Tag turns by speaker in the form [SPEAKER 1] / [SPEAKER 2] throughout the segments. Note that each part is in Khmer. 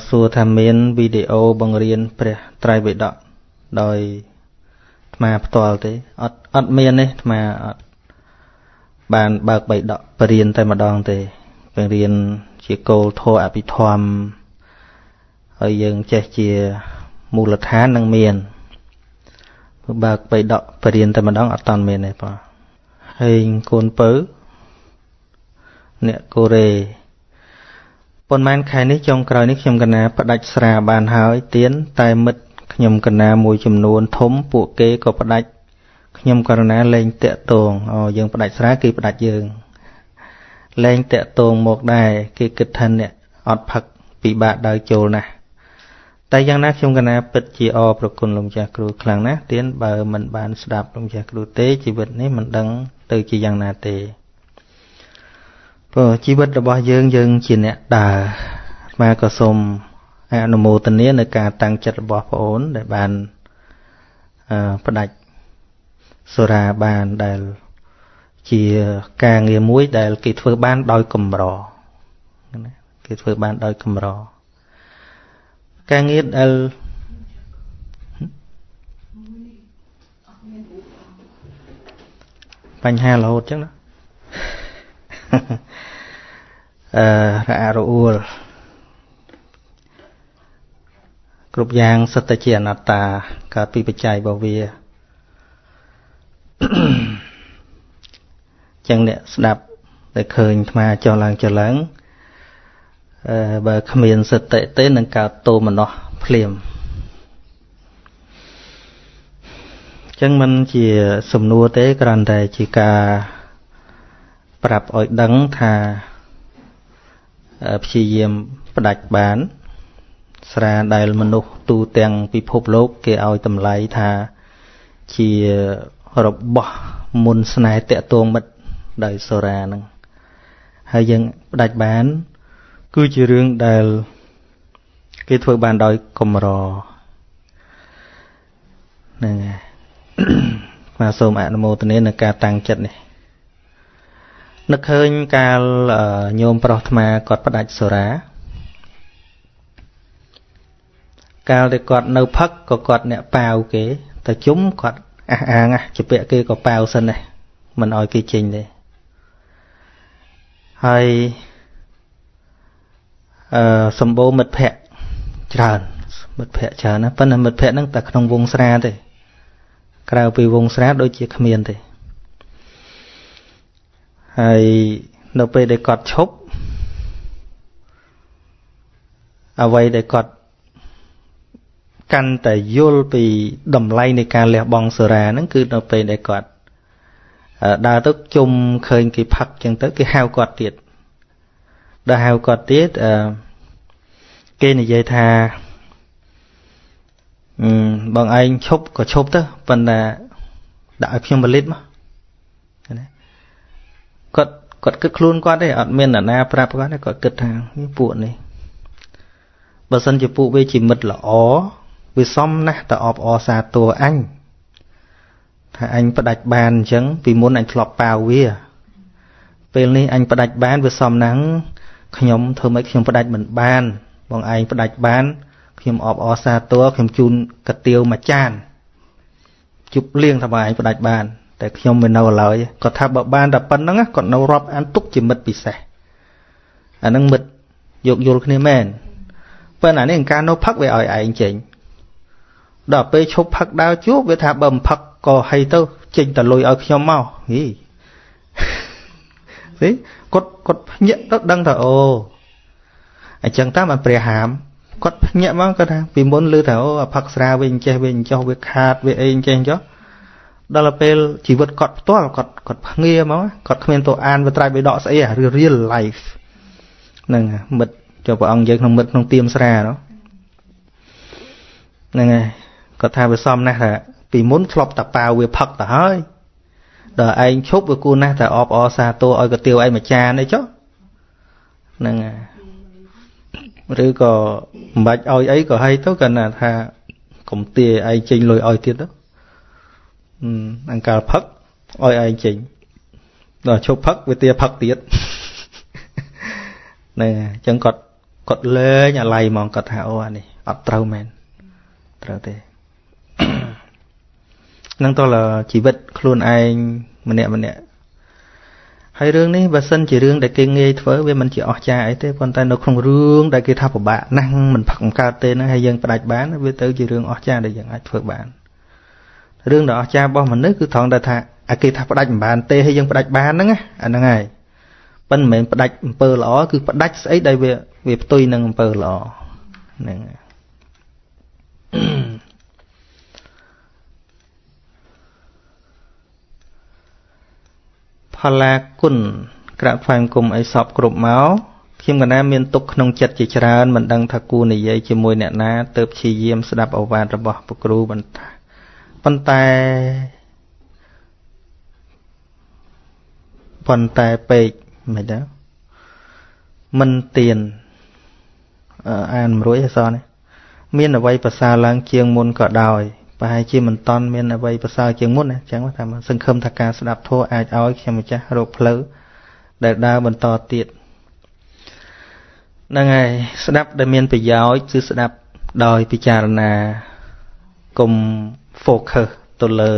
[SPEAKER 1] សួរថាមានវីដេអូបង្រៀនព្រះត្រៃបិដកដោយអាត្មាផ្ទាល់ទេអត់មានទេអាត្មាអត់បានបើកបិដកបរៀនតែម្ដងទេបង្រៀនជាគោលធម៌អភិធម្មហើយយើងចេះជាមូលដ្ឋាននឹងមានបើកបិដកបរៀនតែម្ដងអត់តាន់មានទេបងហើយកូនពៅអ្នកកូរ៉េប៉ុន្មានខែនេះចុងក្រោយនេះខ្ញុំកណាផ្ដាច់ស្រាបានហើយទៀនតែមិត្តខ្ញុំកណាមួយចំនួនធំពួកគេក៏ផ្ដាច់ខ្ញុំករណាលែងតាក់ទងយើងផ្ដាច់ស្រាគេផ្ដាច់យើងលែងតាក់ទងមកដែរគេគិតថាអ្នកអត់ផឹកពិបាកដើរចូលណាស់តែយ៉ាងណាខ្ញុំកណាពិតជាអរប្រគុណលោកម្ចាស់គ្រូខ្លាំងណាស់ទៀនបើមិនបានស្ដាប់លោកម្ចាស់គ្រូទេជីវិតនេះមិនដឹងទៅជាយ៉ាងណាទេព្រោះជីវិតរបស់យើងជាអ្នកដើរអាត្មាក៏សូមអនុមោទនានៅការតាំងចិត្តរបស់បងអូនដែលបានផ្ដាច់សូរាបានដែលជាការងារមួយដែលគេធ្វើបានដោយកម្រណាគេធ្វើបានដោយកម្រការងារដែលបញ្ហារហូតចឹងណារអាក់រអួលគ្រប់យ៉ាងសិតតែជាអនត្តាកើតពីបច្ច័យរបស់វាចឹងអ្នកស្ដាប់តែឃើញអាត្មាចុះឡើងបើគ្មានសតិទេនឹងកើតទោមនស្សភ្លាមចឹងមិនជាសំណួរទេគ្រាន់តែជាការប្រាប់ឲ្យដឹងថាព្យាយាមផ្ដាច់បានស្រាដែលមនុស្សទូទាំងពិភពលោកគេឲ្យតម្លៃថាជារបស់មុនស្នេហ៍តាក់ទងមិត្តដោយសូរាហ្នឹងហើយយើងផ្ដាច់បានគឺជារឿងដែលគេធ្វើបានដោយកម្រហ្នឹងហើយមកសូមអនុមោទនានៅការតាំងចិត្តនេះនឹកឃើញកាលញោមប្រុសអាត្មាគាត់ផ្ដាច់សូរាកាលដែលគាត់នៅផឹកក៏គាត់អ្នកប៉ាវគេតែជុំគាត់អះអាងជាពាក់គេក៏ប៉ាវសិនដែរមិនឲ្យគេចេញទេហើយសម្បូរមិត្តភ័ក្ដិច្រើនមិត្តភ័ក្ដិច្រើនណាប៉ុន្តែមិត្តភ័ក្ដិហ្នឹងតែក្នុងវងស្រាទេក្រៅពីវងស្រាដូចជាគ្មានទេហើយនៅពេលដែលគាត់ឈប់អ្វីដែលគាត់កាន់តែយល់ពីតម្លៃនៃការលះបង់សូរាហ្នឹងគឺនៅពេលដែលគាត់ដើរទៅជុំឃើញគេផឹកចឹងទៅគេហៅគាត់ទៀតដល់ហៅគាត់ទៀតគេនិយាយថាបងឯងឈប់ក៏ឈប់ទៅប៉ុន្តែដាក់ឲ្យខ្ញុំ1លីត្រមកណាគាត់គិតខ្លួនគាត់ទេអត់មានអ្នកណាប្រាប់គាត់ទេគាត់គិតថាពួកនេះបើសិនជាពួកវាជាមិត្តល្អវាសមណាស់តើអបអរសាទរអញថាអញផ្ដាច់បានអញ្ចឹងពីមុនអញធ្លាប់ប៉ាវវាពេលនេះអញផ្ដាច់បានវាសមណាស់ខ្ញុំធ្វើម៉េចខ្ញុំផ្ដាច់មិនបានបងឯងផ្ដាច់បានខ្ញុំអបអរសាទរខ្ញុំជូនកាទៀវមួយចានជប់លៀងថាបងឯងផ្ដាច់បានតែខ្ញុំមិននៅឡើយគាត់ថាបើបានតែប៉ុណ្្នឹងគាត់នៅរាប់អានទុកជាមិត្តពិសេសអាហ្នឹងមិត្តយោគយល់គ្នាមែនប៉ុន្តែអានេះការនៅផឹកវាឲ្យឯងចេញដល់ពេលឈប់ផឹកដើរជួបវាថាបើមិនផឹកក៏ហីទៅចេញតែលុយឲ្យខ្ញុំមកហីទេគាត់ភ្ញាក់ទៅដឹងថាអូអញ្ចឹងតាមបានព្រះហាមគាត់ភ្ញាក់មកគាត់ថាពីមុនឮថាអូផឹកស្រាវិញចេះវិញចោះវាខាតវាអីចេះចោះដល់ពេលជីវិតគាត់ផ្ទាល់គាត់ភ្ងាមកគាត់គ្មានទៅអានវិត្រៃបិដកស្អីreal life ហ្នឹងមិត្តចុះព្រះអង្គនិយាយក្នុងមិត្តក្នុងទៀមស្រាហ្នឹងហើយគាត់ថាវាសមណាស់ថាពីមុនធ្លាប់តែប៉ាវវាផឹកទៅហើយដល់ឯងឈប់វាគួរណាស់តែអបអរសាទរឲ្យកាទៀវឯងមួយចានអីចុះហ្នឹងហើយឬក៏មិនបាច់ឲ្យអីក៏ឲ្យទៅគាត់ថាកុំទាឯងចេញលុយឲ្យទៀតទៅអង្កលផឹកឲ្យឯងចេញដល់ឈប់ផឹកវាទាផឹកទៀតហ្នឹងហើយអញ្ចឹងគាត់ គាត់លេងអាឡ័យហ្មងគាត់ថាអូអានេះអត់ត្រូវមែនត្រូវទេនឹងតើជីវិតខ្លួនឯងម្នាក់ហើយរឿងនេះបើសិនជារឿងដែលគេងាយធ្វើវាមិនជាអស្ចារ្យអីទេប៉ុន្តែនៅក្នុងរឿងដែលគេថាពិបាកណាស់មិនផឹកមិនកើតទេហ្នឹងហើយយើងផ្ដាច់បានវាទៅជារឿងអស្ចារ្យដែលយើងអាចធ្វើបានរឿងដ៏អស្ចារ្យរបស់មនុស្សគឺត្រង់ដែលថាគេថាផ្ដាច់មិនបានទេហើយយើងផ្ដាច់បានហ្នឹងអាហ្នឹងហើយប៉ុន្តែមិនមែនផ្ដាច់អំពើល្អគឺផ្ដាច់ស្អីដែលវាផ្ទុយនឹងអំពើល្អហ្នឹងផល្លាគុណក្រាបថ្វាយបង្គំអីសពគ្រប់មកខ្ញុំកណាមានទុកក្នុងចិត្តជាច្រើនមិនដឹងថាគួរនិយាយជាមួយអ្នកណាទៅព្យាយាមស្ដាប់ឱវាទរបស់ព្រះគ្រូប៉ុន្តែពេកមិនដឹងមិនទៀនអានរួចអសនេះមានអ្វីប្រសើរឡើងជាងមុនក៏ដោយប្រហែលជាមិនតន់មានអ្វីប្រសើរជាងមុនណាអញ្ចឹងថាសង្ឃឹមថាការស្ដាប់ធម៌អាចឲ្យខ្ញុំម្ចាស់រកផ្លូវដែលដើរបន្តទៀតហ្នឹងហើយស្ដាប់ដែលមានប្រយោជន៍គឺស្ដាប់ដោយពិចារណាកុំ focus ទៅលើ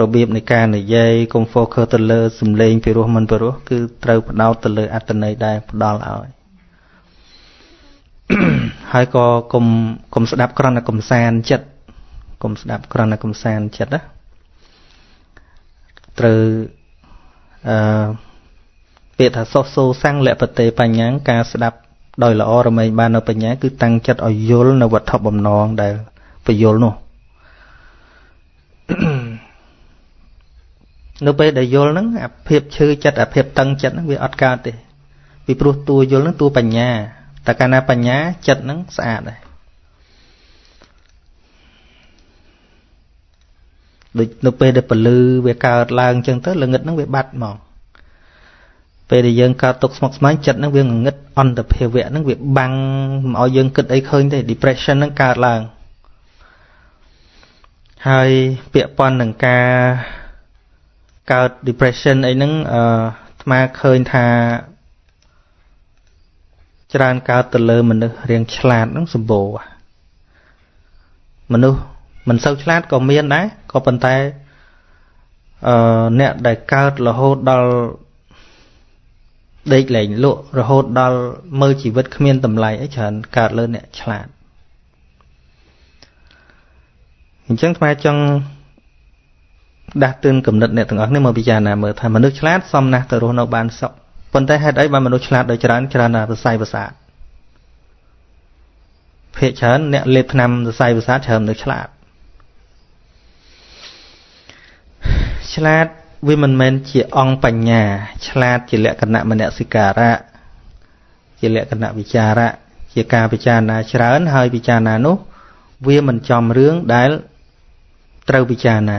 [SPEAKER 1] របៀបនៃការនិយាយកុំ focus ទៅលើសំឡេងពីរោះមិនពីរោះគឺត្រូវផ្ដោតទៅលើអត្ថន័យដែលផ្ដល់ឲ្យហើយក៏កុំស្ដាប់គ្រាន់តែកំសាន្តចិត្តកុំស្ដាប់គ្រាន់តែកំសាន្តចិត្តណាត្រូវពាក្យថាសោសូសង្ឃលពតេបញ្ញាការស្ដាប់ដោយល្អរមែងបាននៅបញ្ញាគឺតាំងចិត្តឲ្យយល់នៅវត្ថុបំណងដែលពយល់នោះនៅពេលដែលយល់ហ្នឹងអាភាពឈឺចិត្តអាភាពតឹងចិត្តហ្នឹងវាអត់កើតទេពីព្រោះតួយល់ហ្នឹងតួបញ្ញាតែកាលណាបញ្ញាចិត្តហ្នឹងស្អាតដែរដូចនៅពេលដែលពលឺវាកើតឡើងអញ្ចឹងទៅល្ងឹតហ្នឹងវាបាត់ហ្មងពេលដែលយើងកើតទុកស្មុគស្មាញចិត្តហ្នឹងវាងងឹតអន្តភាវៈហ្នឹងវាបាំងមិនឲ្យយើងគិតអីឃើញទេ depression ហ្នឹងកើតឡើងហើយពាក់ព័ន្ធនឹងការកើត depression អីហ្នឹងអាត្មាឃើញថាច្រើនកើតទៅលើមនុស្សរៀងឆ្លាតហ្នឹងសម្បូរមនុស្សមិនសូវឆ្លាតក៏មានដែរក៏ប៉ុន្តែអ្នកដែលកើតរហូតដល់ដេកលែងលក់រហូតដល់មើលជីវិតគ្មានតម្លៃអីច្រើនកើតលើអ្នកឆ្លាតអញ្ចឹងថ្មចង់ដាស់តឿនគំនិតអ្នកទាំងអស់នេះមកពិចារណាមើលថាមនុស្សឆ្លាតសមណាស់ទៅរស់នៅបានសុខប៉ុន្តែហេតុអីបានមនុស្សឆ្លាតដោយច្រើនណាសរសៃប្រសាទភាគច្រើនអ្នកលេបថ្នាំសរសៃប្រសាទច្រើនមនុស្សឆ្លាតវាមិនមែនជាអង្គបញ្ញាឆ្លាតជាលក្ខណៈមនសិការៈជាលក្ខណៈវិចារៈជាការពិចារណាច្រើនហើយពិចារណានោះវាមិនចំរឿងដែលត្រូវពិចារណា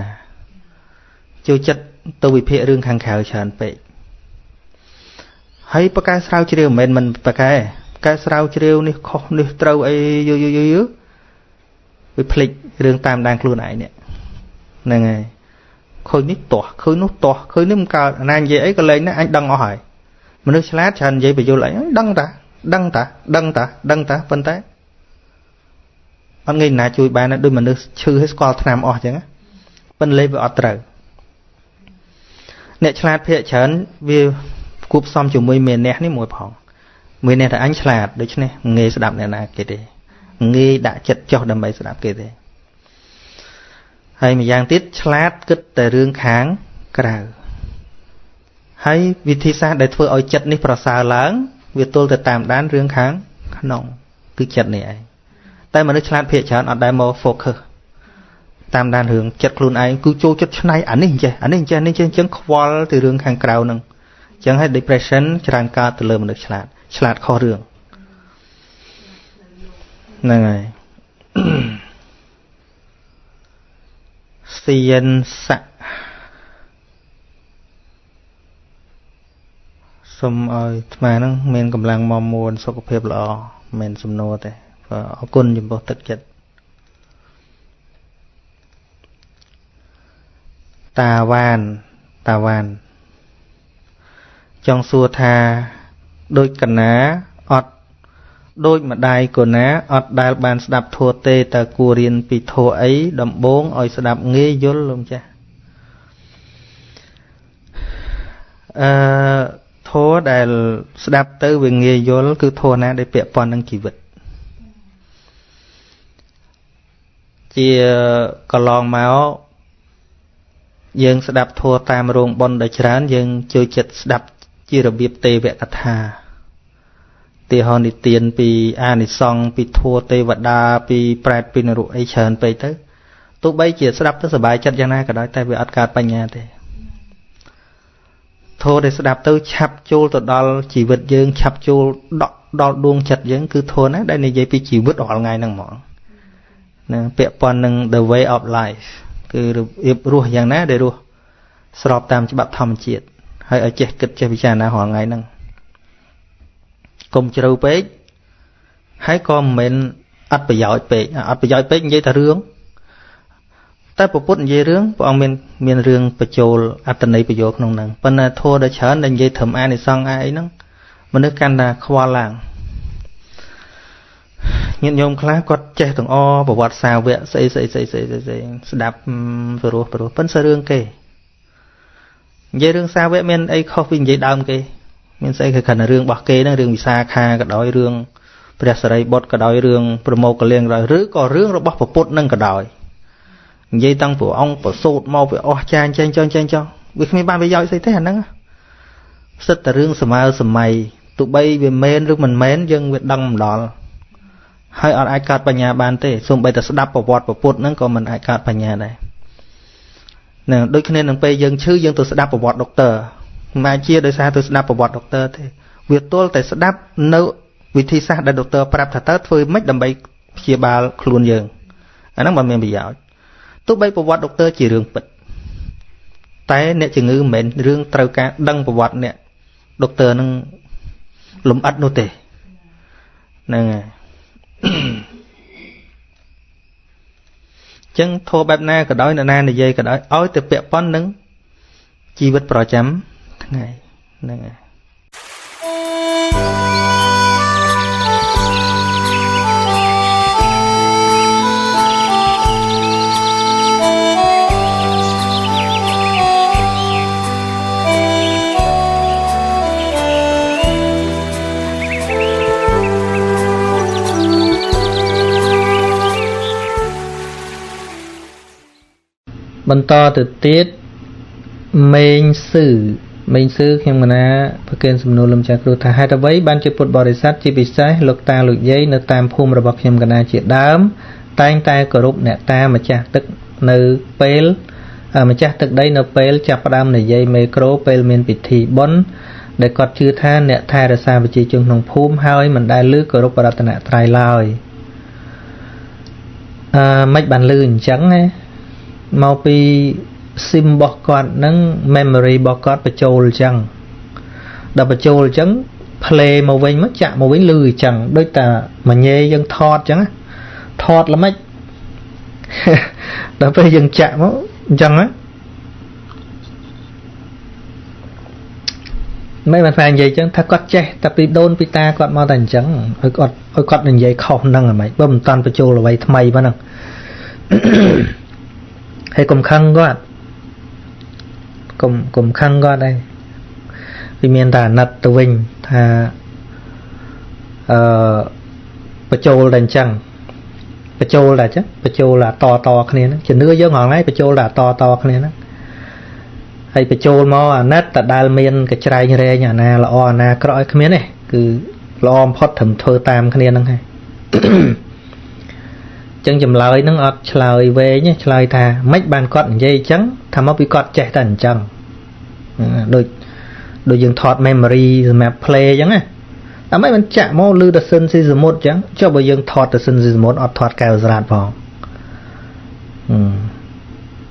[SPEAKER 1] ចូលចិត្តទៅវិភាគរឿងខាងក្រៅច្រើនពេកហើយប្រកែស្រាវជ្រាវមិនប្រកែស្រាវជ្រាវនេះខុសនេះត្រូវអីយូវាភ្លេចរឿងតាមដានខ្លួនឯងនេះហ្នឹងហើយឃើញនេះទាស់ឃើញនោះទាស់ឃើញនេះមិនកើតណានិយាយអីក៏លែងណាអញដឹងអស់ហើយមនុស្សឆ្លាតច្រើននិយាយបញ្យល់អីដឹងតាប៉ុន្តែអត់ងាយណាជួយបានដូចមនុស្សឈឺឲ្យស្គាល់ថ្នាំអស់អញ្ចឹងប៉ុន្តែលេបវាអត់ត្រូវអ្នកឆ្លាតភាគច្រើនវាគួបផ្សំជាមួយមេនះនេះមួយផងមេនះតែអញឆ្លាតដូច្នេះងាយស្ដាប់អ្នកណាគេទេងាយដាក់ចិត្តចុះដើម្បីស្ដាប់គេទេហើយម្យ៉ាងទៀតឆ្លាតគិតតែរឿងខាងក្រៅហើយវិធីសាស្ត្រដែលធ្វើឲ្យចិត្តនេះប្រសើរឡើងវាទល់តែតាមដានរឿងខាងក្នុងគឺចិត្តនេះឯងតែមនុស្សឆ្លាតភាគច្រើនអត់ដែលមក focus តាមដានរឿងចិត្តខ្លួនឯងគឺចូលចិត្តឆ្នៃអានេះចេះអញ្ចឹងខ្វល់ទៅរឿងខាងក្រៅហ្នឹងអញ្ចឹងហើយ depression ច្រើនកើតទៅលើមនុស្សឆ្លាតខុសរឿងហ្នឹងហើយសៀនស័កសូមឲ្យអាត្មាហ្នឹងមានកម្លាំងមាំមួនសុខភាពល្អមិនសំណួរទេអរគុណចំពោះទឹកចិត្តតាវ៉ានចង់សួរថាដូចកណាអត់ đôi mà đài của ná ọt đài bàn đạp thua tê ta cua riêng bị thua ấy đầm bốn oi đạp nghe vô luôn cha thua đài đạp tới về nghe vô cứ thua ná để bẹp pon năng chỉ vật chỉ còn lòng máu dương đạp thua tam ruộng bon đại trán dương chơi chật đạp chỉ là biệp tê vẹt thà tê hòn đi tiền pi an đi song pi thua tê vật đa pi prẹt pi nụ ấy chờn pe tới tụ bay chỉ đạp tới sờ chặt giang na cả đói tay bị ắt cạt bành nhà thế thua để đạp tới chập chul từ đó chỉ vật dương chập chul đọ đuông chặt dương cứ thua nè đây này dây pi chỉ vứt ở ngày năng mỏng nè bẹp pon năng the way of life cứ yếp ruột giang na để ruột sọp tam chỉ bắp thầm chiết hay ở chết kịch cho vicha na họ ngày năng cùng châu pế hãy con mình ắt bị giỏi pế như ta rương ta bộ phút như rương bọn mình rương bị trôi ắt tình này bị dột nông nằng bên thua đã trở nên như thầm ai này xong ai nó mình nước can là khoa làng nhìn nhôm khá có che thằng o bảo vật sao vậy xây đạp rồi bên sơ rương kì dây rương sao vậy men ấy không vì dây đam kì mình sẽ khởi khẩn là rương bạc kê nó rương bị xa kha cả đói rương presseray bot cả đói rương promo cả liền rồi rứ có rương rồi bóc vào put nâng cả đói dây tăng của ông của sốt mau về chan cho việc mấy ba bây giờ thấy thế hả nâng rất là rương sầm mày tụi bay về men rương mình mến dân việt đăng đỏ hay ở ai cắt nhà bàn thế xong bây giờ sẽ đắp vào vọt vào put nâng còn mình ai cắt nhà này nè đôi khi nên thằng bây dân chứ dân tôi sẽ đắp vào vọt doctor mà chia đời xa tôi sẽ đáp vào bọt doctor thì việc tôi tại sẽ đáp nấu vì thi xa đại doctor prap thật tết với mấy đầm bay chia ba luôn dường anh nói mà mình bị dạo tôi bay vào bọt doctor chỉ rương bịch tay nè chỉ ngư mền rương trâu cá đăng vào bọt nè doctor nâng lùm ắt nô tề nè chân thô bẹp na cả đói na này dây cả đói ói từ bẹp pon nâng chi vật pro chấm ngày nàyបន្តទៅទៀតមេងsưខ្ញុំកណាប្រកេនសំណួរលំចាគ្រូថាហេតុអ្វីបានជាពុទ្ធបរិស័ទជាពិសេសលោកតាលោកយាយនៅតាមភូមិរបស់ខ្ញុំកណាជាដើមតែងតែគោរពអ្នកតាម្ចាស់ទឹកនៅពេលម្ចាស់ទឹកដីនៅពេលចាប់ផ្ដើមនិយាយមេក្រូពេលមានពិធីបុណ្យដែលគាត់ជឿថាអ្នកថែរក្សាប្រជាជនក្នុងភូមិហើយមិនដែលឮគោរពរតនត្រ័យឡើយមិនបានឮអញ្ចឹងណាមកពីsim របស់គាត់ហ្នឹង memory របស់គាត់បញ្ចូលអញ្ចឹងដល់បញ្ចូលអញ្ចឹង play មកវិញមកចាក់មកវិញលឺអញ្ចឹងដូចតែមួយញ៉េយើងថតអញ្ចឹងថតល្មិចដល់ពេលយើងចាក់មកអញ្ចឹងណាមិនបានថានិយាយអញ្ចឹងថាគាត់ចេះតែពីដូនពីតាគាត់មកតែអញ្ចឹងឲ្យគាត់និយាយខុសហ្នឹងហ្មងបើមិនតាន់បញ្ចូលអ្វីថ្មីប៉ុណ្ណឹងហើយកុំខឹងគាត់កុំខឹងគាត់ដែរវាមានតែអាណិតទៅវិញថាបញ្ចូលតែអញ្ចឹងបញ្ចូលតែអញ្ចឹងបញ្ចូលតគ្នាហ្នឹងជំនឿយើងហងហើយបញ្ចូលតែតគ្នាហ្នឹងហើយបញ្ចូលមកអាណិតតដែលមានកច្រែងរែងអាណាល្អអាណាក្រក់ឲ្យគ្មានទេគឺល្អបំផុតត្រឹមធ្វើតាមគ្នាហ្នឹងហើយចឹងចម្លើយហ្នឹងអត់ឆ្លើយវែងទេឆ្លើយថាម៉េចបានគាត់និយាយអញ្ចឹងថាមកពីគាត់ចេះតែអញ្ចឹងដូចយើងថត memory សម្រាប់ play អញ្ចឹងណាតែមិនចាក់មកលឺតែសិនស៊ីសមុទ្រអញ្ចឹងចុះបើយើងថតតែសិនស៊ីសមុទ្រអត់ថតកែវសារ៉ាត់ផង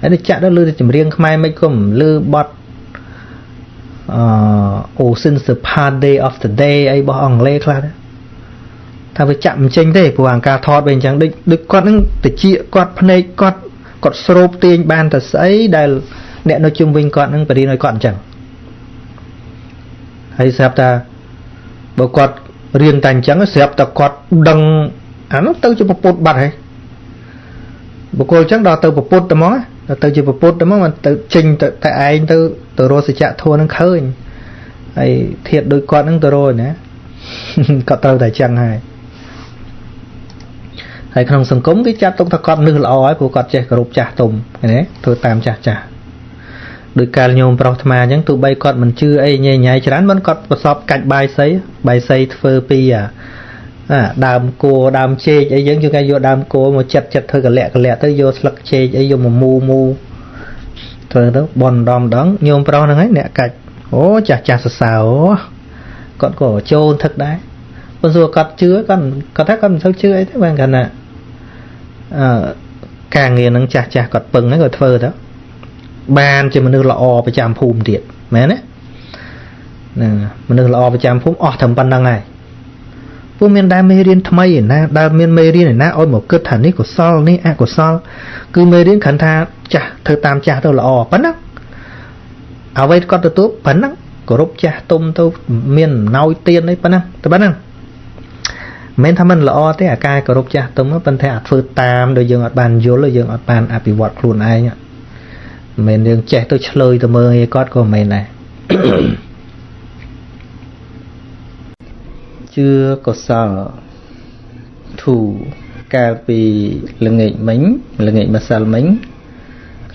[SPEAKER 1] ហើយនេះចាក់ដល់លឺតែចម្រៀងខ្មែរមិនគុំលឺបទsince the past day of the day អីរបស់អង់គ្លេសខ្លះដែរថាវាចាក់មិនចេញទេព្រោះអាការថតវាអញ្ចឹងដូចគាត់នឹងតិចគាត់ភ្នែកគាត់ស្រូបទាញបានតែស្អីដែលអ្នកនៅជុំវិញគាត់នឹងបរិញ្ញាឲ្យគាត់អញ្ចឹងហើយស្រាប់ថាបើគាត់ riêng thành chẳng xếp ta quạt đằng nó tới cho bột bật hay bộ cô chắc đào từ bột tao mó từ cho bột tao mó mà từ trình tại ai từ rồi sẽ chạ thua nó khơi hay thiệt đôi con nó từ rồi nè có tao tại chẳng hay hay không sừng cúng cái chát tông ta con nư là ói của con trẻ group chả tùng này thôi tam chả đôi ca nhôm pro mà những tụi bay con mình chưa ấy nhảy nhảy chán vẫn còn một shop cạnh bài xây phơ pi đàm cô đàm chê ấy giống như cái vô đàm cô một chặt thôi cả lẹ tới vô lắc chê ấy vô một mu thôi đó bòn đòn đón nhôm pro nó ấy nè cạnh ô chả sao con cổ trôn thật đấy con rùa cọt chứa con thấy con sao chưa ấy thế bạn cần nè càng nghe nó chả cọt pừng ấy rồi phơ đó ban cho mình được lọไปจำภูมิเดียดแม่เนี่ยมันđược lọไปจำภูมิออกทำปันดังไงพวกมันได้ไม่เรียนทำไมนะได้ไม่เรียนนะอ้อยหมกเกิดฐานนี้ก็ซ้อนี่ก็ซ้อคือไม่เรียนขันธาจ้ะเธอตามจ้ะเธอลอปันนักเอาไว้ก็ตัวปันนักก็รบจ้ะตุ้มตัวเมียนน้อยเตียนเลยปันนักแต่ปันนักแม้ถ้ามันลอแต่อาการก็รบจ้ะตุ้มมันเป็นแท้อัดฝืนตามโดยยังอัดบานโยนเลยยังอัดบานอภิวัตครูนไอเนี่ยmình đừng chạy tôi chơi từ mơ hay con của mình này chưa có sợ thủ cà vì là nghệ mà sao mình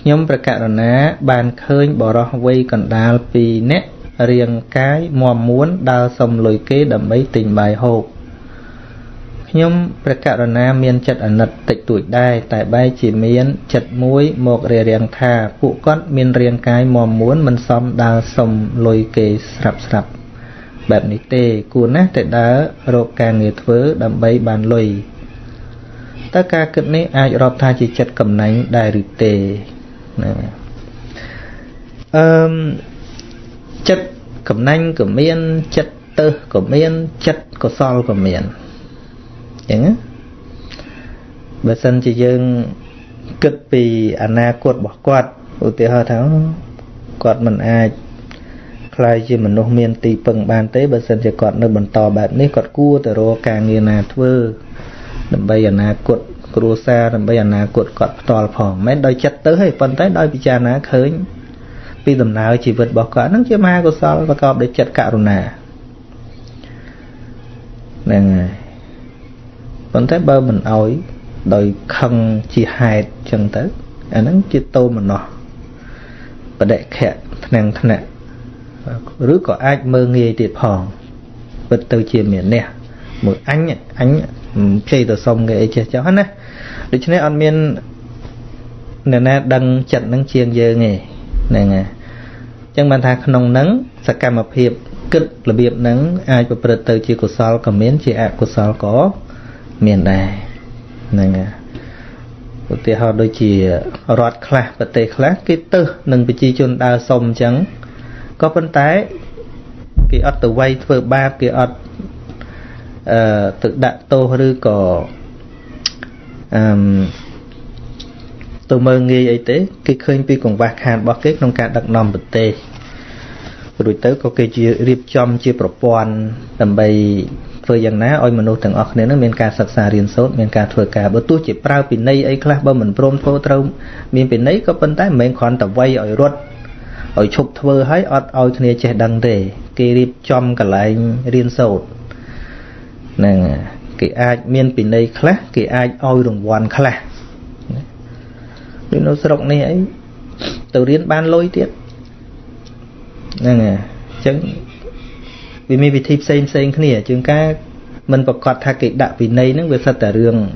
[SPEAKER 1] nhómประกาศนะบานเคยbỏ ra quay còn đào vì nét riêng cái mong muốn đào xong lối kế đầm mấy tình bài hộp nhómประกาศนะmiền chật ở nật tịch tuổi đai tại bay chỉ miền chật muối một riêng thà phụ con miền riêng cái mong muốn mình xong đào xong lối kế sậpแบบนี้เตกูนะแต่ดาโรคการเงือเฟ้อดำใบบานลอยตาการเกิดนี้อาจรอบทาจิตจัดกำนังได้หรือเตจัดกำนังกับเมียนจัดเตอกับเมียนจัดกับซอลกับเมียนอย่างนี้บัดซันจะยังเกิดปีอนาคตบอกกอดอุติหะทั้งกอดมันอาจใครจะมันนุ่มเมียนตีปังบานเต้บัดซันจะกอดในบรรทอแบบนี้กอดกู้แต่โรการเงินนาทเวอร์ดำใบอนาคตครูซาดำใบอนาคตกอดตอลผ่องแม้โดยจัดเตอให้ปันเต้โดยพิจารณาเคยปีดำนาชีวิตบอกกอดนั่งเชื่อมากุศลประกอบด้วยจัดกะรุณานั่นไงปันเต้เบอร์มันเอาโดยคังจีหายจังเต้อันนั้นจีโตมันเนาะประเดะแขะทนังทนะหรือก็อาจเมืองเงียติดผ่องเปิดตัวเชียร์เหมียนเนี่ยหมดอันใช่ตัวส่งเงยเจ้าเจ้านะดิฉันอันเมียนเนี่ยนะดังจัดนังเชียงเยอะไงนี่ไงจังบรรทาขนมนังสกรรมเพียบกึศระเบียบนังอาจเปิดตัวเชียร์กุศลกับเมียนเชียร์กุศลก็เมียนได้นี่ไงปฏิหารโดยเชียร์รอดคลาปฏิคลากิตหนึ่งปีจีจนดาวสมจังก็เป็นแต่กี่อัดตัวไว้เพื่อบาปกี่อัดtự đặt tô hư có từ mơ nghi ấy tế cái khơi pi cùng bạc hàn bọc kết nông cạn đặc nòng bật tê rồi tới có cái chia riệp chom chia propon tầm bày phơi dạng ná oi manu thằng ọc nên nó miền ca sặc sà riêng sốt miền ca thừa cả bữa tôi chỉ prao pin này ấy class bao mình prom phô trâu miền pin này có bên tay mình còn tập vay ở ruột ở chụp thưa hái ọt oi thằng trẻ đăng để cái riệp chom cả lại riêng sốt nè cái ai miền pin này khác cái ai oi đồng hoàn khác nó sọc này ấy từ điên ban lôi tiết nè chẳng vì mình bị thiệp xem cái này chúng ta mình bọc cọt tha cái đạo pin này nó về sát tả rương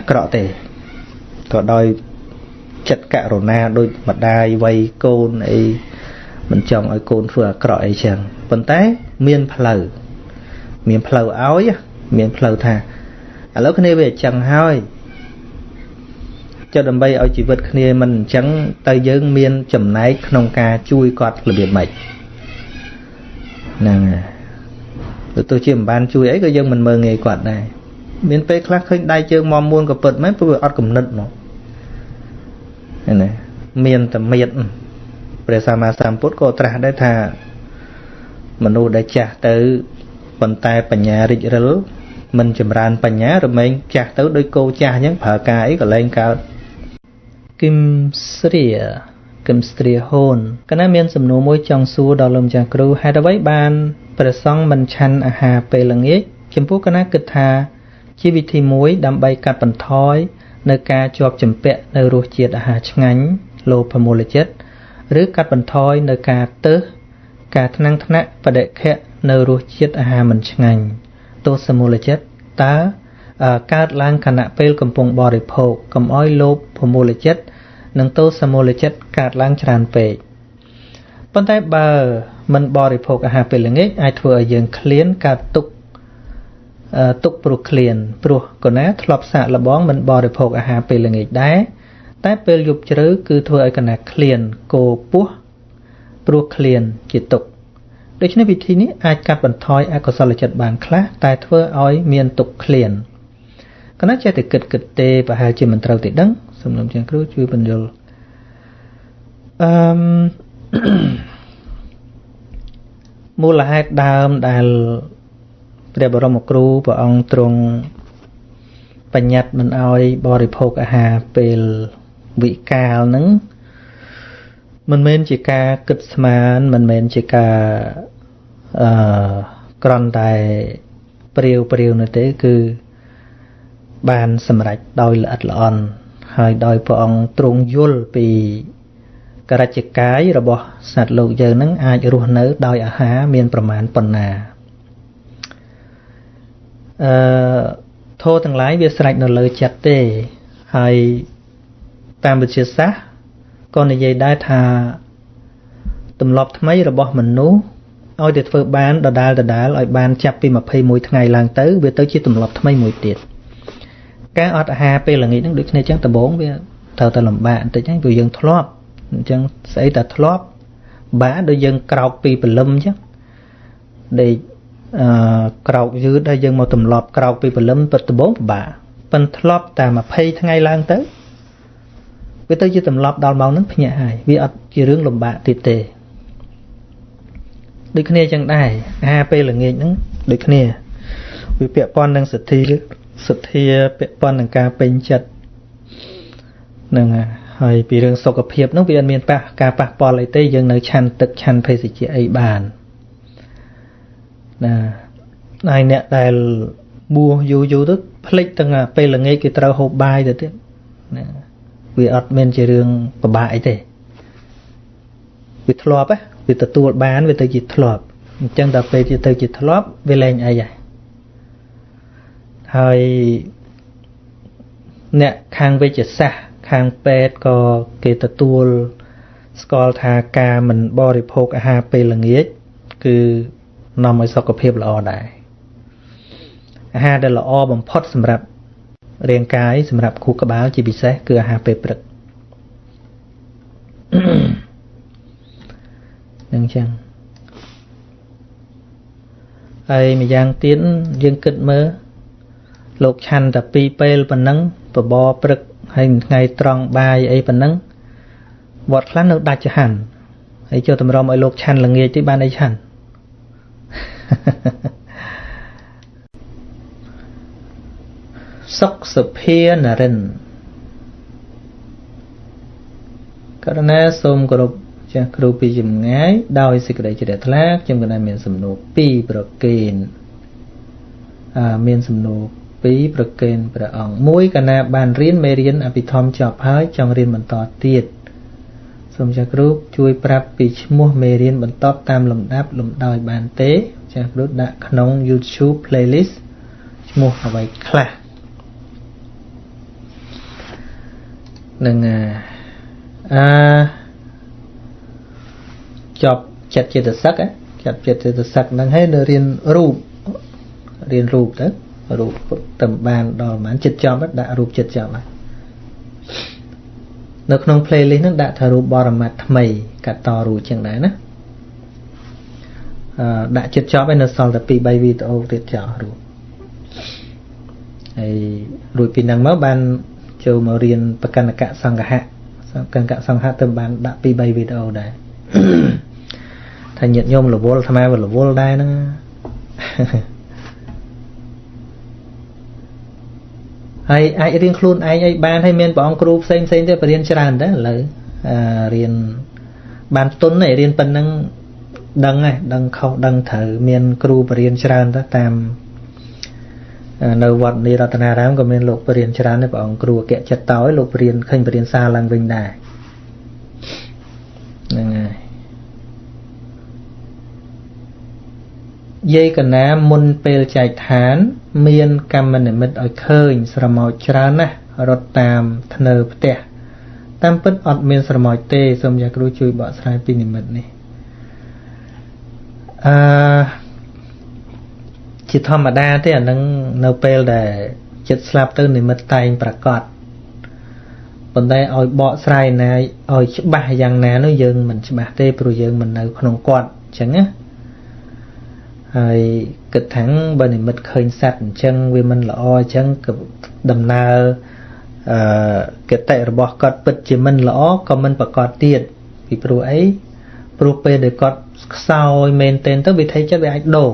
[SPEAKER 1] cọ tề cọ đôi chặt cả rồi na đôi mặt đai vây côn ấy mình trồng ở côn vừa cọ ấy chẳng vấn té miền phở miền phèo áo á miền phèo thà lúc này về chẳng hơi cho đầm bay ở chỉ vật này mình chẳng tay dương miền chầm náy nông ca chui cọt là biệt mạch nè tôi chìm ban chui ấy cái dân mình mơ nghề quạt này miền tây khác khơi đai chơi mò muôn có bật mấy vừa ọt cầm nứt nó này miền tầm miền để sao mà sam put cô traได้thà mình nuôiได้trả tới ប៉ុន្តែបញ្ញារិចរិលមិនចម្រើនបញ្ញារមែងចាស់ទៅដោយគោចាស់អញ្ចឹងប្រើការអីក៏លែងកើតគឹមស្រាហូនកណាមានសំណួរមួយចង់សួរដល់លោកម្ចាស់គ្រូហេតុអ្វីបានព្រះសង្ឃមិនឆាន់អាហារពេលល្ងាចចំពោះកណាគិតថាជាវិធីមួយដើម្បីកាត់បន្ថយនៅការជាប់ជំពាក់នៅរសជាតិអាហារឆ្ងាញ់លោភមូលចិត្តឬកាត់បន្ថយនៅការការថ្នាំងថ្នាក់បដិខៈនៅរសជាតិអាហារមិនឆ្ងាញ់ទោសមូលចិត្តតើកើតឡើងខណៈពេលកំពុងបរិភោគកុំឲ្យលោភមូលចិត្តនិងទោសមូលចិត្តកើតឡើងច្រើនពេកប៉ុន្តែបើមិនបរិភោគអាហារពេលល្ងាចអាចធ្វើឲ្យយើងឃ្លានកើតទុក្ខព្រោះឃ្លានព្រោះកណាធ្លាប់សាកល្បងមិនបរិភោគអាហារពេលល្ងាចដែរតែពេលយប់ជ្រៅគឺធ្វើឲ្យកណាឃ្លានគោពោះព្រោះឃ្លានជាទុក្ខដូច្នេះវិធីនេះអាចកាត់បន្ថយអកុសលចិត្តបានខ្លះតែធ្វើឲ្យមានទុក្ខឃ្លានកណាចេះតែគិតទេប្រហែលជាមិនត្រូវទេដឹងសំណុំជាងគ្រូជួយបញ្យល់មូលហេតុដើមដែលព្រះបរមគ្រូព្រះអង្គទ្រង់បញ្ញត្តិមិនឲ្យបរិភោគអាហារពេលវិកាលហ្នឹងមិនមែនជាការគិតស្មានមិនមែនជាការក្រន់តែព្រាវនោះទេគឺបានសម្រេចដោយល្អិតល្អន់ហើយដោយព្រះអង្គទ្រង់យល់ពីករិច្ចកាយរបស់សត្វលោកយើងនឹងអាចរស់នៅដោយអាហារមានប្រមាណប៉ុណ្ណាធម៌ទាំងឡាយវាស្រេចនៅលើចិត្តទេហើយតាមវិទ្យាសាស្ត្រក៏និយាយដែរថាទម្លាប់ថ្មីរបស់មនុស្សឲ្យតែធ្វើបានដដែលឲ្យបានចាប់ពី21ថ្ងៃឡើងទៅវាទៅជាទម្លាប់ថ្មីមួយទៀតការអត់អាហារពេលល្ងាចហ្នឹងដូចគ្នាចឹងដំបូងវាត្រូវតែលំបាកបន្តិចហ្នឹងព្រោះយើងធ្លាប់អញ្ចឹងស្អីតែធ្លាប់បាក់ដូចយើងក្រោកពីព្រលឹមអញ្ចឹងដេកក្រោកយឺតហើយយើងមកទម្លាប់ក្រោកពីព្រលឹមពិតដំបូងពិបាកប៉ុន្តែធ្លាប់តែ20ថ្ងៃឡើងទៅវាទៅជាទម្លាប់ដល់ម៉ោងហ្នឹងភ្ញាក់ហើយវាអត់ជារឿងលំបាកទៀតទេដូចគ្នាចឹងដែរអាហារពេលល្ងាចហ្នឹងដូចគ្នាវាពាក់ព័ន្ធនឹងសទ្ធាពាក់ព័ន្ធនឹងការពេញចិត្តនឹងហើយពីរឿងសុខភាពហ្នឹងវាអត់មានការប៉ះពាល់អីទេយើងនៅឆាន់ទឹកឆាន់ភេសជ្ជៈអីបានណាហើយអ្នកដែលបួសយូរទៅភ្លេចទាំងពេលល្ងាចគេត្រូវហូបបាយទៅទៀតណាវាអត់មានជារឿងពិបាកអីទេវាធ្លាប់វាទទួលបានវាទៅជាធ្លាប់អញ្ចឹងដល់ពេលវាទៅជាធ្លាប់វាលែងអីហើយអ្នកខាងវិទ្យាសាស្ត្រខាងពេទ្យក៏គេទទួលស្គាល់ថាការមិនបរិភោគអាហារពេលល្ងាចគឺនាំឲ្យសុខភាពល្អដែរអាហារដែលល្អបំផុតសម្រាប់រាងកាយសម្រាប់ខួរក្បាលជាពិសេសគឺអាហារពេលព្រឹកនឹងចឹងហើយម្យ៉ាងទៀតយើងគិតមើលលោកឆាន់តែ2ពេលប៉ុណ្ណឹងបបរព្រឹកហើយថ្ងៃត្រង់បាយអីប៉ុណ្ណឹងវត្តខ្លះនៅដាច់ចហាន់ហើយចូលតម្រុំឲ្យលោកឆាន់ល្ងាចទីបានអីឆាន់សុខសុភានរិនករណីសូមគោរពចាស់គ្រូពីចម្ងាយដោយសេចក្តីជ្រះថ្លាខ្ញុំកណាមានសំណួរ2ប្រកេនមានសំណួរ2ប្រកេនព្រះអង្គ1កណាបានរៀនមេរៀនអភិធម្មចប់ហើយចង់រៀនបន្តទៀតសូមចាស់គ្រូជួយប្រាប់ពីឈ្មោះមេរៀនបន្តតាមលំដាប់លំដោយបានទេចាស់គ្រូដាក់ក្នុង YouTube playlist ឈ្មោះអ្វីខ្លះនឹងចប់ចិត្តចេតសិកចិត្តចេតសិកហ្នឹងហើយនៅរៀនរូបទៅរូបទៅបានដល់ប្រហែលចិត្តចប់ដាក់រូបចិត្តចប់ហើយនៅក្នុង playlist ហ្នឹងដាក់ថារូបបរមត្ថថ្មីកាត់តរូបចឹងដែរណាដាក់ចិត្តចប់ហើយនៅសល់តែ 2-3 វីដេអូទៀតចោលរូបហើយរួចពីហ្នឹងមកបានចូលមករៀនបកណ្ណកសង្ឃៈទៅបានដាក់ 2-3 វីដេអូដែរថាញាតិញោមរវល់អាត្មារវល់ដែរហ្នឹង ហើយអាចរៀនខ្លួនឯងអីបានហើយមានព្រះអង្គគ្រូផ្សេងទៀតបរៀនច្រើនដែរឥឡូវរៀនបានផ្ទុនហើយរៀនប៉ុណ្ណឹងដឹងហើយដឹងខុសដឹងត្រូវមានគ្រូបរៀនច្រើនទៅតាមនៅវត្តនេះរតនារាមក៏មានលោកបរៀនច្រើនដែរព្រះអង្គគ្រូអគ្គចិត្តតោលោកបរៀនឃើញបរៀនសារឡើងវិញដែរហ្នឹងហើយយាយកណាមុនពេលចែកឋានមានកម្មនិមិត្តឲ្យឃើញស្រមោចច្រើនណាស់រត់តាមធ្នើផ្ទះតាមពិតអត់មានស្រមោចទេសូមអ្នកគ្រូជួយបកស្រាយពីនិមិត្តនេះជាធម្មតាទេអានឹងនៅពេលដែលចិត្តស្លាប់ទៅនិមិត្តតែងប្រកបប៉ុន្តែឲ្យបកស្រាយណាឲ្យច្បាស់យ៉ាងណានោះយើងមិនច្បាស់ទេព្រោះយើងមិននៅក្នុងគាត់អញ្ចឹងណាហើយគិតថាបើនិមិត្តឃើញសត្វអញ្ចឹងវាមិនល្អអញ្ចឹងក៏ដំណើរគតិរបស់គាត់ពិតជាមិនល្អក៏មិនប្រកបទៀតពីព្រោះអីព្រោះពេលដែលគាត់ខ្សោយមែនទែនទៅវិធីចិត្តវាអាចដូរ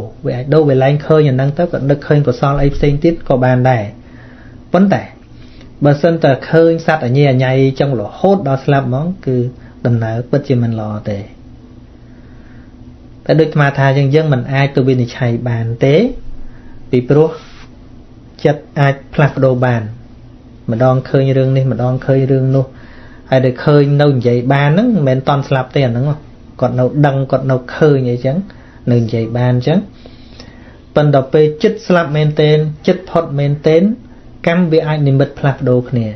[SPEAKER 1] វាឡើងឃើញអាហ្នឹងទៅក៏នឹកឃើញកុសលអីផ្សេងទៀតក៏បានដែរប៉ុន្តែបើសិនតែឃើញសត្វអញញ៉ៃចឹងរហូតដល់ស្លាប់ហ្មងគឺដំណើរពិតជាមិនល្អទេតែដូចអាត្មាថាយើងមិនអាចទៅវិនិច្ឆ័យបានទេពីព្រោះចិត្តអាចផ្លាស់ប្ដូរបានម្ដងឃើញរឿងនេះម្ដងឃើញរឿងនោះហើយដែលឃើញនៅនិយាយបានហ្នឹងមិនមែនតន់ស្លាប់ទេអាហ្នឹងគាត់នៅដឹងគាត់នៅឃើញអីចឹងនៅនិយាយបានចឹងប៉ុន្តែពេលចិត្តស្លាប់មែនទែនចិត្តផុតមែនទែនកម្មវាអាចនិមិត្តផ្លាស់ប្ដូរគ្នា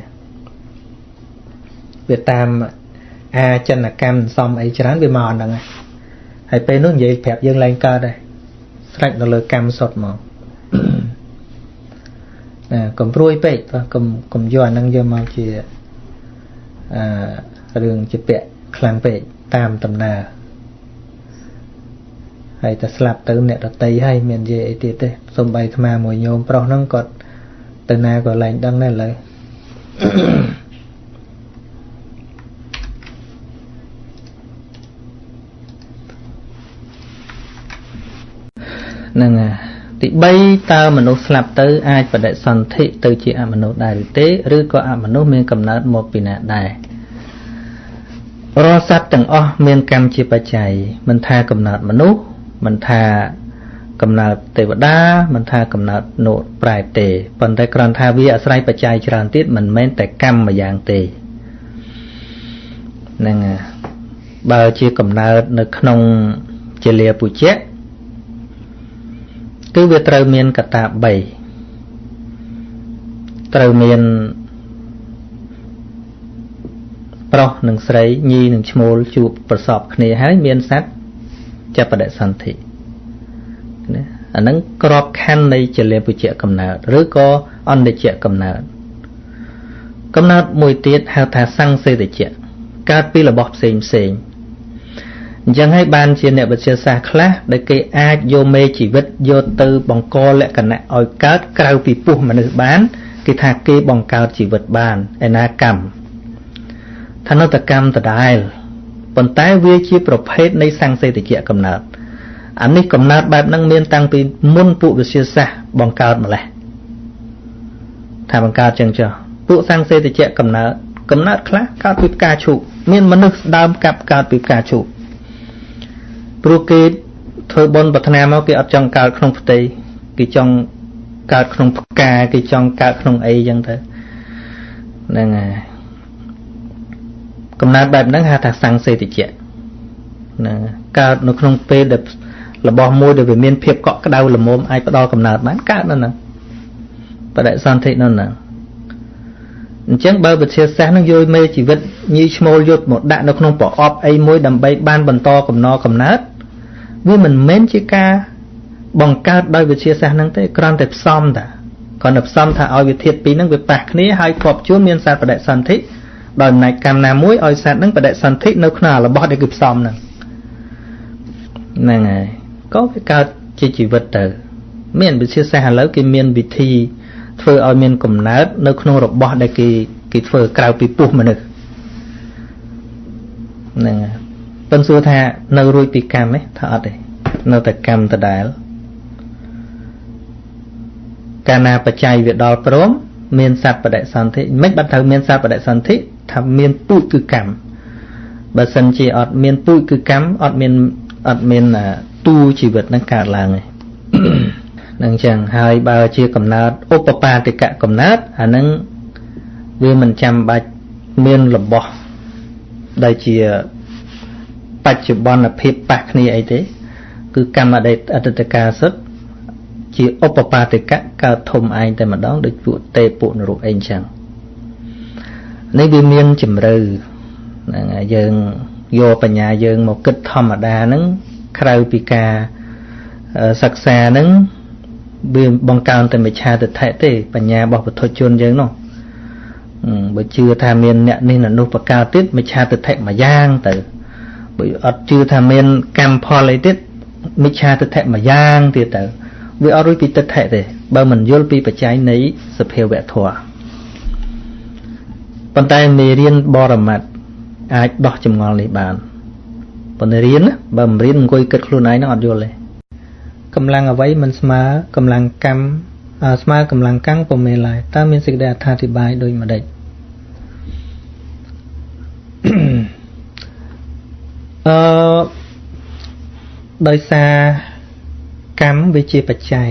[SPEAKER 1] វាតាមអាចិនកម្មសំអីច្រើនវាមកហ្នឹងហើយពេលនោះនិយាយប្រាប់យើងឡើងកើតដែរស្រេចនៅលើកម្មសុទ្ធមកកុំព្រួយពេកកុំយកអាហ្នឹងយកមកជារឿងជាពាក់ខ្លាំងពេកតាមដំណើរហើយតែស្លាប់ទៅអ្នកដតីហើយមាននិយាយអីទៀតទេសំបីអាត្មាមួយញោមប្រុសហ្នឹងគាត់ទៅណាក៏ឡើងដឹងដែរឥឡូវហ្នឹងទី3តើមនុស្សស្លាប់ទៅអាចបដិសន្ធិទៅជាអមនុស្សដែរឬទេឬក៏អមនុស្សមានកំណើតមកពីណាដែររាល់សត្វទាំងអស់មានកម្មជាបច្ច័យមិនថាកំណើតមនុស្សមិនថាកំណើតទេវតាមិនថាកំណើតនោប្រែតទេប៉ុន្តែគ្រាន់ថាវាអាស្រ័យបច្ច័យច្រើនទៀតមិនមែនតែកម្មមួយយ៉ាងទេហ្នឹងបើជាកំណើតនៅក្នុងជាលាពុជ្ជៈគឺវាត្រូវមានកត្តា3ត្រូវមានប្រុសនិងស្រីញីនិងឈ្មោលជួបប្រសពគ្នាហើយមានសត្វចាប់បដិសន្ធិណាអាហ្នឹងក្របខណ្ឌនៃចលាពុជ្ជៈកំណើតឬក៏អនិច្ចៈកំណើតមួយទៀតហៅថាសង្សេតិច្ចៈកើតពីរបស់ផ្សេងអញ្ចឹងហើយបានជាអ្នកវិទ្យាសាស្ត្រខ្លះដែលគេអាចយកមេជីវិតយកទៅបង្កលក្ខណៈឲ្យកើតក្រៅពីពោះមនុស្សបានគេថាគេបង្កើតជីវិតបានឯណាកម្មថានៅតកម្មដដែលប៉ុន្តែវាជាប្រភេទនៃសង្សេតិច្ចៈកំណើតអានេះកំណើតបែបហ្នឹងមានតាំងពីមុនពួកវិទ្យាសាស្ត្របង្កើតម្លេះថាបង្កើតចឹងចុះពួកសង្សេតិច្ចៈកំណើតខ្លះកើតពីផ្កាឈូកមានមនុស្សដើមកាប់កើតពីផ្កាឈូកព្រោះគេធ្វើបុណ្យប្រាថ្នាមកគេអត់ចង់កើតក្នុងផ្ទៃគេចង់កើតក្នុងផ្កាគេចង់កើតក្នុងអីចឹងទៅហ្នឹងហើយកំណើតបែបហ្នឹងហៅថាសង្សេតិច្ចៈណាកើតនៅក្នុងពេលដែលរបស់មួយដែលវាមានភាពកក់ក្ដៅល្មមអាចផ្ដល់កំណើតបានកើតនៅហ្នឹងបដិសន្ធិនៅហ្នឹងអញ្ចឹងបើវិទ្យាសាស្ត្រនឹងយកមេជីវិតញីឈ្មោលយកមកដាក់នៅក្នុងប្រអប់អីមួយដើម្បីបានបន្តកំណើតវាមិនមែនជាការបង្កើតដោយវិទ្យាសាស្ត្រហ្នឹងទេគ្រាន់តែផ្សំតាគ្រាន់តែផ្សំថាឲ្យវិធានពីរហ្នឹងវាប៉ះគ្នាហើយគប់ជួនមានសត្វបដិសន្ធិដោយអំណាចកម្មណាមួយឲ្យសត្វហ្នឹងបដិសន្ធិនៅក្នុងរបស់ដែលគឺផ្សំហ្នឹងហើយក៏វាកើតជាជីវិតទៅមានវិទ្យាសាស្ត្រឥឡូវគេមានវិធីធ្វើឲ្យមានកំណើតនៅក្នុងរបស់ដែលគេធ្វើក្រៅពីពោះមនុស្សហ្នឹងហើយប៉ុន្តែសួរថានៅរួចពីកម្មទេថាអត់ទេនៅតែកម្មដដែលកាលណាបច្ច័យវាដល់ព្រម មានសត្វបដិសន្ធិមិនបាត់ត្រូវមានសត្វបដិសន្ធិថាមានពូជគឺកម្មបើសិនជាអត់មានពូជគឺកម្មអត់មានទូជីវិតនឹងកើតឡើងទេនឹងចឹងហើយបើជាកំណើតឧបបាទិកកំណើតអានឹងវាមិនចាំបាច់មានរបស់ដែលជាបច្ចុប្បន្នភាពប៉ះគ្នាអីទេគឺកម្មអតីតកាលសិទ្ធជាឧបបាទិកកើតធំឯងតែម្ដងដូចពួកទេពុនរុអីចឹងនេះវាមានជំរឿហ្នឹងហើយយើងយកបញ្ញាយើងមកគិតធម្មតាហ្នឹងក្រៅពីការសិក្សាហ្នឹងវាបង្កើនតែមិច្ឆាទិដ្ឋិទេបញ្ញារបស់ពុទ្ធជនយើងនោះបើជឿថាមានអ្នកនេះអ្នកនោះបកកើតទៀតមិច្ឆាទិដ្ឋិមួយយ៉ាងទៅបើអត់ជឿថាមានកម្មផលអីទៀតមិច្ឆាទិដ្ឋិមួយយ៉ាងទៀតទៅវាអត់រួចពីទិដ្ឋិទេបើមិនយល់ពីបច្ច័យនៃសភាវៈធម៌ប៉ុន្តែមេរៀនបរមត្តអាចដោះចម្ងល់នេះបានប៉ុន្តែរៀនបើមិនរៀនអង្គុយគិតខ្លួនឯងនឹងអត់យល់ទេកម្លាំងអ្វីមិនស្មើកម្លាំងកម្មស្មើកម្លាំងកាំងពុំមែនឡើយតើមានសេចក្តីអត្ថាធិប្បាយដូចម្ដេចដោយសារកម្មវាជាបច្ច័យ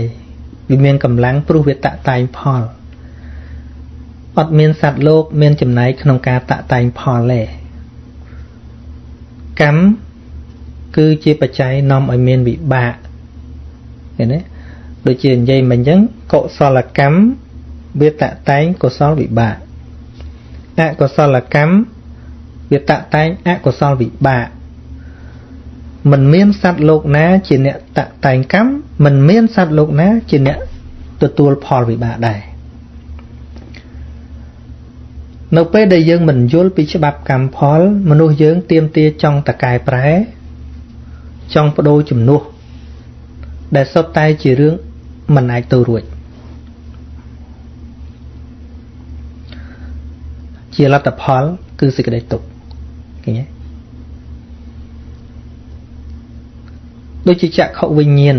[SPEAKER 1] វាមានកម្លាំងព្រោះវាតាក់តែងផលអត់មានសត្វលោកមានចំណែកក្នុងការតាក់តែងផលទេកម្មគឺជាបច្ច័យនាំឲ្យមានវិបាកឃើញទេដូចជានិយាយមិញអញ្ចឹងកុសលកម្មវាតាក់តែងកុសលវិបាកអកុសលកម្មវាតាក់តែងអកុសលវិបាកមិនមានសត្វលោកណាជាអ្នកតាក់តែងកម្មមិនមានសត្វលោកណាជាអ្នកទទួលផលវិបាកដែរនៅពេលដែលយើងមិនយល់ពីច្បាប់កម្មផលមនុស្សយើងទាមទារចង់តកែប្រែចង់បដូរជំនួសដែលសុទ្ធតែជារឿងមិនអាចទៅរួចជាលទ្ធផលគឺសេចក្តីទុក្ខឃើញទេដូចជាចក្ខុវិញ្ញាណ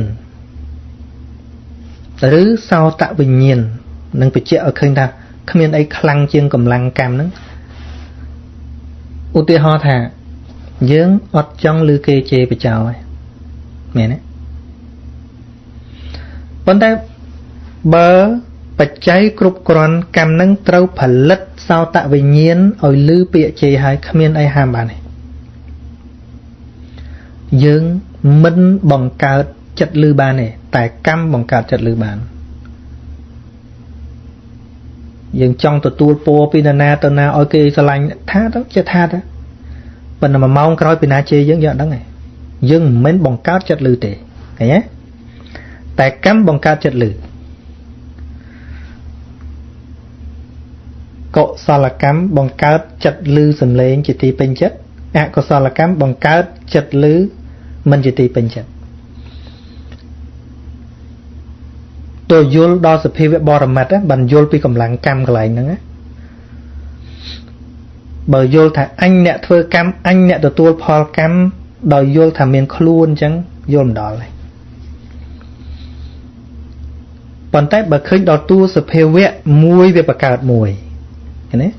[SPEAKER 1] ឬសោតវិញ្ញាណនឹងបញ្ជាក់ឲ្យឃើញថាគ្មានអីខ្លាំងជាងកម្លាំងកម្មហ្នឹងឧទាហរណ៍ថាយើងអត់ចង់ឮគេជេរបចោហើយមែនទេប៉ុន្តែបើបច្ច័យគ្រប់គ្រាន់កម្មនឹងត្រូវផលិតសោតវិញ្ញាណឲ្យឮពាក្យជេរហើយគ្មានអីហាមបានទេយើងមិនបង្កើតចិត្តឮបានទេតែកម្មបង្កើតចិត្តឮបានយើងចង់ទទួលពរពីនរណាទៅណាឲ្យគេស្រឡាញ់ថាទៅជាថាទៅប៉ុន្តែ1ម៉ោងក្រោយពីណាជេរយើងអត់ដឹងទេយើងមិនមែនបង្កើតចិត្តឮទេឃើញទេតែកម្មបង្កើតចិត្តឮកុសលកម្មបង្កើតចិត្តឮសំឡេងជាទីពេញចិត្តអកុសលកម្មបង្កើតចិត្តឮមិនជាទីពេញចិត្តទៅយល់ដល់សភាវៈបរមត្តបានយល់ពីកម្លាំងកម្មកន្លែងហ្នឹងបើយល់ថាអញអ្នកធ្វើកម្មអញអ្នកទទួលផលកម្មដោយយល់ថាមានខ្លួនអញ្ចឹងយល់មិនដល់ទេប៉ុន្តែបើឃើញដល់តួសភាវៈមួយវាបង្កើតមួយឃើញទេ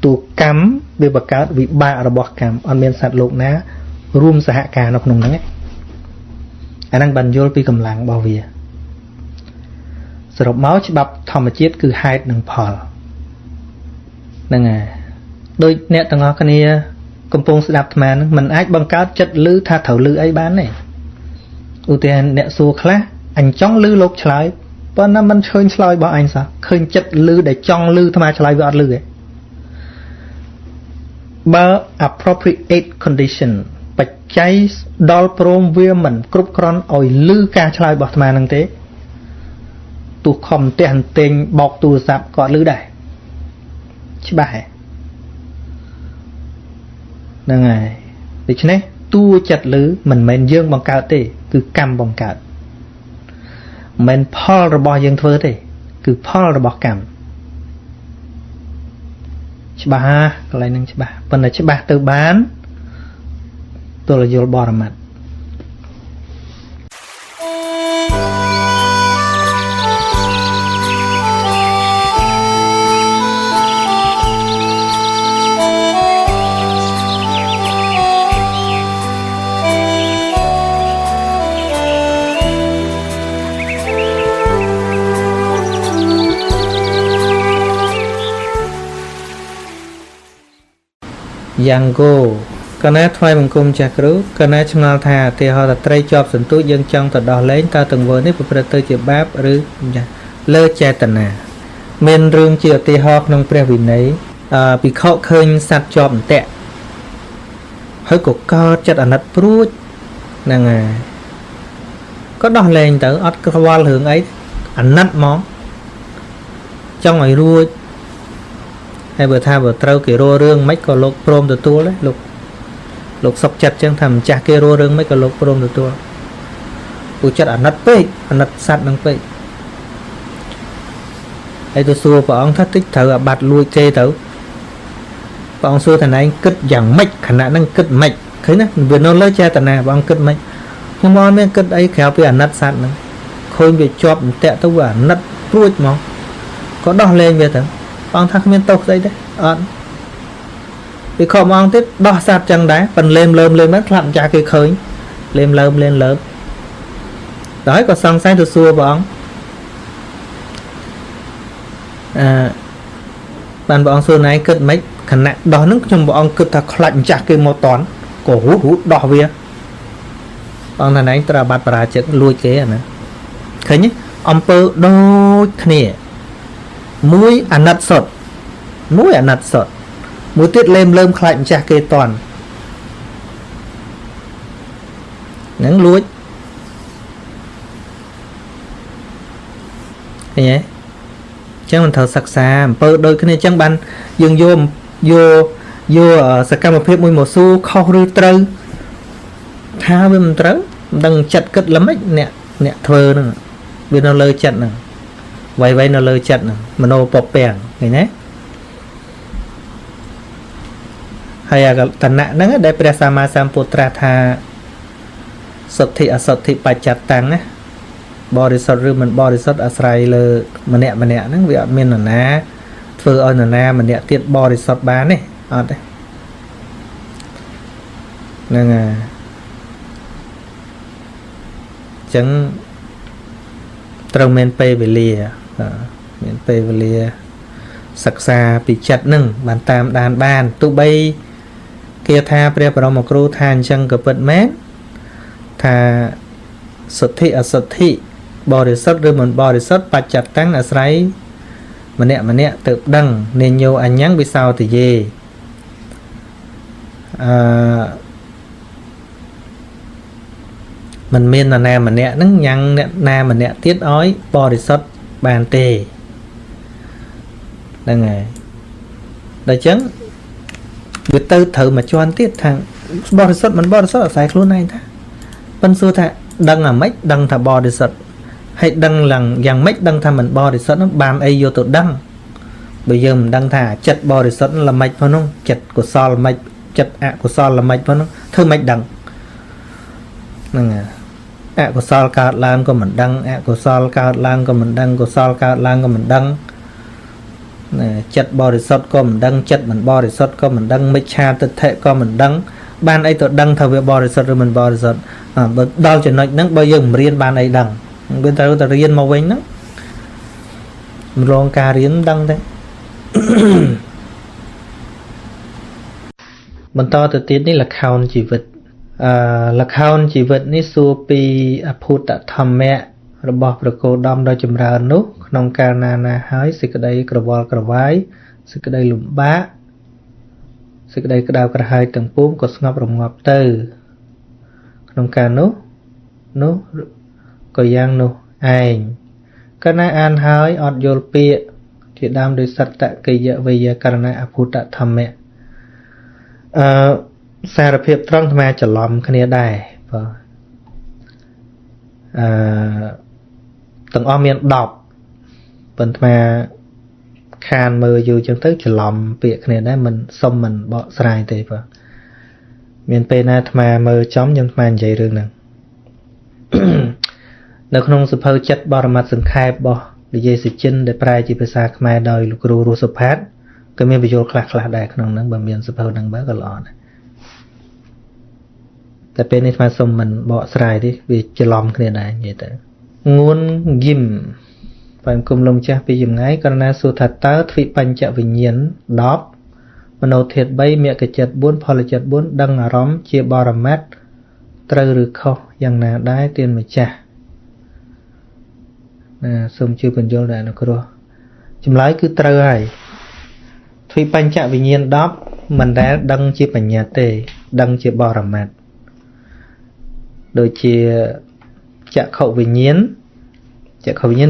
[SPEAKER 1] តួកម្មវាបង្កើតវិបាករបស់កម្មអត់មានសត្វលោកណារួមសហការនៅក្នុងហ្នឹងឯអាហ្នឹងបានយល់ពីកម្លាំងរបស់វាសរុបមកច្បាប់ធម្មជាតិគឺហេតុនិងផលហ្នឹងហើយដូចអ្នកទាំងអស់គ្នាកំពុងស្ដាប់អាត្មាហ្នឹងមិនអាចបង្កើតចិត្តឮថាត្រូវឮអីបានទេឧទាហរណ៍អ្នកសួរខ្លះអញចង់ឮលោកឆ្លើយប៉ុន្តែមិនឃើញឆ្លើយរបស់អញសោះឃើញចិត្តឮដែលចង់ឮអាត្មាឆ្លើយវាអត់ឮទេបើ appropriate condition បច្ច័យដល់ព្រមវាមិនគ្រប់គ្រាន់ឲ្យឮការឆ្លើយរបស់អាត្មាហ្នឹងទេទោះខំផ្ទះអន្ទែងបោកទូរស័ព្ទក៏អត់ឮដែរច្បាស់ហ៎ហ្នឹងហើយដូច្នេះតួចិត្តឮមិនមែនយើងបង្កើតទេគឺកម្មបង្កើតមិនផលរបស់យើងធ្វើទេគឺផលរបស់កម្មច្បាស់កន្លែងហ្នឹងច្បាស់ប៉ុន្តែច្បាស់ទៅបានទល់យល់បរមត្ត យ៉ាងគោកណាថ្វាយបង្គំចាស់គ្រូកណាឆ្ងល់ថាទីហោតត្រីជាប់សន្ទូចយើងចង់ទៅដោះលែងតើទង្វើនេះប្រព្រឹត្តទៅជាបាបឬលើចេតនាមានរឿងជាឧទាហរណ៍ក្នុងព្រះវិន័យភិក្ខុឃើញសត្វជាប់អន្ទាក់ហើយក៏កើតចិត្តអាណិតព្រួចហ្នឹងហើយក៏ដោះលែងទៅអត់ខ្វល់រឿងអីអាណិតហ្មងចង់ឲ្យរួចហើយបើថាបើត្រូវគេរស់រឿងមិនក៏លោកព្រមទទួលដែរលោកសុកចិត្តចឹងថាម្ចាស់គេរស់រឿងមិនក៏លោកព្រមទទួលពួកចិត្តអាណិតពេកអាណិតសัตว์នឹងពេកហើយទៅសួរព្រះអង្គថាតិចត្រូវអាបត្តិលួចគេទៅព្រះអង្គសួរថាណែគិតយ៉ាងម៉េចខណៈហ្នឹងគិតម៉េចឃើញណាវានៅលើចេតនាព្រះអង្គគិតម៉េចខ្ញុំមកមានគិតអីក្រៅពីអាណិតសัตว์ហ្នឹងឃើញវាជាប់អន្ទាក់ទៅវាអាណិតព្រួចហ្មងក៏ដោះលែងវាទៅព្រះអង្គថាគ្មានទោសស្អីទេអត់ពីខំមកទៀតដោះសัตว์ចឹងដែរប៉ុនលេមលើមហ្នឹងខ្លាប់ម្ចាស់គេឃើញលេមលើមដល់ក៏សង្ស័យទៅសួរព្រះអង្គបានព្រះអង្គសួរណៃគិតម៉េចខណៈដោះហ្នឹងខ្ញុំព្រះអង្គគិតថាខ្លាច់ម្ចាស់គេមកតន់ក៏ហូតដោះវាព្រះអង្គថាណៃត្រូវអាបត្តិបរាជិកលួចគេអាណាឃើញទេអំពើដូចគ្នាមួយអាណិតសុតមួយទៀតលេមលើមខ្លាច់ម្ចាស់គេតន់ហ្នឹងលួចឃើញទេចឹងមិនត្រូវសិក្សាអំពើដូចគ្នាចឹងបានយើងយកសកម្មភាពមួយមកសួរខុសឬត្រូវថាវាមិនត្រូវមិនដឹងចិត្តគិតល្មិចអ្នកធ្វើហ្នឹងវានៅលើចិត្តហ្នឹងໄວនៅលើចិត្តហ្នឹងមโนពពាំងឃើញទេហើយអាតណៈហ្នឹងដែលព្រះសម្មាសម្ពុទ្ធត្រាស់ថាសុទ្ធិអសុទ្ធិបច្ចតតាំងណាបរិសុទ្ធឬមិនបរិសុទ្ធអាស្រ័យលើម្នាក់ហ្នឹងវាអត់មាននរណាធ្វើឲ្យនរណាម្នាក់ទៀតបរិសុទ្ធបានទេអត់ទេហ្នឹងហើយអញ្ចឹងត្រូវមានពេលវេលាសិក្សាពីចិត្តហ្នឹងបានតាមដានបានទោះបីគេថាព្រះបរមគ្រូថាអញ្ចឹងក៏ពិតមែនថាសុទ្ធិអសុទ្ធិបរិសុទ្ធឬមិនបរិសុទ្ធបច្ចតតាំងអាស្រ័យម្នាក់ទៅដឹងនិញ្ញោអញ្ញੰវិសោទយេមិនមាននរណាម្នាក់ហ្នឹងញ៉ាំងអ្នកណាម្នាក់ទៀតឲ្យបរិសុទ្ធបានទេហ្នឹងហើយដល់អញ្ចឹងវាទៅត្រូវមកជន់ទៀតថាបរិសុទ្ធមិនបរិសុទ្ធអាស្រ័យខ្លួនឯងថាប៉ិនសួរថាដឹងអាម៉េចដឹងថាបរិសុទ្ធហើយដឹងឡើងយ៉ាងម៉េចដឹងថាមិនបរិសុទ្ធនោះបានអីយកទៅដឹងបើយើងមិនដឹងថាចិត្តបរិសុទ្ធល្មិចផងនោះចិត្តកុសលល្មិចចិត្តអកុសលល្មិចផងនោះធ្វើម៉េចដឹងហ្នឹងហើយអកុសលកើតឡើងក៏មិនដឹងអកុសលកើតឡើងក៏មិនដឹងកុសលកើតឡើងក៏មិនដឹងចិត្តបរិសុទ្ធក៏មិនដឹងចិត្តមិនបរិសុទ្ធក៏មិនដឹងមិច្ឆាទិដ្ឋិក៏មិនដឹងបានអីទៅដឹងថាវាបរិសុទ្ធឬមិនបរិសុទ្ធបើដល់ចំណុចហ្នឹងបើយើងមិនរៀនបានអីដឹងវាត្រូវតែរៀនមកវិញហ្នឹងមិនរងការរៀនដឹងទេបន្តទៅទៀតនេះលក្ខខណ្ឌជីវិតលក្ខខណ្ឌជីវិតនេះសួរពីអភូតធម្មៈរបស់ព្រះគោដមដ៏ចម្រើននោះក្នុងកាលណាហើយសេចក្តីក្រវល់ក្រវាយសេចក្តីលំបាកសេចក្តីក្តៅក្រហាយទាំងពួងក៏ស្ងប់រងាប់ទៅក្នុងកាលនោះក៏យ៉ាងនោះឯងកាលណាអានហើយអត់យល់ពាក្យជាដើមដោយសត្តកិយវេយករណអភូតធម្មៈសារភាពត្រង់អាត្មាច្រឡំគ្នាដែរបាទទាំងអស់មាន10ប៉ុន្តែខានមើលយូរចឹងទៅច្រឡំពាក្យគ្នាដែរមិនសុំមិនបកស្រាយទេបាទមានពេលណាអាត្មាមើលចំខ្ញុំអាត្មានិយាយរឿងហ្នឹងនៅក្នុងសភៅចិត្តបរមត្ថសង្ខេបរបស់និយាយសិចិនដែលប្រែជាភាសាខ្មែរដោយលោកគ្រូរស់សុផាតក៏មានបញ្យលខ្លះដែរក្នុងហ្នឹងបើមានសភៅហ្នឹងបើក៏ល្អដែរតែពេលនេះអាត្មាសុំមិនបកស្រាយទេវាច្រឡំគ្នាដែរនិយាយទៅងួនយឹមបែបគុំលំចាស់ពីចម្ងាយករណីសួរថាតើទ្វិបញ្ចវិញ្ញាណ10 mano thiệt bay mẹ cái chật bốn phò là chật bốn đăng ở róm chia bò rầm mát trâu rực khô yang nà đái tiền mà cha nè xong chưa bình vô lại nó có rồi chùm lái cứ trâu hay Thủy bánh chạ vì nhiên đó mình đã đăng chia bánh nhà tê đăng chia bò rầm mát đôi chia chạ khẩu vì nhiên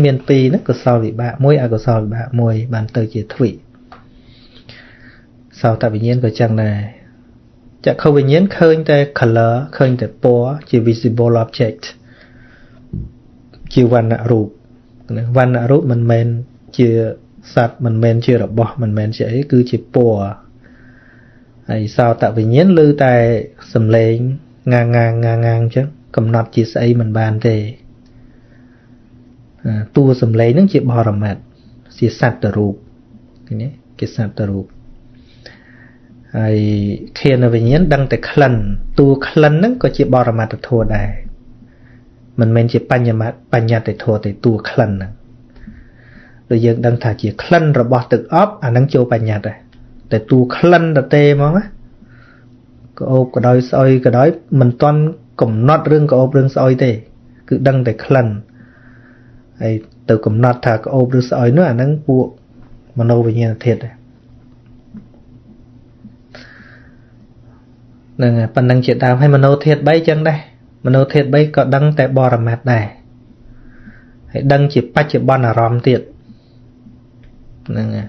[SPEAKER 1] miền pi nó có sao bị bạ môi có sao bị bạ môi bàn từ chia thủy sao tại vì nhiên có chẳng này chạ khẩu vì nhiên khơi tới color khơi tới po chỉ visible object chỉ văn nạ rụp mình men chia sạch mình men chia đập bỏ mình men chỉ cứ chỉ po hay sao tại vì nhiên lư tại sầm lên ngang chứ cầm nọt chỉ xây mình bàn thì tua sầm lấy nó chỉ bò rầm mát chỉ sạch tờ rụp cái sạch tờ rụp hay khi nào về nhấn đăng tại khăn tua khăn nó có chỉ bò rầm mát thua đây mình men chỉ banya tại thua tại tua khăn rồi giờ đăng thả chỉ khăn rồi bỏ tự ốp năng châu banya đây tại tua khăn là tê mà có ốp cái đói soi cái đói mình toàn cầm nọt rương có ốp rương soi tê cứ đăng tại khăn hay từ cầm nọt thả có ốp rương soi nữa năng buộc mà nô về nhà thiệt nè phần năng chuyện tao hay mà nô thiệt bay chân đây mà nô thiệt bay có đăng tại bò rầm mát này hãy đăng chỉ bắt chỉ bon là ròm tiệt nè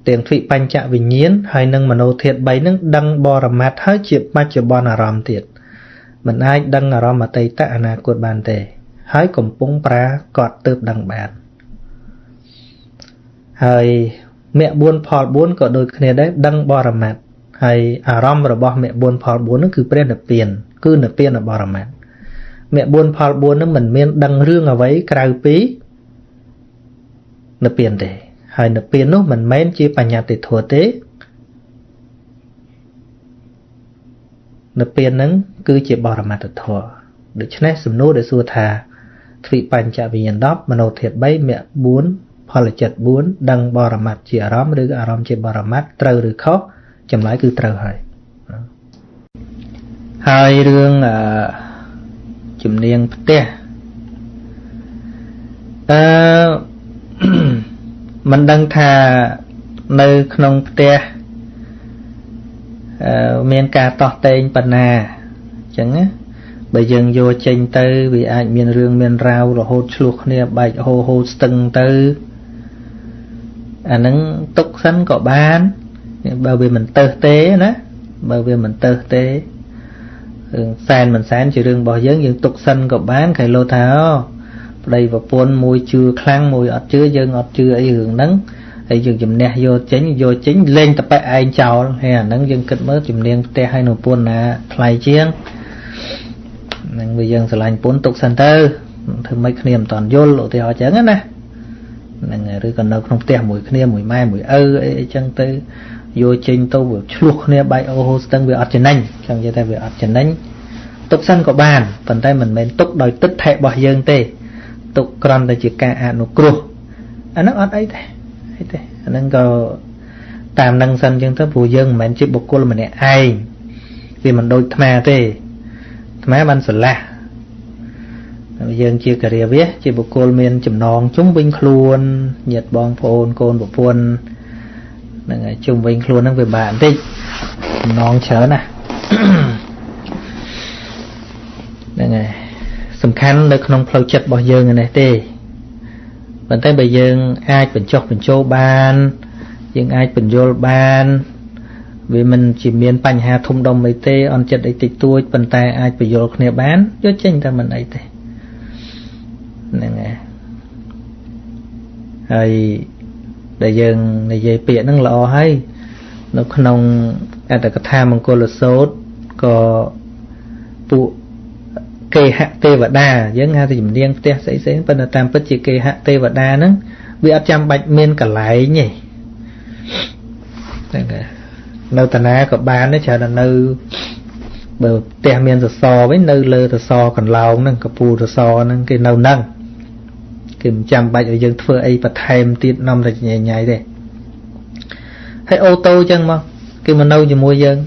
[SPEAKER 1] tiền thủy bánh chạ vì nhiên hay nâng mà nô thiệt bay nâng đăng bò rầm mát hết chỉ bắt chỉ bon là ròm tiệt mình ai đăng là ròm mà tây tạ nà cột bàn tề hãy cùng bung pra cọt tớp đăng bàn hay mẹ buôn phò buôn có đôi khi đấy đăng bò rầm mát hay ròm rồi bò mẹ buôn phò buôn nó cứ prên được tiền cứ nợ tiền là bò rầm mát mẹ buôn phò buôn nó mình miên đăng rương ở vậy cài pí nợ tiền để hay nợ tiền nó mình men chia bánh nhà để thua tế nợ tiền nắng cứ chỉ bò rầm mát để thua được cho nên sầm nô để xua thà thủy bánh chạ vì nhận đóp mà nô thiệt bay mẹ buôn phò là chật buôn đăng bò rầm mát chỉ róm được róm chỉ bò rầm mát trâu được khó chậm lại cứ trâu hay hai rương chùm niên tè mình đang thà nơi không tè miền cà tọt tên bần à chẳng á bây giờ vô tranh tư vì ai miền rương miền rau rồi hốt luộc nè bạch hô từng tư nắng túc sắn có bán bởi vì mình tơ tế đó bởi vì mình tơ tế fan mình sáng chỉ rừng bỏ dấn những tục xanh có bán cái lô tháo đây và buôn mùi chưa khăn mùi ọt chưa dân ọt chưa ấy hưởng nắng ấy dừng chùm nè vô chính lên tập bại ai chào hay nắng dân kịch mới chùm niên te hay nụ buôn nè thay chiên nên bây giờ sẽ làm buôn tục xanh tư thử mấy cái niềm toàn vô lộ thì họ chẳng á nè nên rồi còn đâu không te mùi kia mùi mai mùi ấy chân tư vô trình tôi vừa chuộc nè bay ô hô tăng về ọt chân anh trong giai đoạn về ọt chân anh tục xanh có bàn phần tay mình men tục đòi tức thệ bỏ dương tê tục còn là chỉ ca nó cua nó ọt ấy thế nó có tạm năng xanh chân tới vụ dương mình chỉ bộc cô là mình ai vì mình đôi thà tê thà ban sờ la dương chia cà ria viết chỉ bộc cô miền chùm nòng chúng binh luôn nhiệt bong phôn côn bộc phôn này chung với luôn nó về bạn đi non chớ nè này sầm khăn được không phơi chật bao giờ này tê vấn tay bây giờ ai bình chọc bình châu ban nhưng ai bình vô ban vì mình chỉ miền bành hà thùng đồng mấy tê on chật ấy tịch tôi vấn tay ai bình vô này bán cho tranh ra mình ấy tê này hay để dừng này dây bịa nó lọ hay nó không ăn được cái tham bằng cô là sốt có phụ cây hạ tê và đa giống ha thì mình điên tê sẽ bên là tam bất chỉ cây hạ tê và đa nữa vì áp trăm bạch men cả lại nhỉ nơi tà ná có bán nó chờ là nơi bờ tè men rồi so với nơi lơ rồi so còn lao nâng cả pù rồi so nâng cái nâu nâng kìm chăm bạch ở dân phơi ấy và thêm tiết năm là nhảy đây hay ô tô chân mà គេមកនៅជាមួយយើង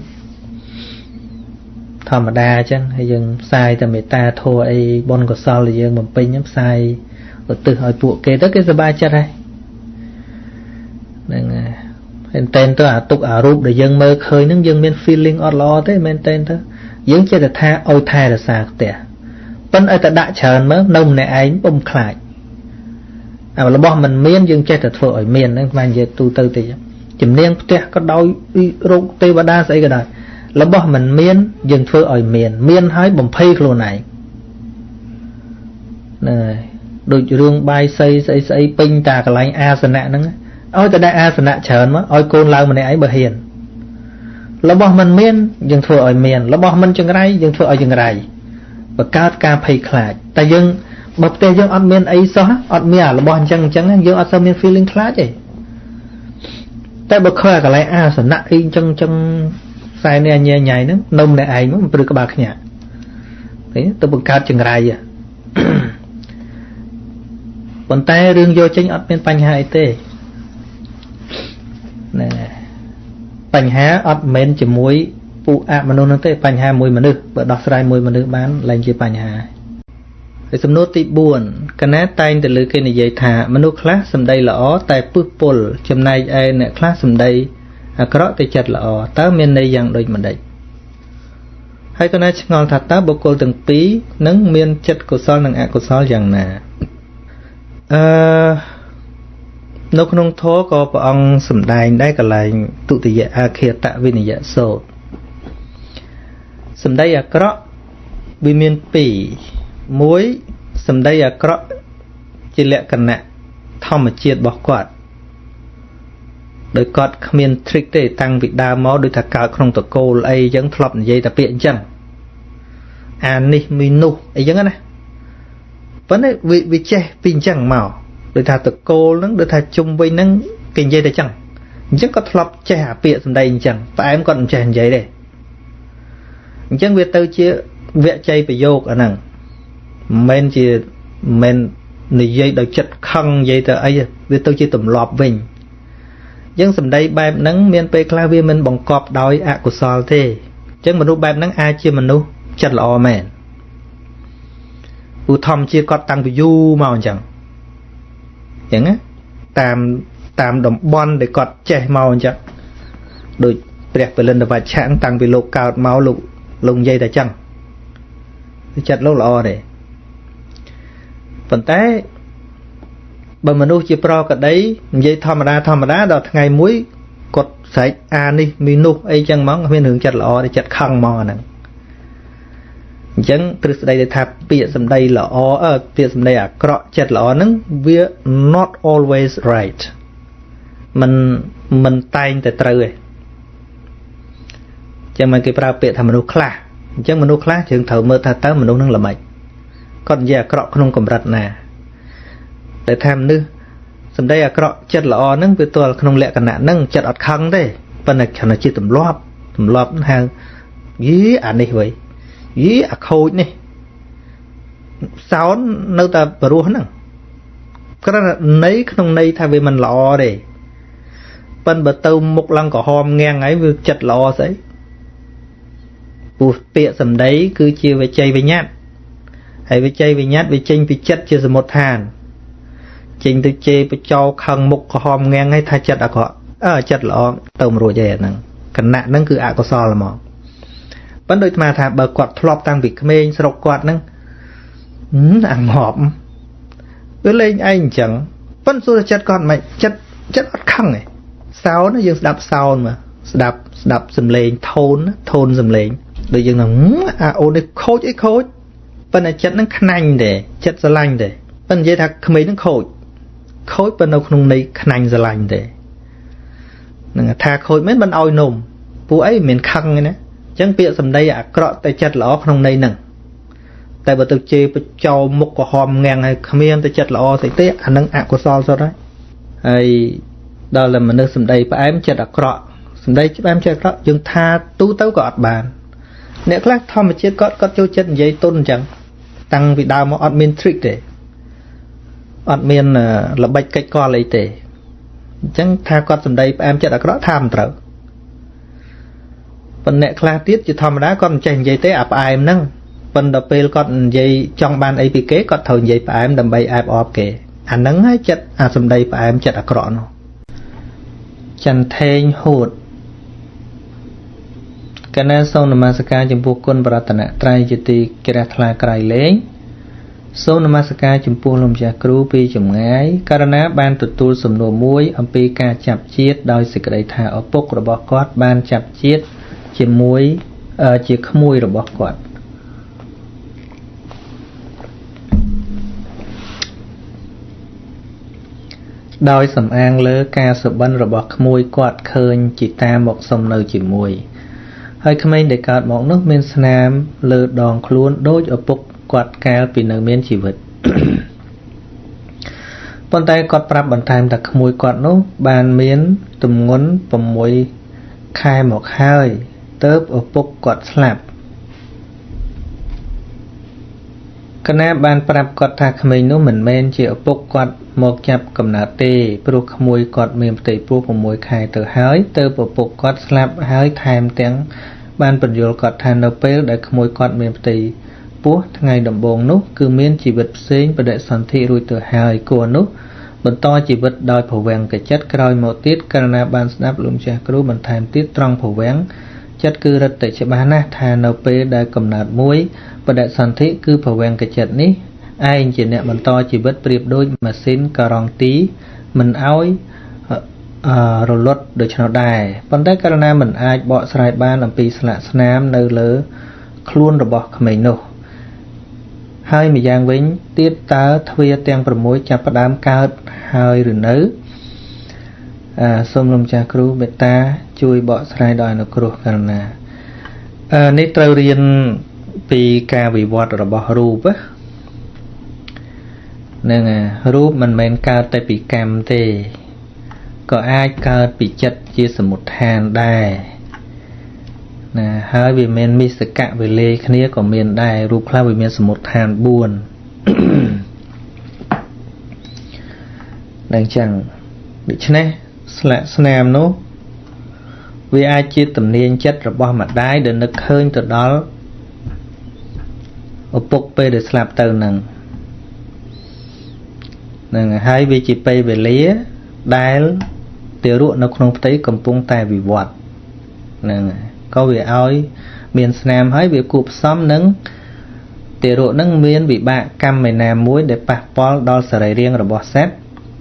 [SPEAKER 1] ធម្មតាអញ្ចឹងហើយយើងផ្សាយតែមេត្តាធម៌អីបុណ្យកុសលដែលយើងបំពេញផ្សាយឧទ្ទិសឲ្យពួកគេទៅគេសប្បាយចិត្តហើយហ្នឹងហើយតែនទៅអាទុកអារូបដែលយើងមើលឃើញហ្នឹងយើងមាន feeling អត់ល្អទេមែនតែនទៅយើងចេះតែថាឲ្យថែរក្សាផ្ទះប៉ុន្តែឲ្យតែដាក់ច្រើនមើលនៅម្នាក់ឯងពុំខ្លាចអារបស់មិនមានយើងចេះតែធ្វើឲ្យមានហ្នឹងបាននិយាយទូទៅតិចជំនាញផ្ទះក៏ដោយរោគទេវតាស្អីក៏ដោយរបស់មិនមានយើងធ្វើឲ្យមានហើយបំភ័យខ្លួនឯងហ្នឹងហើយដូចរឿងបាយសីស្អីពេញតាកន្លែងអាសនៈហ្នឹងឲ្យតែដាក់អាសនៈច្រើនមកឲ្យកូនឡើងម្នាក់ឯងបើហ៊ានរបស់មិនមានយើងធ្វើឲ្យមានរបស់មិនចង្រៃយើងធ្វើឲ្យចង្រៃបង្កើតការភ័យខ្លាចតែយើងបើផ្ទះយើងអត់មានអីសោះអត់មានអារបស់អញ្ចឹងយើងអត់សូវមាន feeling ខ្លាចទេតែបើឃើញកន្លែងអាសនៈអីអញ្ចឹងខ្សែនេះញ៉ៃហ្នឹងនំម្នាក់ឯងមកព្រឹកក្បាលខ្ញាក់ទៅបង្កើតចង្រៃប៉ុន្តែរឿងយកចេញអត់មានបញ្ហាអីទេណែបញ្ហាអត់មែនជាមួយពួកអមនុស្សនោះទេបញ្ហាមួយមនុស្សបើដោះស្រាយមួយមនុស្សបានឡើងជាបញ្ហាហើយសំណួរទី4កណាតែងតែលើគេនិយាយថាមនុស្សខ្លះសម្ដីល្អតែពឹសពុលចំណែកឯអ្នកខ្លះសម្ដីអាក្រក់តែចិត្តល្អតើមានន័យយ៉ាងដូចម្ដេចហើយកណាឆ្ងល់ថាតើបុគ្គលទាំងពីរនឹងមានចិត្តកុសលនិងអកុសលយ៉ាងណានៅក្នុងធម៌ក៏ព្រះអង្គសម្ដែងដែរកន្លែងទុតិយអាឃាតវិនយសូត្រសម្ដីអាក្រក់វាមាន2មួយសម្ដីអាក្រក់ជាលក្ខណៈធម្មជាតិរបស់គាត់ដោយគាត់គ្មាន trick ទេតាំងពីដើមមកដូចថាកើតក្នុងតកូលអីចឹងធ្លាប់និយាយតែពាក្យអញ្ចឹងអានេះមីនោះអីចឹងណាប៉ុន្តែវាចេះពីអញ្ចឹងមកដូចថាតកូលហ្នឹងដូចថាជុំវិញហ្នឹងគេនិយាយតែចឹងអញ្ចឹងគាត់ធ្លាប់ចេះអាពាក្យសម្ដីអញ្ចឹងផ្អែមគាត់មិនចេះនិយាយទេអញ្ចឹងវាទៅជាវគ្គជ័យប្រយោគអាហ្នឹងមិននិយាយដោយចិត្តខឹងនិយាយទៅអីវាទៅជាទម្លាប់វិញអញ្ចឹងសម្ដីបែបហ្នឹងមានពេលខ្លះវាមិនបង្កប់ដោយអកុសលទេអញ្ចឹងមនុស្សបែបហ្នឹងអាចជាមនុស្សចិត្តល្អមែនឧធម្មជាតិគាត់តាំងពីយូរមកអញ្ចឹងណាតាមតំបន់ដែលគាត់ចេះមកអញ្ចឹងដូចព្រះពលិន្ទវច្ឆៈតាំងពីលោកកើតមកលោកនិយាយតែអញ្ចឹងចិត្តលោកល្អទេប៉ុន្តែបើមនុស្សជាប្រកដីនិយាយធម្មតាដល់ថ្ងៃមួយគាត់ស្រែកអានេះមីនោះអីចឹងហ្មងគ្មានរឿងចិត្តល្អទេចិត្តខឹងហ្មងអាហ្នឹងអញ្ចឹងទ្រឹស្ដីដែលថាពាក្យសម្ដីល្អពាក្យសម្ដីអាក្រក់ចិត្តល្អហ្នឹងវា not always right មិនតែងតែត្រូវទេចឹងមកគេប្រើពាក្យថាមនុស្សខ្លះអញ្ចឹងមនុស្សខ្លះយើងត្រូវមើលថាតើមនុស្សហ្នឹងល្មិចគាត់និយាយអាក្រក់ក្នុងកម្រិតណាតែថាមនុស្សសម្ដីអាក្រក់ចិត្តល្អហ្នឹងវាទាល់ក្នុងលក្ខណៈហ្នឹងចិត្តអត់ខឹងទេប៉ុន្តែគ្រាន់តែជាទម្លាប់ហៅយីអានេះវិញយីអាខូចនេះសោននៅតែព្រោះហ្នឹងគ្រាន់តែន័យក្នុងន័យថាវាមិនល្អទេប៉ុន្តែបើទៅមុខឡើងក្រហមងាំងហើយវាចិត្តល្អស្អីពោះពាក្យសម្ដីគឺជាវិជ័យវិញ្ញាតហើយវិជ័យវិញ្ញាតវាចេញពីចិត្តជាសមុទ្ឋានចេញទៅជេរបចោខឹងមុខក្រហមងាំងហើយថាចិត្តអាក្រក់ចិត្តល្អទៅមិនរួចទេអាហ្នឹងគណៈហ្នឹងគឺអកុសលហ្មងប៉ុន្តែដូចអាថាបើគាត់ធ្លាប់តាំងពីក្មេងស្រុកគាត់ហ្នឹងអាងប់វាលេងឯងអញ្ចឹងប៉ុន្តែសួរចិត្តគាត់មិនចិត្តអត់ខឹងទេសោនយើងស្ដាប់សោនមកស្ដាប់សំឡេងថូនសំឡេងដូចយើងហ្នឹងអាអូននេះខូចអីខូចប៉ុន្តែចិត្តហ្នឹងខ្នាញ់ទេចិត្តស្រឡាញ់ទេប៉ុន្តែនិយាយថាក្មេងហ្នឹងខូចប៉ុន្តែនៅក្នុងន័យខ្នាញ់ស្រឡាញ់ទេនឹងថាខូចមិនឲ្យនំពួកអីមិនខឹងទេណាអញ្ចឹងពាក្យសម្ដីអាក្រក់តែចិត្តល្អក្នុងន័យហ្នឹងតែបើទៅជេរបចោមុខក្រហមងាំងហើយគ្មានតែចិត្តល្អស្អីទេអាហ្នឹងអកុសលសុទ្ធហើយដល់តែមនុស្សសម្ដីផ្អែមចិត្តអាក្រក់សម្ដីផ្អែមចិត្តអាក្រក់យើងថាទូទៅក៏អត់បានអ្នកខ្លះធម្មជាតិគាត់ចូលចិត្តនិយាយទុនអញ្ចឹងតាំងពីដើមមកអត់មាន trick ទេអត់មានល្បិចកិច្ចកលអីទេអញ្ចឹងថាគាត់សម្ដីផ្អែមចិត្តអាក្រក់ថាមិនត្រូវ ប៉ុន្តែខ្លះទៀតជាធម្មតាគាត់មិនចេះនិយាយទេអាផ្អែមហ្នឹងប៉ុន្តែពេលគាត់និយាយចង់បានអីពីគេគាត់ត្រូវនិយាយផ្អែមដើម្បីអែបអបគេអាហ្នឹងហើយចិត្តអាសម្ដីផ្អែមចិត្តអាក្រក់នោះចន្ទថេងហួតកណាសូមនមស្ការចំពោះគុណបរតនត្រ័យជាទីជ្រះថ្លាក្រៃលែងសូមនមស្ការចំពោះលោកម្ចាស់គ្រូពីចម្ងាយករណីបានទទួលសំណួរមួយអំពីការចាប់ជាតិដោយសេចក្តីថាឪពុករបស់គាត់បានចាប់ជាតិជាមួយជាក្មួយរបស់គាត់ដោយសំអាងលើការសុបិនរបស់ក្មួយគាត់ឃើញជីតាមកសុំនៅជាមួយហើយក្មេងដែលកើតមកនោះមានស្នាមលើដងខ្លួនដូចឪពុកគាត់កាលពីនៅមានជីវិតប៉ុន្តែគាត់ប្រាប់បន្ថែមថាក្មួយគាត់នោះបានមានទម្ងន់6ខែមកហើយទើបឪពុកគាត់ស្លាប់កណាបានប្រាប់គាត់ថាក្មេងនោះមិនមែនជាឪពុកគាត់មកចាប់កំណើតទេព្រោះក្មួយគាត់មានផ្ទៃពោះ6ខែទៅហើយទើបឪពុកគាត់ស្លាប់ហើយថែមទាំងបានបញ្យល់គាត់ថានៅពេលដែលក្មួយគាត់មានផ្ទៃពោះថ្ងៃដំបូងនោះគឺមានជីវិតផ្សេងបដិសន្ធិរួចទៅហើយគួរនោះបន្តជីវិតដោយភវង្គចិត្តក្រោយមកទៀតករណីបានស្ដាប់លោកម្ចាស់គ្រូបន្ថែមទៀតត្រង់ភវង្គចិត្តគឺរឹតតែច្បាស់ណាស់ថានៅពេលដែលកំណើតមួយបដិសន្ធិគឺភវង្គចិត្តនេះឯងជាអ្នកបន្តជីវិតប្រៀបដូចម៉ាស៊ីនការ៉ង់ទីមិនឲ្យរលត់ដូច្នោះដែរប៉ុន្តែករណីមិនអាចបកស្រាយបានអំពីស្លាកស្នាមនៅលើខ្លួនរបស់ក្មេងនោះហើយម្យ៉ាងវិញទៀតតើទ្វារទាំង6ចាប់ផ្ដើមកើតហើយឬនៅសូមលោកម្ចាស់គ្រូមេត្តាជួយបកស្រាយដោយអនុគ្រោះករុណានេះត្រូវរៀនពីការវិវត្តរបស់រូបហ្នឹងរូបមិនមែនកើតតែពីកម្មទេក៏អាចកើតពីចិត្តជាសមុដ្ឋានដែរណាហើយវាមានមិសកៈវេលេគ្នាក៏មានដែររូបខ្លះវាមានសមុដ្ឋាន4នឹងចឹងដូច្នេះស្លាកស្នាមនោះវាអាចជាទំនាញចិត្តរបស់ម្ដាយដែលនឹកឃើញទៅដល់ឪពុកពេលដែលស្លាប់ទៅហ្នឹងហើយវាជាពេលវេលាដែលទារកនៅក្នុងផ្ទៃកំពុងតែវិវត្តហ្នឹងក៏វាឲ្យមានស្នាមហើយវាគួបផ្សំនឹងទារកហ្នឹងមានវិបាកកម្មឯណាមួយដែលប៉ះពាល់ដល់សរីរាង្គរបស់សត្វ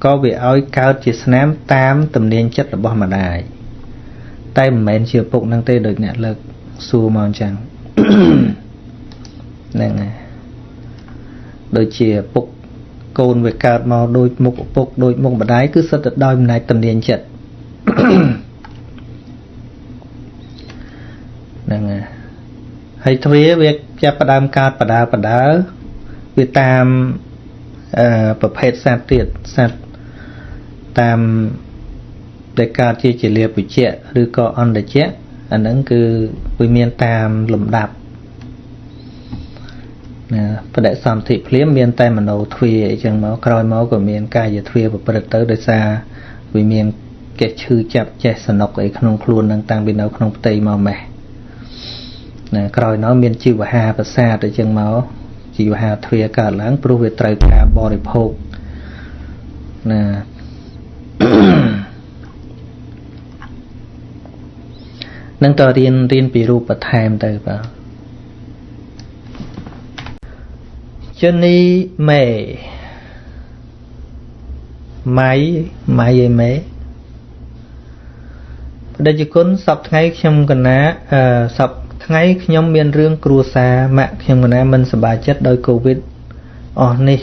[SPEAKER 1] ក៏វាឲ្យកើតជាស្នាមតាមទំនាញចិត្តរបស់ម្ដាយតែមិនមែនជាពុកហ្នឹងទេដូចអ្នកលើកសួរមកអញ្ចឹងហ្នឹងហើយដូចជាពុកកូនវាកើតមកដូចមុខឪពុកដូចមុខម្ដាយគឺសិតតែដោយអំណាចទំនាញចិត្តហ្នឹងហើយទ្វាវាចាប់ផ្ដើមកើតបដាវាតាមប្រភេទសត្វទៀតសត្វតាមដែលកើតជាលាភវិជ្ជៈឬក៏អន្តជៈអាហ្នឹងគឺវាមានតាមលំដាប់ណាបដិសន្ធិភ្លាមមានតែមโนទ្វាអីចឹងមកក្រោយមកក៏មានកាយទ្វាប្រព្រឹត្តទៅដោយសារវាមានកិច្ចឈឺចាប់ចេះសនុកអីក្នុងខ្លួននឹងតាំងពីនៅក្នុងផ្ទៃមកម៉េះណាក្រោយនោះមានជីវហាប្រសាទអីចឹងមកជីវហាទ្វាកើតឡើងព្រោះវាត្រូវការបរិភោគណានឹងតរៀនពីរូបបន្ថែមទៅបាទជនីមេម៉ៃឯមេបដិជគុណសពថ្ងៃខ្ញុំកណាសពថ្ងៃខ្ញុំមានរឿងគ្រួសារម៉ាក់ខ្ញុំកណាមិនសប្បាយចិត្តដោយកូវីដអស់នេះ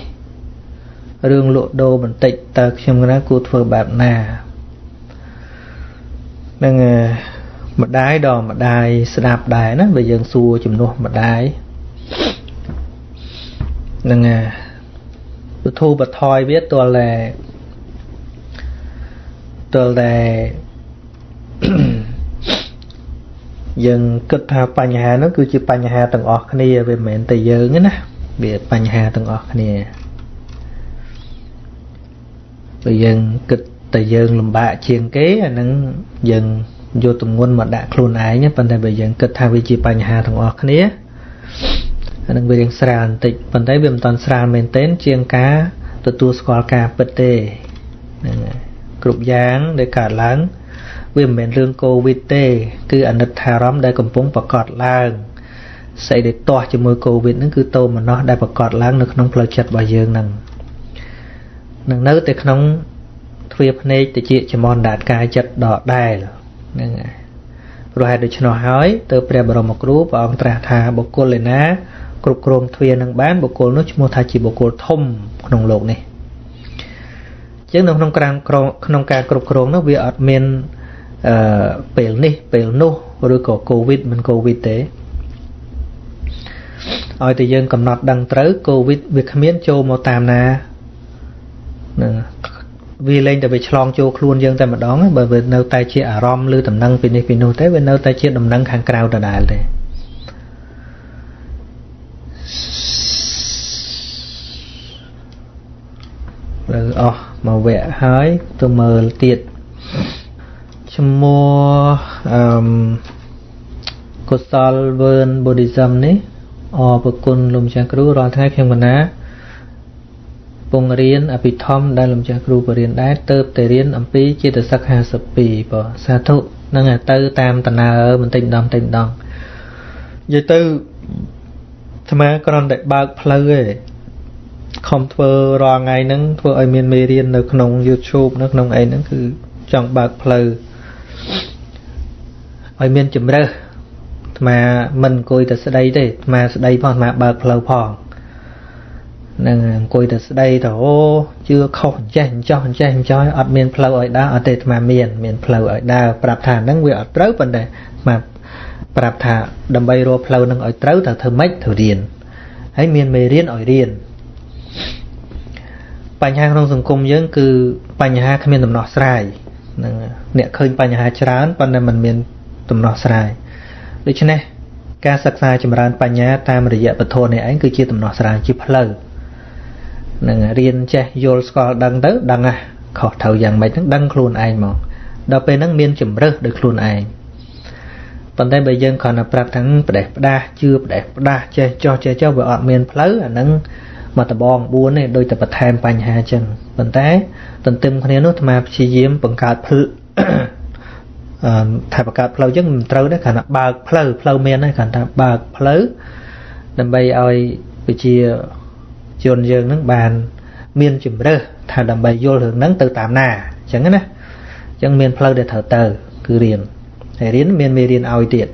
[SPEAKER 1] រឿងលក់ដូរបន្តិចតើខ្ញុំកណាគួរធ្វើបែបណានឹងម្ដាយដល់ម្ដាយស្ដាប់ដែរណាបើយើងសួរជំនួសម្ដាយនឹងពធបថយវាទល់តែយើងគិតថាបញ្ហានោះគឺជាបញ្ហាទាំងអស់គ្នាវាមិនមែនតែយើងទេណាវាបញ្ហាទាំងអស់គ្នាបើយើងគិតតែយើងលំបាកជាងគេអាហ្នឹងយើង យកទម្ងន់មកដាក់ខ្លួនឯងប៉ុន្តែបើយើងគិតថាវាជាបញ្ហាទាំងអស់គ្នាអានឹងវារៀងស្រាលបន្តិចប៉ុន្តែវាមិនតាន់ស្រាលមែនទែនជាងការទទួលស្គាល់ការពិតទេហ្នឹងហើយគ្រប់យ៉ាងដែលកើតឡើងវាមិនមែនរឿងកូវីដទេគឺអនិច្ចារម្មណ៍ដែលកំពុងប្រកបឡើងស្អីដែលទាស់ជាមួយកូវីដហ្នឹងគឺតោមនោះដែលប្រកបឡើងនៅក្នុងផ្លូវចិត្តរបស់យើងហ្នឹងនឹងនៅតែក្នុងទ្វារភ្នែកតិចចំនដាតកាយចិត្តដដែលហ្នឹងហើយព្រោះហេតុដូច្នោះហើយទើបព្រះបរមគ្រូព្រះអង្គត្រាស់ថាបុគ្គលឯណាគ្រប់គ្រងទ្វារនឹងបានបុគ្គលនោះឈ្មោះថាជាបុគ្គលធំក្នុងโลกនេះជាងនៅក្នុងការគ្រប់គ្រងនោះវាអត់មានពេលនេះពេលនោះឬក៏កូវីដមិនកូវីដទេឲ្យតែយើងកំណត់ដឹងត្រូវកូវីដវាគ្មានចូលមកតាមណានឹងវាលែងតែវាឆ្លងចូលខ្លួនយើងតែម្ដងបើវានៅតែជាអារម្មណ៍ឬដំណឹងពីនេះពីនោះទេវានៅតែជាដំណឹងខាងក្រៅដដែលទេលើអស់មកវគ្គហើយទៅមើលទៀតឈ្មោះកុសលវើន Buddhism នេះអរគុណលោកម្ចាស់គ្រូរាល់ថ្ងៃខ្ញុំកណាពងរៀនអភិធម្មដែលលោកម្ចាស់គ្រូបរៀនដែរទៅតែរៀនអំពីចេតសិក52បើសាធុនឹងទៅតាមដំណើរបន្តិចម្ដងបន្តិចម្ដងនិយាយទៅអាត្មាគ្រាន់តែបើកផ្លូវឯងខំធ្វើរាល់ថ្ងៃហ្នឹងធ្វើឲ្យមានមេរៀននៅក្នុង YouTube នៅក្នុងអីហ្នឹងគឺចង់បើកផ្លូវឲ្យមានជំរើសអាត្មាមិនអង្គុយតែស្ដីទេអាត្មាស្ដីផងអាត្មាបើកផ្លូវផងនឹងអង្គុយតែស្ដីទៅអូជឿខុសអញ្ចេះអញ្ចោះអញ្ចេះអញ្ចោះអត់មានផ្លូវឲ្យដើរអត់ទេអាត្មាមានផ្លូវឲ្យដើរប្រាប់ថាហ្នឹងវាអត់ត្រូវប៉ុន្តែអាត្មាប្រាប់ថាដើម្បីរកផ្លូវហ្នឹងឲ្យត្រូវតើធ្វើម៉េចទៅរៀនហើយមានមេរៀនឲ្យរៀនបញ្ហាក្នុងសង្គមយើងគឺបញ្ហាគ្មានដំណោះស្រាយនឹងអ្នកឃើញបញ្ហាច្រើនប៉ុន្តែมันមានដំណោះស្រាយដូច្នេះការសិក្សាចម្រើនបញ្ញាតាមរយៈពធនេះឯងគឺជាដំណោះស្រាយជាផ្លូវនឹងរៀនចេះយល់ស្គាល់ដឹងទៅដឹងហ่ะខុសត្រូវយ៉ាងម៉េចហ្នឹងដឹងខ្លួនឯងមកដល់ពេលហ្នឹងមានជំរើសដោយខ្លួនឯងប៉ុន្តែបើយើងគ្រាន់តែប្រាប់ថាផ្ដេសផ្ដាសជឿផ្ដេសផ្ដាសចេះចោះវាអត់មានផ្លូវអាហ្នឹងមកដបង4ទេដូចតែបន្ថែមបញ្ហាចឹងប៉ុន្តែទន្ទឹមគ្នានោះអាត្មាព្យាយាមបង្កើតផ្លូវថាបង្កើតផ្លូវចឹងមិនត្រូវទេគ្រាន់តែបើកផ្លូវមានទេគ្រាន់តែបើកផ្លូវដើម្បីឲ្យប្រជាជនយើងនឹងបានមានជំរើសថាដើម្បីយល់រឿងហ្នឹងទៅតាមណាអញ្ចឹងណាអញ្ចឹងមានផ្លូវដែលត្រូវទៅគឺរៀនហើយរៀនមានមេរៀនឲ្យទៀត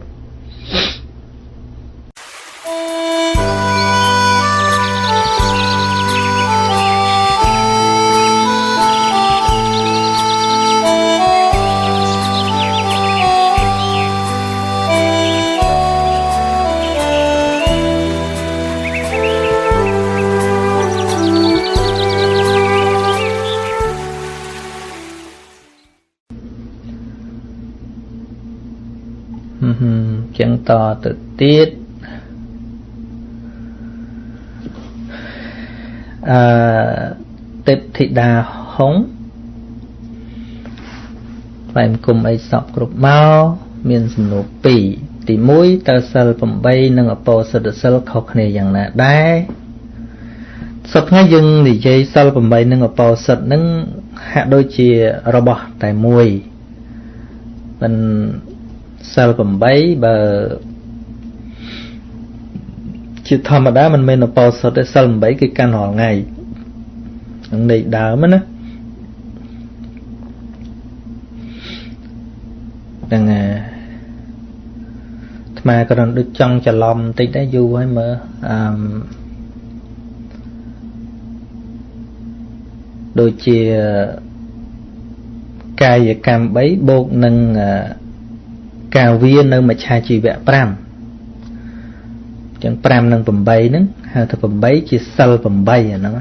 [SPEAKER 1] ចឹងតទៅទៀតទេពធីតាហុងថ្លែងគុំអីសពគ្រប់មកមានសំណួរ2ទី1តើសិល8និងអបោសិទ្ធសិលខុសគ្នាយ៉ាងណាដែរសប្តាហ៍យើងនិយាយសិល8និងអបោសិទ្ធនឹងហាក់ដូចជារបស់តែមួយមិនសិល8បើជាធម្មតាមិនមែនអបោសុទ្ធទេសិល8គឺកាន់រាល់ថ្ងៃនឹងដេកដើមណាហ្នឹងអាថ្មគ្រាន់ដូចចង់ច្រឡំបន្តិចដែរយូរហើយមើលដូចជាកាយកម្ម3បូកនឹងកាវានៅមច្ឆាជីវៈ5ចឹង5និង8ហ្នឹងហៅថា8ជាសិល8អាហ្នឹង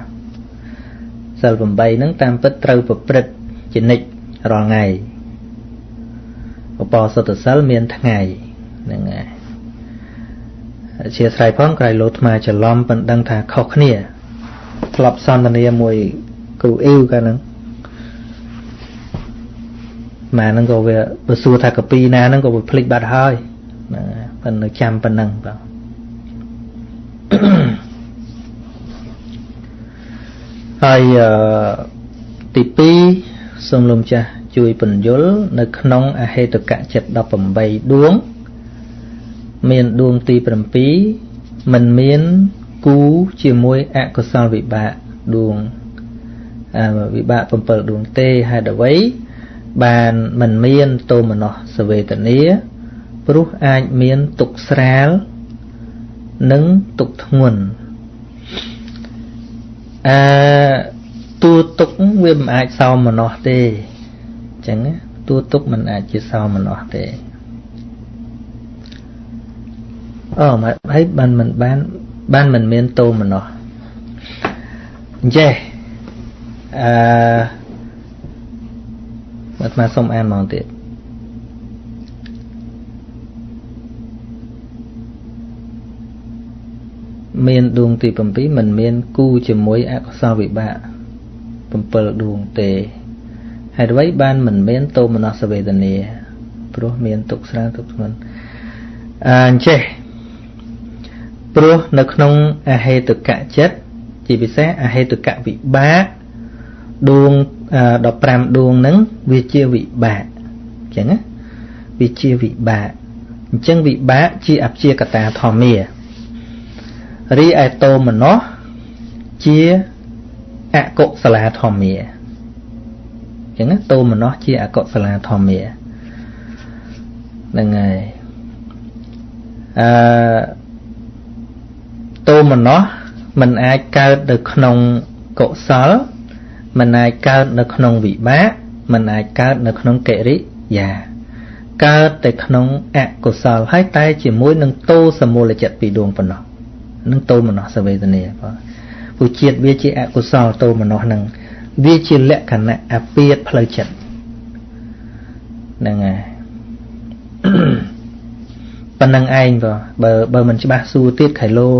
[SPEAKER 1] សិល8ហ្នឹងតាមពិតត្រូវប្រព្រឹត្តជានិច្ចរាល់ថ្ងៃឧបោសថសិលមានថ្ងៃហ្នឹងហើយអធិស្ឋានផងក្រៃលោថ្មច្រឡំប៉ុណ្ដឹងថាខុសគ្នាធ្លាប់សន្ទនាមួយគ្រូអ៊ីវកាលហ្នឹង mà nó có về bữa xưa thà cà pi na nó có về phịch bát hơi phần nó chăm phần nâng vàoហើយទី2សូមលោកម្ចាស់ជួយបញ្យល់នៅក្នុងអហេតុកៈចិត្ត18ដួងមានដួងទី7មិនមានគូជាមួយអកុសលវិបាកដួងវិបាក7ដួងទេហេតុអ្វីបានមិនមានទោមនស្សវេទនាព្រោះអាចមានទុក្ខស្រាលនិងទុក្ខធ្ងន់ទូទុកវាមិនអាចសោមនស្សទេអញ្ចឹងទូទុកមិនអាចជាសោមនស្សទេមកហើយបានមិនមានទោមនស្សអញ្ចេះមកសុំអានមកទៀតមានដួងទី7មិនមានគូជាមួយអកុសលវិបាក7ដួងទេហេតុអ្វីបានមិនមានទោមនស្សវេទនាព្រោះមានទុក្ខស្រាលទុក្ខធ្ងន់អញ្ចេះព្រោះនៅក្នុងអហេតុកៈចិត្តជាពិសេសអហេតុកៈវិបាកដួង15ដួងហ្នឹងវាជាវិបាកអញ្ចឹងណាវាជាវិបាកអញ្ចឹងវិបាកជាអព្យាកតាធម្មារីឯទោមនស្សជាអកុសលាធម្មាអញ្ចឹងណាទោមនស្សជាអកុសលាធម្មាហ្នឹងហើយទោមនស្សមិនអាចកើតនៅក្នុងកុសលមិនអាចកើតនៅក្នុងវិបាកមិនអាចកើតនៅក្នុងកិរិយាកើតតែក្នុងអកុសលហើយតែជាមួយនឹងទោសមូលចិត្តពីរដួងប៉ុណ្ណោះនឹងទោមនស្សវេទនាបងព្រោះជាតិវាជាអកុសលទោមនស្សនឹងវាជាលក្ខណៈអាពាធផ្លូវចិត្តហ្នឹងហើយប៉ុណ្្នឹងឯងបើមិនច្បាស់សួរទៀតខៃឡូ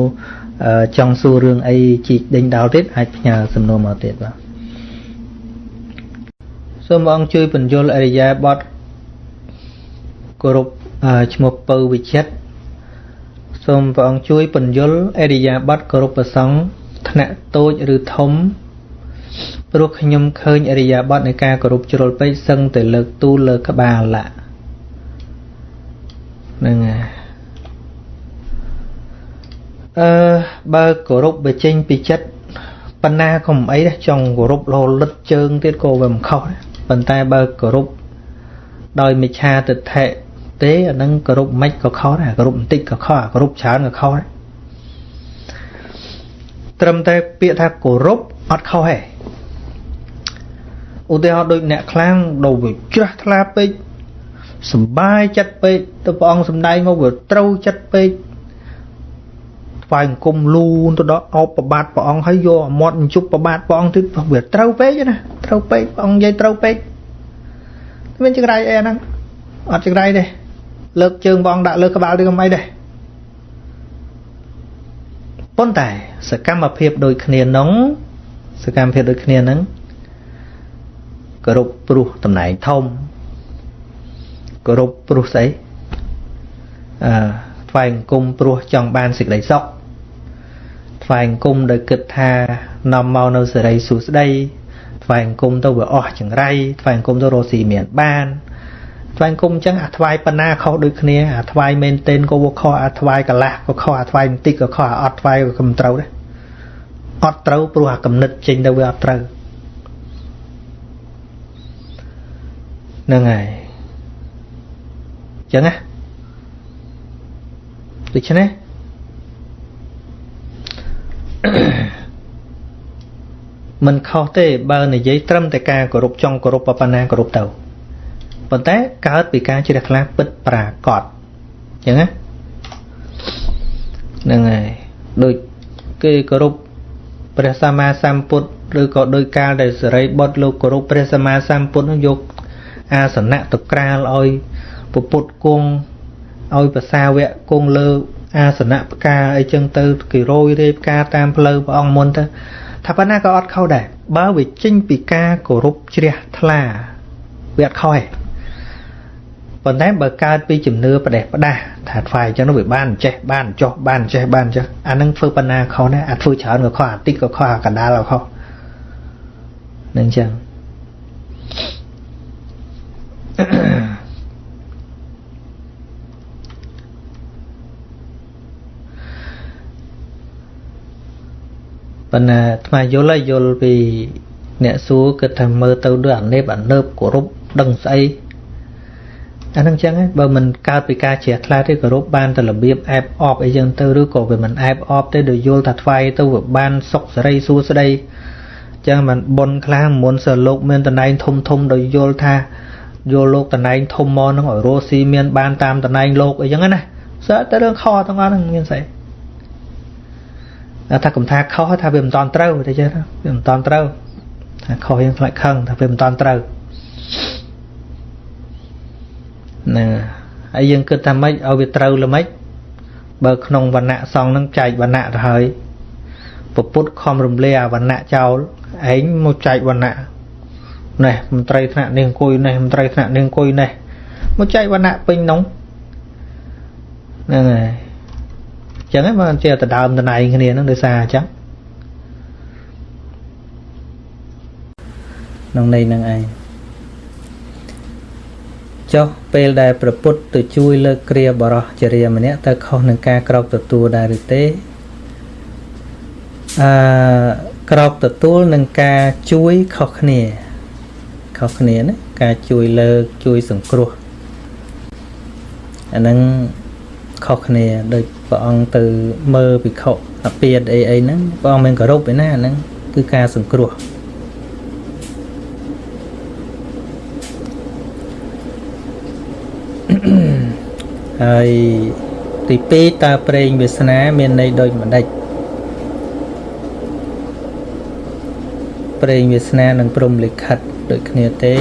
[SPEAKER 1] ចង់សួររឿងអីជីកដេញដោលទៀតអាចផ្ញើសំណួរមកទៀតបាទសូមបងជួយបញ្យល់អរិយាបថគោរពឈ្មោះពៅវិចិត្រសូមព្រះអង្គជួយបញ្យល់អរិយាបថគោរពប្រសង់ថ្នាក់តូចឬធំព្រោះខ្ញុំឃើញអរិយាបថនៃការគោរពជ្រុលពេកសឹងតែលើកទូលលើក្បាលឡាហ្នឹងហើយបើគោរពបើចេញពីចិត្តបណ្ណាក៏មិនអីដែរចង់គោរពលោលិតជើងទៀតក៏វាមិនខុសដែរប៉ុន្តែបើគោរពដោយមិច្ឆាទិដ្ឋិទេអានឹងគោរពមិនក៏ខុសដែរគោរពបន្តិចក៏ខុសគោរពច្រើនក៏ខុសដែរត្រឹមតែពាក្យថាគោរពអត់ខុសទេឧទាហរណ៍ដូចអ្នកខ្លាំងដល់វាជ្រះថ្លាពេកសំបាយចិត្តពេកទៅព្រះអង្គសំដែងមកវាត្រូវចិត្តពេកថ្វាយអង្គមលូនទៅដល់អោបប្របាទព្រះអង្គហើយយកមាត់ជប់ប្របាទព្រះអង្គទៀតវាត្រូវពេកណាត្រូវពេកព្រះអង្គនិយាយត្រូវពេកមានចង្រៃអីហ្នឹងអត់ចង្រៃទេលើកជើងព្រះអង្គដាក់លើក្បាលទៅកំអីដែរប៉ុន្តែសកម្មភាពដូចគ្នាហ្នឹងគោរពព្រោះតំណែងធំគោរពព្រោះស្អីថ្វាយអង្គមព្រោះចង់បានសេចក្តីសុខថ្វាយអង្គមដោយគិតថានាំមកនៅសេរីសុខស្ដីថ្វាយអង្គមទៅវាអស់ចង្រៃថ្វាយអង្គមទៅរកស៊ីមានបានថ្វាយអង្គមអញ្ចឹងអាថ្វាយបណ្ណាខុសដូចគ្នាអាថ្វាយមែនទែនក៏វាខុសអាថ្វាយកន្លះក៏ខុសអាថ្វាយបន្តិចក៏ខុសអាអត់ថ្វាយក៏មិនត្រូវដែរអត់ត្រូវព្រោះអាកំណត់ចេញទៅវាអត់ត្រូវហ្នឹងហើយចឹងណាដូច្នេះមិនខុសទេបើនិយាយត្រឹមតែការគោរពចង់គោរពប៉ុណ្ណាគោរពទៅប៉ុន្តែកើតពីការជ្រះថ្លាពិតប្រាកដចឹងណាហ្នឹងហើយដូចគេគោរពព្រះសម្មាសម្ពុទ្ធឬក៏ដោយកាលដែលសរីបុត្រលោកគោរពព្រះសម្មាសម្ពុទ្ធនោះយកអាសនៈទៅក្រាលឲ្យពុទ្ធគង់ឲ្យភាសាវៈគង់លើអាសនៈផ្កាអីចឹងទៅគេរយរេផ្កាតាមផ្លូវព្រះអង្គមុនទៅថាប៉ុណ្ណាក៏អត់ខុសដែរបើវាចេញពីការគោរពជ្រះថ្លាវាអត់ខុសទេ ប៉ុន្តែបើកើតពីជំនឿប្រទេសផ្ដាស់ថាថ្វាយអញ្ចឹងវាបានចេះបានចុះបានចេះបានចុះអានឹងធ្វើបណ្ណាខុសណាអាចធ្វើច្រើនក៏ខុសអាតិចក៏ខុសអាកណ្ដាលក៏ខុសនឹងអញ្ចឹងប៉ុន្តែថ្មយល់ពីអ្នកសួរគិតថាមើលទៅដូចអានេបគោរពដឹងស្អីអានឹងចឹងបើមិនកើតពីការជ្រះថ្លាទេគោរពបានតែរបៀបអែបអបអីចឹងទៅឬក៏វាមិនអែបអបទេដោយយល់ថាថ្វាយទៅវាបានសុខសេរីសួស្តីចឹងមិនបុនខ្លះមុនសើលោកមានតំណែងធំដោយយល់ថាយកលោកតំណែងធំមកហ្នឹងឲ្យរស់ស៊ីមានបានតាមតំណែងលោកអីចឹងណាសើតែរឿងខុសទាំងអស់ហ្នឹងមានស្អីថាកំថាខុសថាវាមិនតាន់ត្រូវទេចឹងវាមិនតាន់ត្រូវថាខុសយើងខ្លាចខឹងថាវាមិនតាន់ត្រូវណាហើយយើងគិតថាម៉េចឲ្យវាត្រូវល្មិចបើក្នុងវណ្ណៈសង្ឃហ្នឹងចែកវណ្ណៈទៅហើយពុទ្ធខំរំលាវណ្ណៈចោលឯងមកចែកវណ្ណៈណែមន្ត្រីថ្នាក់នេះអង្គុយនេះមន្ត្រីថ្នាក់នេះអង្គុយនេះមកចែកវណ្ណៈពេញនោះហ្នឹងហើយចឹងហ្នឹងមកជាដដើមតំណែងគ្នាហ្នឹងដោយសារអញ្ចឹងក្នុងន័យហ្នឹងឯងចុះពេលដែលប្រពុតទៅជួយលើកគ្រាបរោះចរិយាម្នាក់ទៅខុសនឹងការក្រោកទទួលដែរឬទេក្រោកទទួលនឹងការជួយខុសគ្នាណាការជួយលើកជួយសង្គ្រោះអាហ្នឹងខុសគ្នាដូចព្រះអង្គទៅមើលភិក្ខុអាពាតអីហ្នឹងព្រះអង្គមានគោរពឯណាអាហ្នឹងគឺការសង្គ្រោះហើយទី2តើប្រេងវាសនាមានន័យដូចម្ដេចប្រេងវាសនានិងព្រំលិខិតដូចគ្នាទេ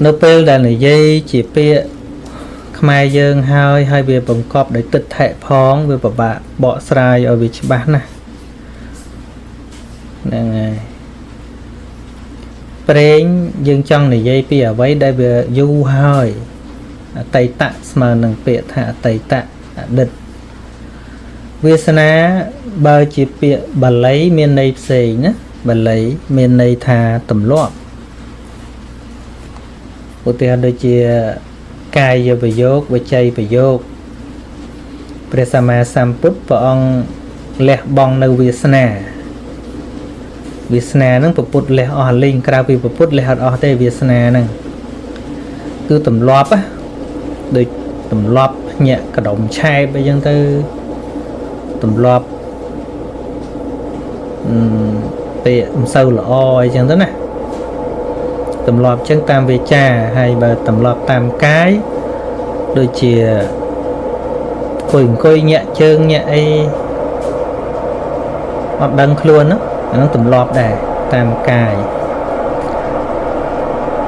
[SPEAKER 1] នៅពេលដែលនិយាយជាពាក្យខ្មែរយើងហើយវាបង្កប់ដោយទិដ្ឋិផងវាពិបាកបកស្រាយឲ្យវាច្បាស់ណាស់ហ្នឹងហើយប្រេងយើងចង់និយាយពីអ្វីដែលវាយូរហើយអតីតស្មើនឹងពាក្យថាអតីតអតីតវាសនាបើជាពាក្យបាលីមានន័យផ្សេងណាបាលីមានន័យថាទម្លាប់ឧទាហរណ៍ដូចជាកាយប្រយោគវចីប្រយោគព្រះសម្មាសម្ពុទ្ធព្រះអង្គលះបង់នៅវាសនាហ្នឹងពុទ្ធលះអស់លេងក្រៅពីពុទ្ធលះអត់អស់ទេវាសនាហ្នឹងគឺទម្លាប់ដូចទម្លាប់ញាក់កដុំឆែបអីចឹងទៅទម្លាប់ពាក្យមិនសូវល្អអីចឹងទៅណាទម្លាប់ចឹងតាមវាចាហើយបើទម្លាប់តាមកាយដូចជាអង្គុយញាក់ជើងញាក់អីអត់ដឹងខ្លួនហ្នឹងអាហ្នឹងទម្លាប់ដែរតាមកាយ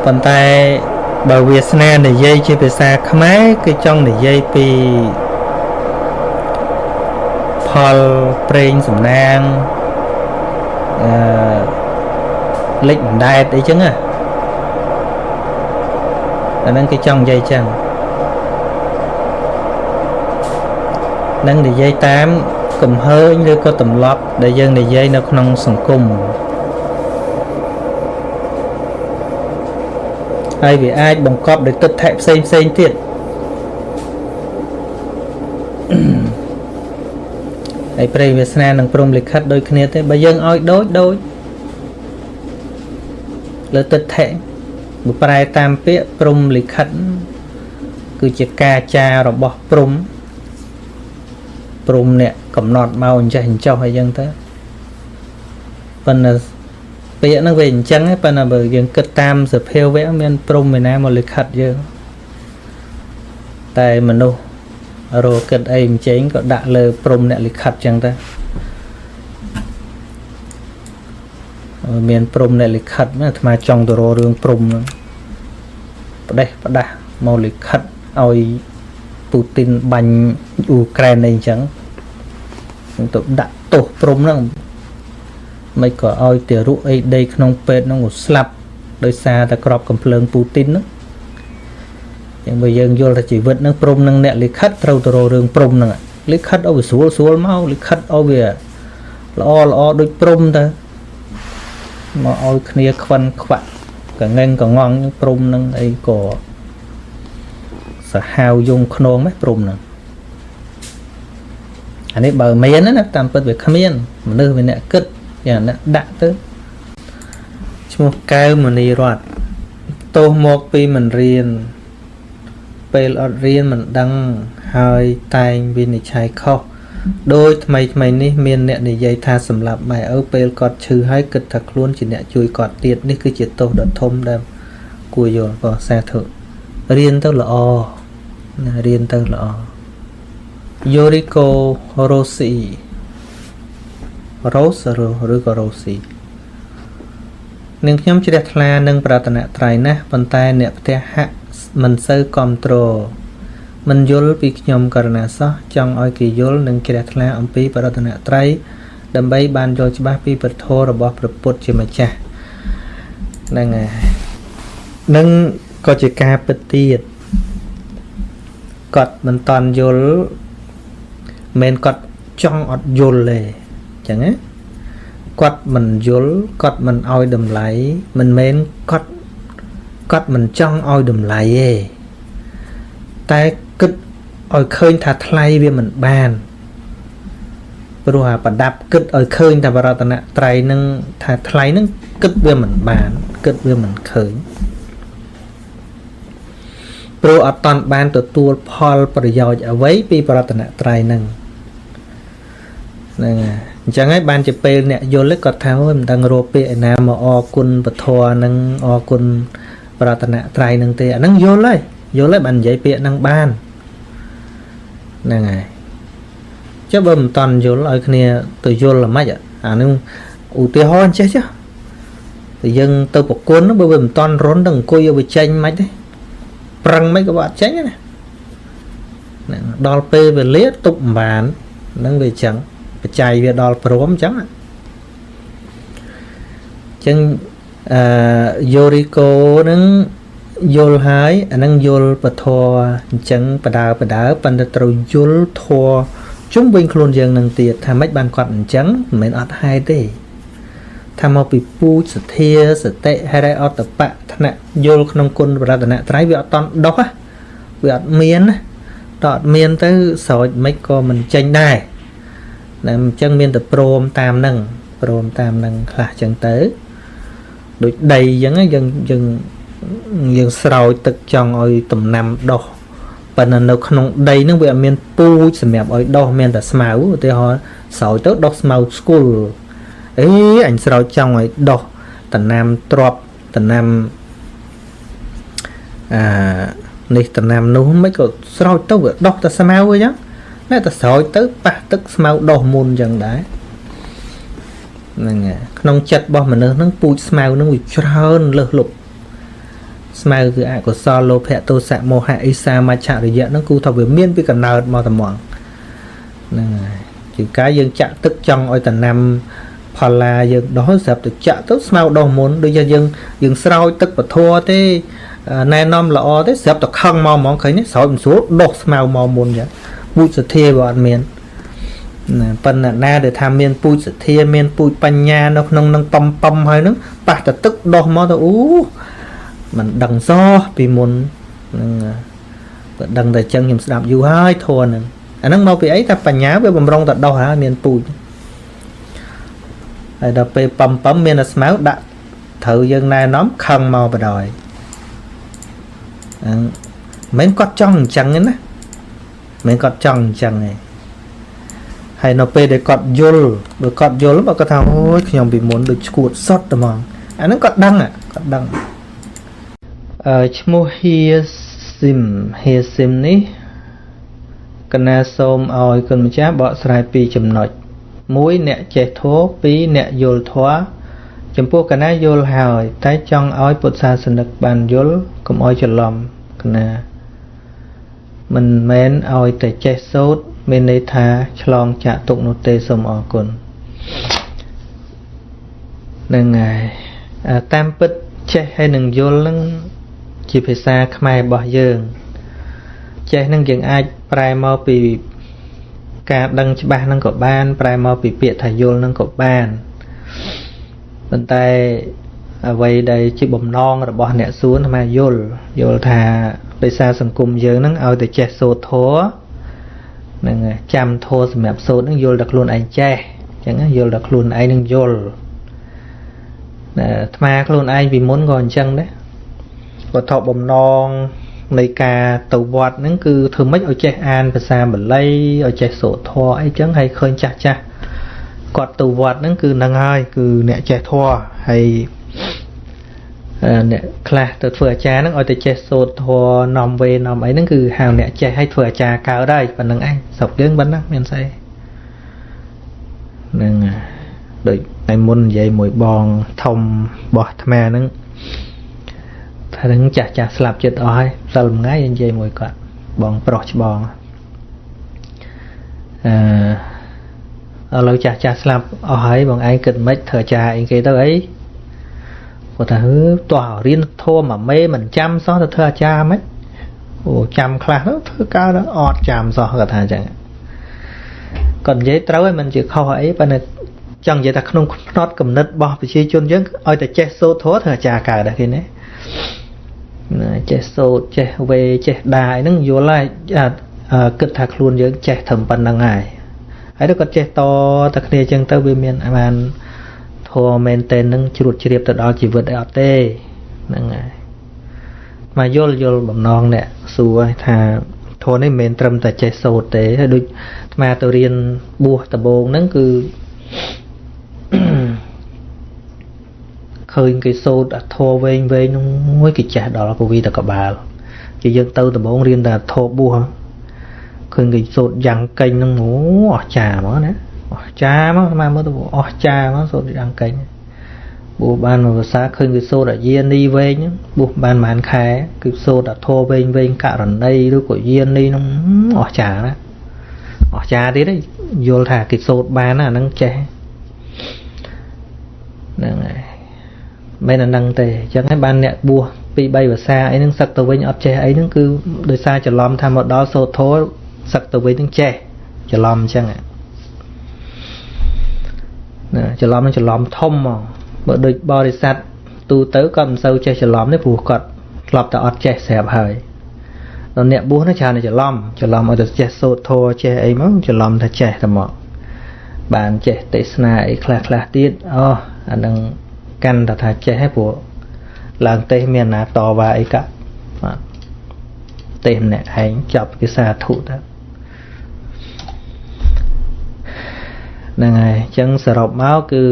[SPEAKER 1] ប៉ុន្តែបើវាសនានិយាយជាភាសាខ្មែរគឺចង់និយាយពីផលប្រេងសំណាងលិចបណ្ដែតអីចឹងណាអាហ្នឹងគេចង់និយាយចឹងនឹងនិយាយតាមកំហើញឬក៏ទម្លាប់ដែលយើងនិយាយនៅក្នុងសង្គមហើយវាអាចបង្កប់ដោយទិដ្ឋិផ្សេងទៀតហើយព្រៃវាសនានិងព្រំលិខិតដូចគ្នាទេបើយើងឲ្យដូចលើទិដ្ឋិបើប្រែតាមពាក្យព្រំលិខិតគឺជាការចាររបស់ព្រំអ្នកកំណត់មកអញ្ចេះអញ្ចោះអីចឹងទៅប៉ុន្តែពាក្យហ្នឹងវាអញ្ចឹងប៉ុន្តែបើយើងគិតតាមសភាវៈមានព្រំឯណាមកលិខិតយើងតែមនុស្សរកគិតអីមិនចេញក៏ដាក់លើព្រំអ្នកលិខិតចឹងទៅមានព្រំអ្នកលិខិតណាអាត្មាចង់ទៅរករឿងព្រំហ្នឹងផ្ដេសផ្ដាស់មកលិខិតឲ្យពូទីនបាញ់អ៊ូក្រែនអីចឹងទៅដាក់ទោសព្រំហ្នឹងមិនក៏ឲ្យទារុអីដីក្នុងពេទ្យហ្នឹងស្លាប់ដោយសារតែក្របកំភ្លើងពូទីនហ្នឹង nhưng bây giờ vô là chỉ vật năng prom năng nẹt lịch khất trâu tàu rừng prom năng lịch khất ở về xuống máu lịch khất ở về lo đôi prom ta mà ôi kia khoan khoạn cả ngang cả ngon những prom năng ấy có sợ hao dùng khôn mấy prom năng anh ấy bờ miến đó tạm bớt về khamiên mà nơi về nẹt cất nhà nẹt đạn tới một cái mà đi rót tô một pi mình riêng về ở riêng mình đăng hơi tay vì này chạy khóc đôi mày ní miền nẹt này dây tha sầm lập mày ở về cọt trừ hai cực thật luôn chỉ nẹt chui cọt tiệt ní cứ chỉ tô đợt thôm đam cùi rồi vào xe thượng riêng tao là riêng tao là Yoriko Rossi Rose rồi có Rossi nhưng nhóm chỉ đặt là nâng bảo tận trái nè bàn tay nè bẻ hạ mình sơ control mình vô bị nhóm karna sao trong oi kỳ vô nâng chỉ đặt là ông pi bảo tận trái đầm bay ban cho ba pi bật thô rồi bỏ bật chỉ mà cha nâng nâng có chỉ ca bật tiệt cọt mình toàn vô men cọt trong ọt vô lề chẳng ấy cọt mình vô cọt mình oi đầm lại mình men cọt mình trong oi đầm lại ấy tay cứt oi khơi thà thay vì mình bàn rồi bà đạp cứt oi khơi thà bà ra tận trái nâng thà thay nâng cứt vì mình bàn cứt vì mình khơi rồi ở toàn ban từ tua Paulประโยชน์เอาไว้ปีปรารถนาไตรนึงนั่นไงจังไงบ้านจะเป็นเนี่ยโยนเล็กกอดเท้ามันดังโรเปะนามาอกุลปทวนึงอกุลปรารถนาไตรนึงเตะนั่งโยนเลยบ้านใหญ่เปะนั่งบ้านนั่นไงเจ้าบ่มตอนโยนเอาเนี่ยตัวโยนละไม่อ่ะนึงอุติฮอนใช่chứแต่ยังตัวปกุลnóบ่มตอนร้อนดังคุยเอาไปเชงไม่ได้prang mấy các bạn tránh này đo p về liếc tục bản nâng về trắng chạy về đo prom trắng chân Yoriko nâng yol hái nâng yol bật thò trắng bật đá bàn trâu yol thò chúng bên khuôn dương nâng tiệt tham mấy bàn quạt trắng mình ọt hai đấy tham mau bị pu sệt thia sệt tệ hay đây ọt tập bạ nè vô không quân và ra nè trái việc toàn đó á việc miên á đọt miên tới sỏi mấy con mình tranh đài làm chân miên tập prom tam nâng là chân tới được đầy dần sỏi tật trong ơi tầm năm đo và nó không đầy nó bị miên pu sầm mẹp ơi đo miên là smau thì họ sỏi tới đo smau school ấy anh sỏi trong ơi đo tầm năm drop tầm năm này tầm năm nó mấy cái sỏi tới việc đo ta smau ấy nhá nãy ta sỏi tới ba tức smau đo môn dần đấy nè không chặt bao mà nó pu smau nó bị trơn lơ lục smileคืออะก็ซอโลแพโตสะโมหะอิสามาฉะระยะนั่นกูทำvề miên với cả nợ mà tầm mòn nè chỉ cái dân chạ tức trong oi tận năm phà là dân đó sập từ chạ tức smile đồ muốn đưa cho dân sau tức và thua thế nay năm là o thế sập từ khăng mò món khấy nhé sáu số đột smile mò muốn vậy bụi sệt thia bọn miền phần là na để tham miền bụi sệt thia miền bụi pan nha nó nông pom hơi nó bạc tức đột mò thôi mình đằng do vì muốn đằng tại chân nhầm đạp dù hai thua nè anh đang mau bị ấy ta phải nhá với bầm rong tận đâu hả miền pùi đây đập về pấm miền là máu đã thử dân này nóm khăn màu và đòi mấy con trong chẳng ấy mấy con trong chẳng này hay nó về để cọt vô được cọt vô lúc mà có thằng ôi nhầm bị muốn được cuột sót tầm mòn anh nó cọt đăng cọt đăng chmô hia sim ní cana xôm oi cần chá bỏ sài pi chấm nổi muối nẹt chè thố pi nẹt yol thoa chấm pô cana yol hào tái trong oi bột sa sần đặc bàn yol cùng oi chật lòm cana mình men oi tại chè sốt bên đây tha chlong chạ tụng nô tê xôm oi cồn nâng ngày tam bít chè hay nâng yol nâng chỉ phải xa khai bỏ dương ចេះនឹងយើងអាចប្រែមកពីការដឹងច្បាស់នឹងក៏បានប្រែមកពីពាក្យថាយល់នឹងក៏បានប៉ុន្តែអ្វីដែលជាបំណងរបស់អ្នកសួរថាយល់ថាដោយសារសង្គមយើងហ្នឹងឲ្យតែចេះសូត្រធម៌នឹងចាំធម៌សម្រាប់សូត្រហ្នឹងយល់តែខ្លួនឯងចេះអញ្ចឹងយល់តែខ្លួនឯងនឹងយល់អាត្មាខ្លួនឯងពីមុនក៏អញ្ចឹងដែរវត្ថុបំណងនៃការទៅវត្តហ្នឹងគឺធ្វើម៉េចឲ្យចេះអានភាសាបាលីឲ្យចេះសូត្រធម៌អីចឹងហើយឃើញចាស់គាត់ទៅវត្តហ្នឹងគឺនឹងហើយគឺអ្នកចេះធម៌ហើយអ្នកខ្លះទៅធ្វើអាចារ្យហ្នឹងឲ្យតែចេះសូត្រធម៌នាំវេនាំអីហ្នឹងគឺហៅអ្នកចេះឲ្យធ្វើអាចារ្យកើតហើយប៉ុណ្្នឹងឯងស្រុកយើងប៉ុណ្ណាមានស្អីហ្នឹងដូចតែមុននិយាយមួយបងធំរបស់អាត្មាហ្នឹងថានឹងចាស់ស្លាប់ចិត្តអស់ហើយសិលមួយថ្ងៃនិយាយមួយគាត់បងប្រុសច្បងឥឡូវចាស់ស្លាប់អស់ហើយបងឯងគិតមិនធ្វើអាចារ្យអីគេទៅអីគាត់ថាតោះរៀនធម៌មួយមេមិនចាំសោះទៅធ្វើអាចារ្យមិនអូចាំខ្លះទៅធ្វើកើតអត់ចាំសោះគាត់ថាអញ្ចឹងគាត់និយាយត្រូវហើយមិនជាខុសអីប៉ុន្តែចង់និយាយថាក្នុងផ្នត់គំនិតរបស់ប្រជាជនយើងឲ្យតែចេះសូត្រធម៌ធ្វើអាចារ្យកើតដែរគេណាចេះសូត្រចេះវេចេះដាអីហ្នឹងយល់ហើយគិតថាខ្លួនយើងចេះត្រឹមប៉ុណ្្នឹងហើយទៅគាត់ចេះតតែគ្នាអញ្ចឹងទៅវាមានបានធម៌មែនតែននឹងជ្រួតជ្រាបទៅដល់ជីវិតអីអត់ទេហ្នឹងហើយមកយល់បំណងអ្នកសួរថាធម៌នេះមិនមែនត្រឹមតែចេះសូត្រទេហើយដូចអាត្មាទៅរៀនបួសដំបូងហ្នឹងគឺឃើញគេសូត្រធម៌វែងហ្នឹងមួយគេចេះដល់ពវីតកបាលជាយើងទៅដំបូងរៀនតែធម៌បួសឃើញគេសូត្រយ៉ាងកេញហ្នឹងអូអស្ចារ្យហ្មងណាអស្ចារ្យមកមកមើលទៅអស្ចារ្យមកសូត្រយ៉ាងកេញបួសបានមួយភាសាឃើញគេសូត្រអាយានីវែងហ្នឹងបួសបានប្រហែលខែគឺសូត្រធម៌វែងករណីឬក៏យានីហ្នឹងអស្ចារ្យណាអស្ចារ្យទៀតយល់ថាគេសូត្របានណាហ្នឹងចេះហ្នឹងហើយមិនហ្នឹងទេអញ្ចឹងហើយបានអ្នកបួស2-3ភាសាអីហ្នឹងសឹកទៅវិញអត់ចេះអីហ្នឹងគឺដោយសារច្រឡំថាមកដល់សូត្រធម៌សឹកទៅវិញហ្នឹងចេះច្រឡំអញ្ចឹងណាច្រឡំហ្នឹងច្រឡំធំហ្មងបើដូចបរិស័ទទូទៅគាត់មិនសូវចេះច្រឡំទេព្រោះគាត់ធ្លាប់តែអត់ចេះស្រាប់ហើយដល់អ្នកបួសហ្នឹងច្រើនតែច្រឡំឲ្យតែចេះសូត្រធម៌ចេះអីមកច្រឡំថាចេះតែមកបានចេះទេសនាអីខ្លះទៀតអូអាហ្នឹងកាន់តែថាចេះហើយព្រោះឡើងទេសមានណាតវ៉ាអីកាបាទទេសម្នាក់ឯងចាប់គេសាធុទៅហ្នឹងហើយអញ្ចឹងសរុបមកគឺ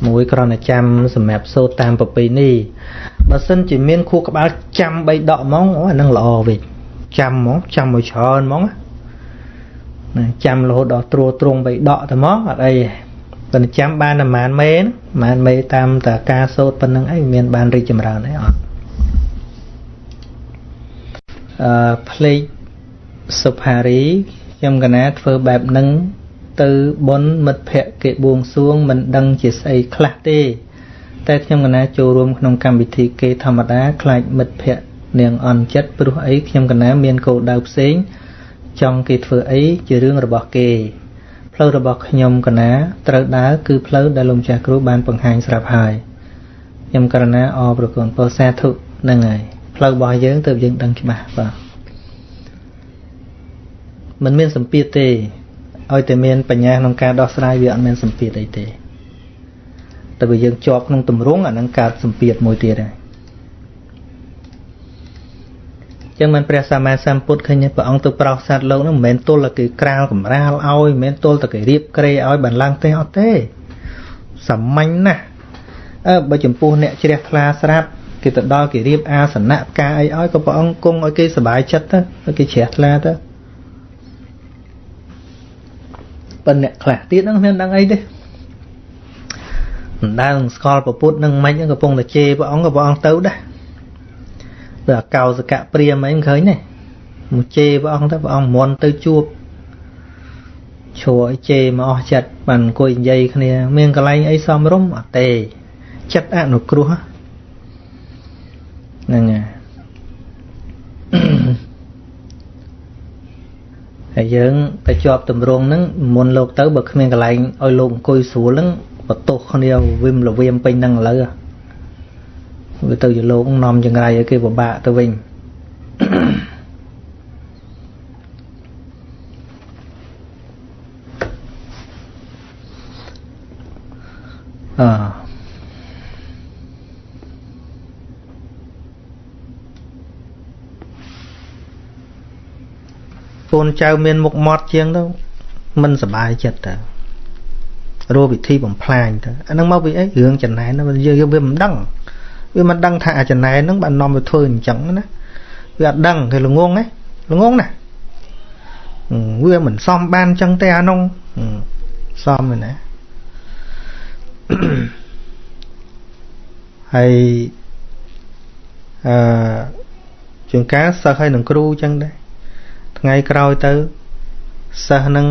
[SPEAKER 1] មួយគ្រាន់តែចាំសម្រាប់សូត្រតាមប្រពៃណីបើសិនជាមានខួរក្បាលចាំ3ដកហ្មងអូអាហ្នឹងល្អវិញចាំហ្មងចាំឲ្យច្រើនហ្មងណាចាំរហូតដល់ត្រួតត្រង3ដកតែហ្មងអត់អីប៉ុន្តែចាំបានតែប៉ុន្មានមេតាមតែការសូត្រប៉ុណ្្នឹងអីមានបានរីកចម្រើនអីអត់ផ្លេកសុផារីខ្ញុំកណាធ្វើបែបហ្នឹងទៅបុណ្យមិត្តភ័ក្តិគេបួងសួងមិនដឹងជាស្អីខ្លះទេតែខ្ញុំកណាចូលរួមក្នុងកម្មវិធីគេធម្មតាខ្លាចមិត្តភ័ក្តិនាងអន់ចិត្តព្រោះអីខ្ញុំកណាមានគោលដៅផ្សេងចង់គេធ្វើអីជារឿងរបស់គេផ្លូវរបស់ខ្ញុំកណាត្រូវដើរគឺផ្លូវដែលលោកចាស់គ្រូបានបង្ហាញស្រាប់ហើយខ្ញុំករណាអរប្រគុណពោសាធុហ្នឹងហើយផ្លូវរបស់យើងទៅយើងដឹងច្បាស់បាទមិនមានសម្ពាធទេឲ្យតែមានបញ្ញាក្នុងការដោះស្រាយវាអត់មានសម្ពាធអីទេតែបើយើងជាប់ក្នុងទម្រង់អានឹងកើតសម្ពាធមួយទៀតហើយចឹងមិនព្រះសម្មាសម្ពុទ្ធឃើញព្រះអង្គទៅប្រោសសត្វលោកនោះមិនមែនទល់តែគេក្រាលកំរាលឲ្យមិនមែនទល់តែគេរៀបក្រេឲ្យបានឡើងទេអត់ទេសាមញ្ញណាស់បើចំពោះអ្នកជ្រះថ្លាស្រាប់គេទៅដល់គេរៀបអាសនៈផ្កាអីឲ្យក៏ព្រះអង្គគង់ឲ្យគេសុបាយចិត្តទៅឲ្យគេជ្រះថ្លាទៅប៉ុន្តែអ្នកខ្លះទៀតហ្នឹងមិនដឹងអីទេមិនដឹងស្គាល់ពុទ្ធនឹងមិនកំពុងតែជេរព្រះអង្គក៏ព្រះអង្គទៅដែរបើកោសកៈព្រាមអីមិនឃើញទេមកជេរព្រះអង្គទៅព្រះអង្គមន់ទៅជួបឈួរឲ្យជេរមកអស់ចិត្តបានអង្គុយនិយាយគ្នាមានកន្លែងអីសមរម្យអត់ទេចិត្តអនុគ្រោះហ្នឹងហើយ ហើយយើងទៅជាប់តម្រងហ្នឹងមុនលោកទៅបើគ្មានកន្លែងឲ្យលោកអង្គុយស្រួលហ្នឹងបន្ទោសគ្នាវិមលវៀមពេញហ្នឹងឥឡូវវាទៅជាលោកនាំចង្រៃឲ្យគេពិបាកទៅវិញកូនចៅមានមុខមាត់ជាងទៅមិនសប្បាយចិត្តទៅរកវិធីបំផ្លាញទៅអានឹងមកពីអីរឿងចំណែនយើងវាមិនដឹងថាអាចំណែនហ្នឹងបាននាំទៅធ្វើអញ្ចឹងណាវាអត់ដឹងគេល្ងងណាវាមិនសមបានអញ្ចឹងទេអានោះសមមែនណាហើយជួនកាលសិស្សហើយនឹងគ្រូអញ្ចឹងដែរថ្ងៃក្រោយទៅសិស្សនឹង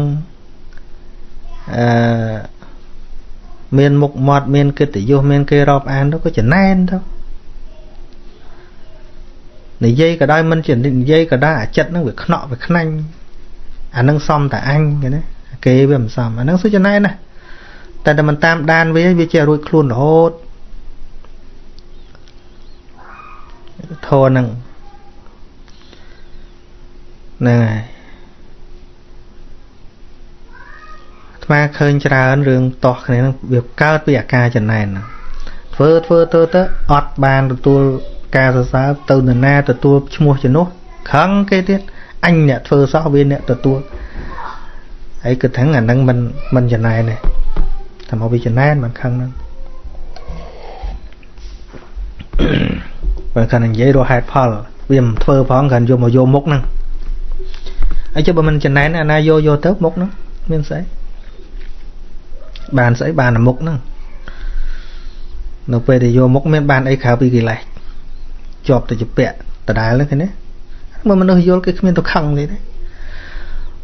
[SPEAKER 1] មានមុខមាត់មានកិត្តិយសមានគេរាប់អានទៅក៏ចំណែនទៅនិយាយក៏ដោយមិនជានិយាយក៏ដោយអាចិត្តហ្នឹងវាខ្នក់វាខ្នាញ់អានឹងសមតែអញគេណាគេវាមិនសមអានឹងសុចំណែនណាតែមិនតាមដានវាជារួចខ្លួនរហូតធរហ្នឹងហ្នឹងហើយអាត្មាឃើញច្រើនរឿងតោះគ្នាហ្នឹងវាកើតពីអាការចំណែនធ្វើទៅអត់បានទទួលការសរសើរទៅនរណាទទួលឈ្មោះជំនួសខឹងគេទៀតអញអ្នកធ្វើសោះវាអ្នកទទួលហើយគិតថាអាហ្នឹងមិនចំណែនទេតែមកពីចំណែនមិនខឹងហ្នឹងបើគាត់និយាយរកហេតុផលវាមិនធ្វើផងគាត់យកមកយកមុខហ្នឹងហើយចុះបើមិនចំណែនអាណាយកទៅមុខហ្នឹងមានស្អីបានស្អីបានតែមុខហ្នឹងនៅពេលដែលយកមុខមានបានអីក្រៅពីកិលេសជាប់ទៅជាពាក់ដដែលហ្នឹងឃើញទេមើលមនុស្សយល់គេគ្មានទៅខឹងទេ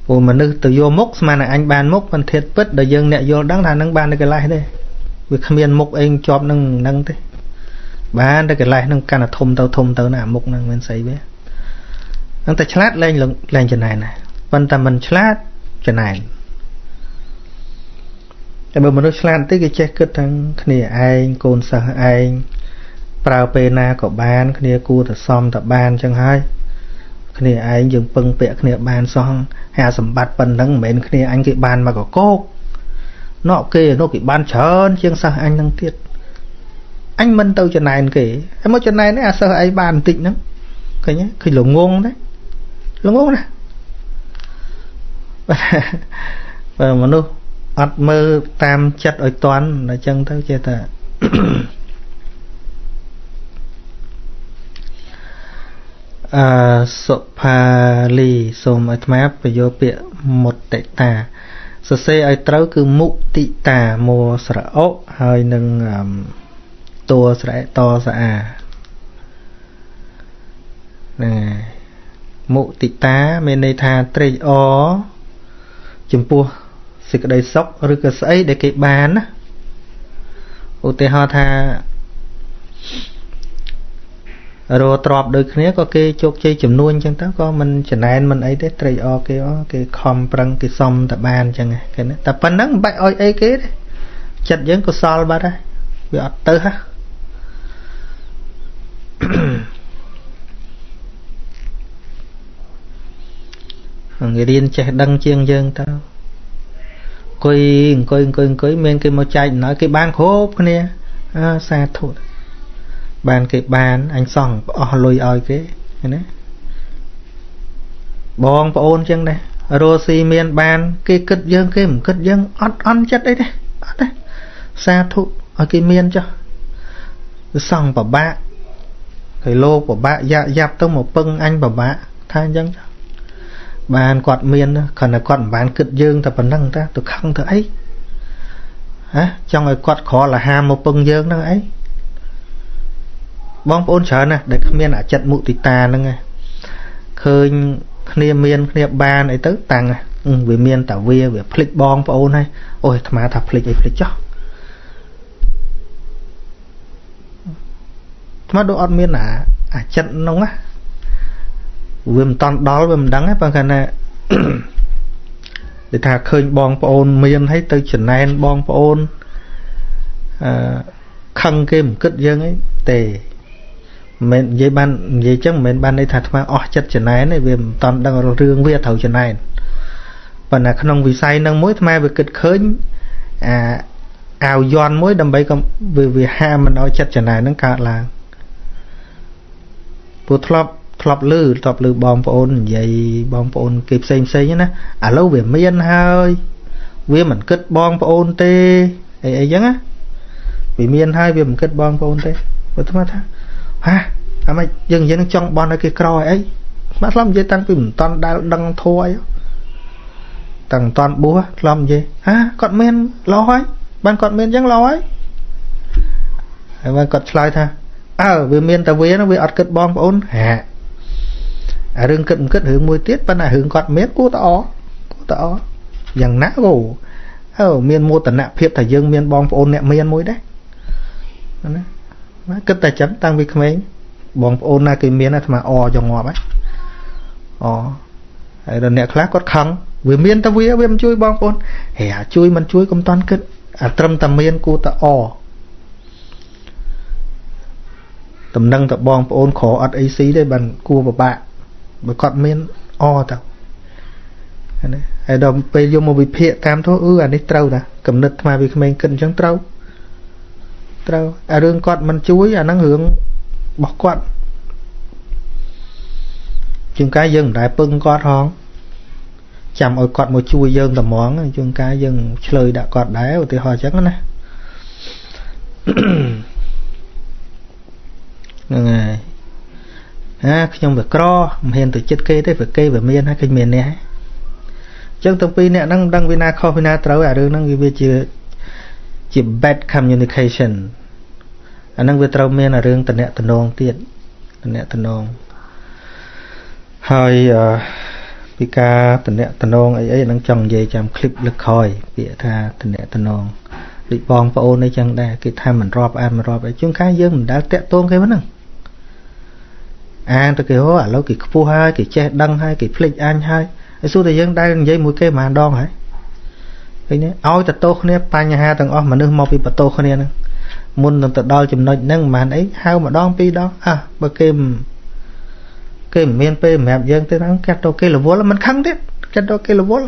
[SPEAKER 1] ព្រោះមនុស្សទៅយកមុខស្មានតែអញបានមុខមិនធៀបពិតដល់យើងអ្នកយល់ដឹងថានឹងបានតែកិលេសទេវាគ្មានមុខអីជាប់នឹងទេបានតែកិលេសនឹងកាន់តែធំទៅណាមុខហ្នឹងមានស្អីវាហ្នឹងតែឆ្លាតលែងចំណែនណាប៉ុន្តែមិនឆ្លាតចំណែនតែបើមនុស្សឆ្លាតតិចគេចេះគិតទាំងគ្នាឯងកូនសិស្សឯងប្រើពេលណាក៏បានគ្នាគួរតែសមតែបានចឹងហើយគ្នាឯងយើងពឹងពាក់គ្នាបានសោះហើយសម្បត្តិប៉ុណ្ណឹងមិនមែនគ្នាអញគេបានមកកកោកណោគេបានច្រើនជាងសិស្សអញនឹងទៀតអញមិនទៅចំណែនគេហើយមកចំណែននេះអាសិស្សឯងបានបន្តិចហ្នឹងឃើញឃើញល្ងងណាបើមនុស្សអត់មើលតាមចិត្តឲ្យតន់អញ្ចឹងទៅចេះតែសុផាលីសូមអាត្មាប្រយោគពាក្យមុតតិតាសរសេរឲ្យត្រូវគឺមុតិតាមួស្រអុហើយនឹងតួស្រែតស្អាហ្នឹងមុតិតាមានន័យថាត្រេកអរចំពោះសេចក្តីសុខឬក៏ស្អីដែលគេបានណាឧទាហរណ៍ថារកទ្របដូចគ្នាក៏គេជោគជ័យចំនួនអញ្ចឹងទៅក៏មិនចំណែនមិនអីទេត្រេកអរគេខំប្រឹងគេសុំតែបានអញ្ចឹងគេណាតែប៉ុណ្ណឹងមិនបាច់ឲ្យអីគេទេចិត្តយើងកុសលបាត់ហើយវាអត់ទៅហ่ะគេរៀនចេះដឹងជាងយើងទៅអង្គុយមានគេមកចែកណោះគេបានគ្រប់គ្នាសាធុបានគេបានអញសងអស់លុយឲ្យគេណាបងប្អូនចឹងដែររស់ស៊ីមានបានគេគិតយើងគេមិនគិតយើងអត់អន់ចិត្តអីទេអត់ទេសាធុឲ្យគេមានចុះសងប្របាក់គេលោកប្របាក់យ៉ាប់ទៅមកពឹងអញប្របាក់ថាអញ្ចឹងបានគាត់មានគ្រាន់តែគាត់មិនបានគិតយើងតែប៉ុណ្្នឹងតាទៅខឹងទៅអីហ៎ចង់ឲ្យគាត់ក្រលហាមមកពឹងយើងហ្នឹងអីបងប្អូនច្រើនណាស់ដែលគ្មានអាចិតមុទិតាហ្នឹងឃើញគ្នាមានគ្នាបានអីទៅតាំងវាមានតែវាភ្លេចបងប្អូនហើយអូយអាត្មាថាភ្លេចអីភ្លេចចោះអាត្មាដូចអត់មានអាចិតហ្នឹងណាវាមិនតន់ដល់វាមិនដឹងទេបើគាត់ណា để thà khơi bong ôn miên thấy từ chừng này bong ôn khăn kia một cất dân ấy tề mình dây ban dây chắc mình ban đây thật mà chất chừng này vì toàn đang rương viết thầu chừng này và là không vì say nâng mối tham về kịch khơi ào giòn mối đâm bay công vì ha mình nói chất chừng này nó cả là bút thọp lư bom ôn vậy bom ôn kịp xây nhá lâu về miên hơi vì mình kết bom ôn tê ấy chứ á vì miên hai vì mình kết bom ôn tê và tôi nói ha mà dừng dừng trong bon ở cái còi ấy mắt lắm dây tăng vì mình toàn đăng thua ấy tầng toàn búa làm gì ha con miên lo ấy ban con miên chẳng lo ấy ban con slide tha vì miên ta về nó vì ọt kết bom ôn hả rừng kết hướng mùi tiết ban là hướng con miết cú tỏ dằng nã gồ miên mua tận nạ phiếp thầy dương miên bom ôn nẹ miên mùi đấy kết ta chấm tăng vì không ấy bom ôn na cái miên là mà cho ngọt ấy rồi nẹ khác có khăn vì miên ta về mình chui bom ôn hẻ chui mình chui công toàn kết trâm tầm miên cú tỏ tầm nâng tập bom ôn khó ọt AC đây bằng cua và bạn bởi con miên tao ai đồng bây giờ một vị phệ tam thôi anh ấy trâu nè cầm nứt mà vì mình cần chẳng trâu rương con mình chuối năng hướng bọc con chừng cái dân đại bưng con hòn chầm ở con một chui dân tầm món chừng cái dân chơi đã con đá thì họ chắc nè ngày trong việc cro hiện từ chết kê tới việc kê về miền hay kênh miền này trong tổng pi nè đang vina kho vina trâu đường đang vì chỉ bad communication đang về trâu miền là đường tận nè tận nong tiệt tận nè tận nong hơi pika tận nè tận nong ấy đang trồng về chạm clip lực khoi bị tha tận nè tận nong bị bong và ôn đây chẳng đây cái tham mình rọp ăn rọp ấy chúng cái dân mình đã tẹt tôn cái vấn đề tôi kêu hả lâu cái phu hai cái che đăng hai cái flick anh hai cái số thời gian đây dây mũi cây mà đòn hả cái này ôi tật tô này pa nhà ha tầng mà nước màu bị bật tô này muốn tật đo chùm nói nâng màn ấy hao mà đòn pi đó bờ cây miền pe mẹp dân tới nó cắt đâu cây là vốn là mình khăng đấy cắt đâu cây là vốn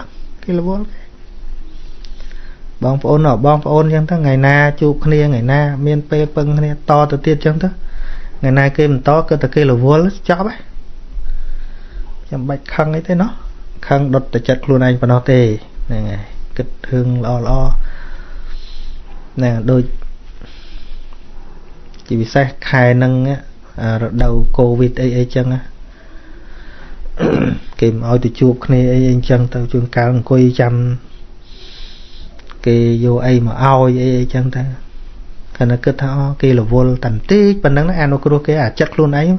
[SPEAKER 1] bong ôn chẳng thế ngày na chụp kia ngày na miền pe pưng kia to từ tiết chẳng thế ngày nay kia mình to cơ từ kia là vua lắm chó ấy chẳng bạch khăn ấy thế nó khăn đột từ chặt luôn anh và nó tê này kịch hương lo nè đôi chỉ vì sao khai nâng đầu covid ấy chân á kìm ôi từ chuột này ấy chân tao chuột cao coi chăm cái vô ấy mà oi ấy chân ta thành là cứ thao kia là vô tận tích bản năng nó ăn nó cứ cái chất luôn ấy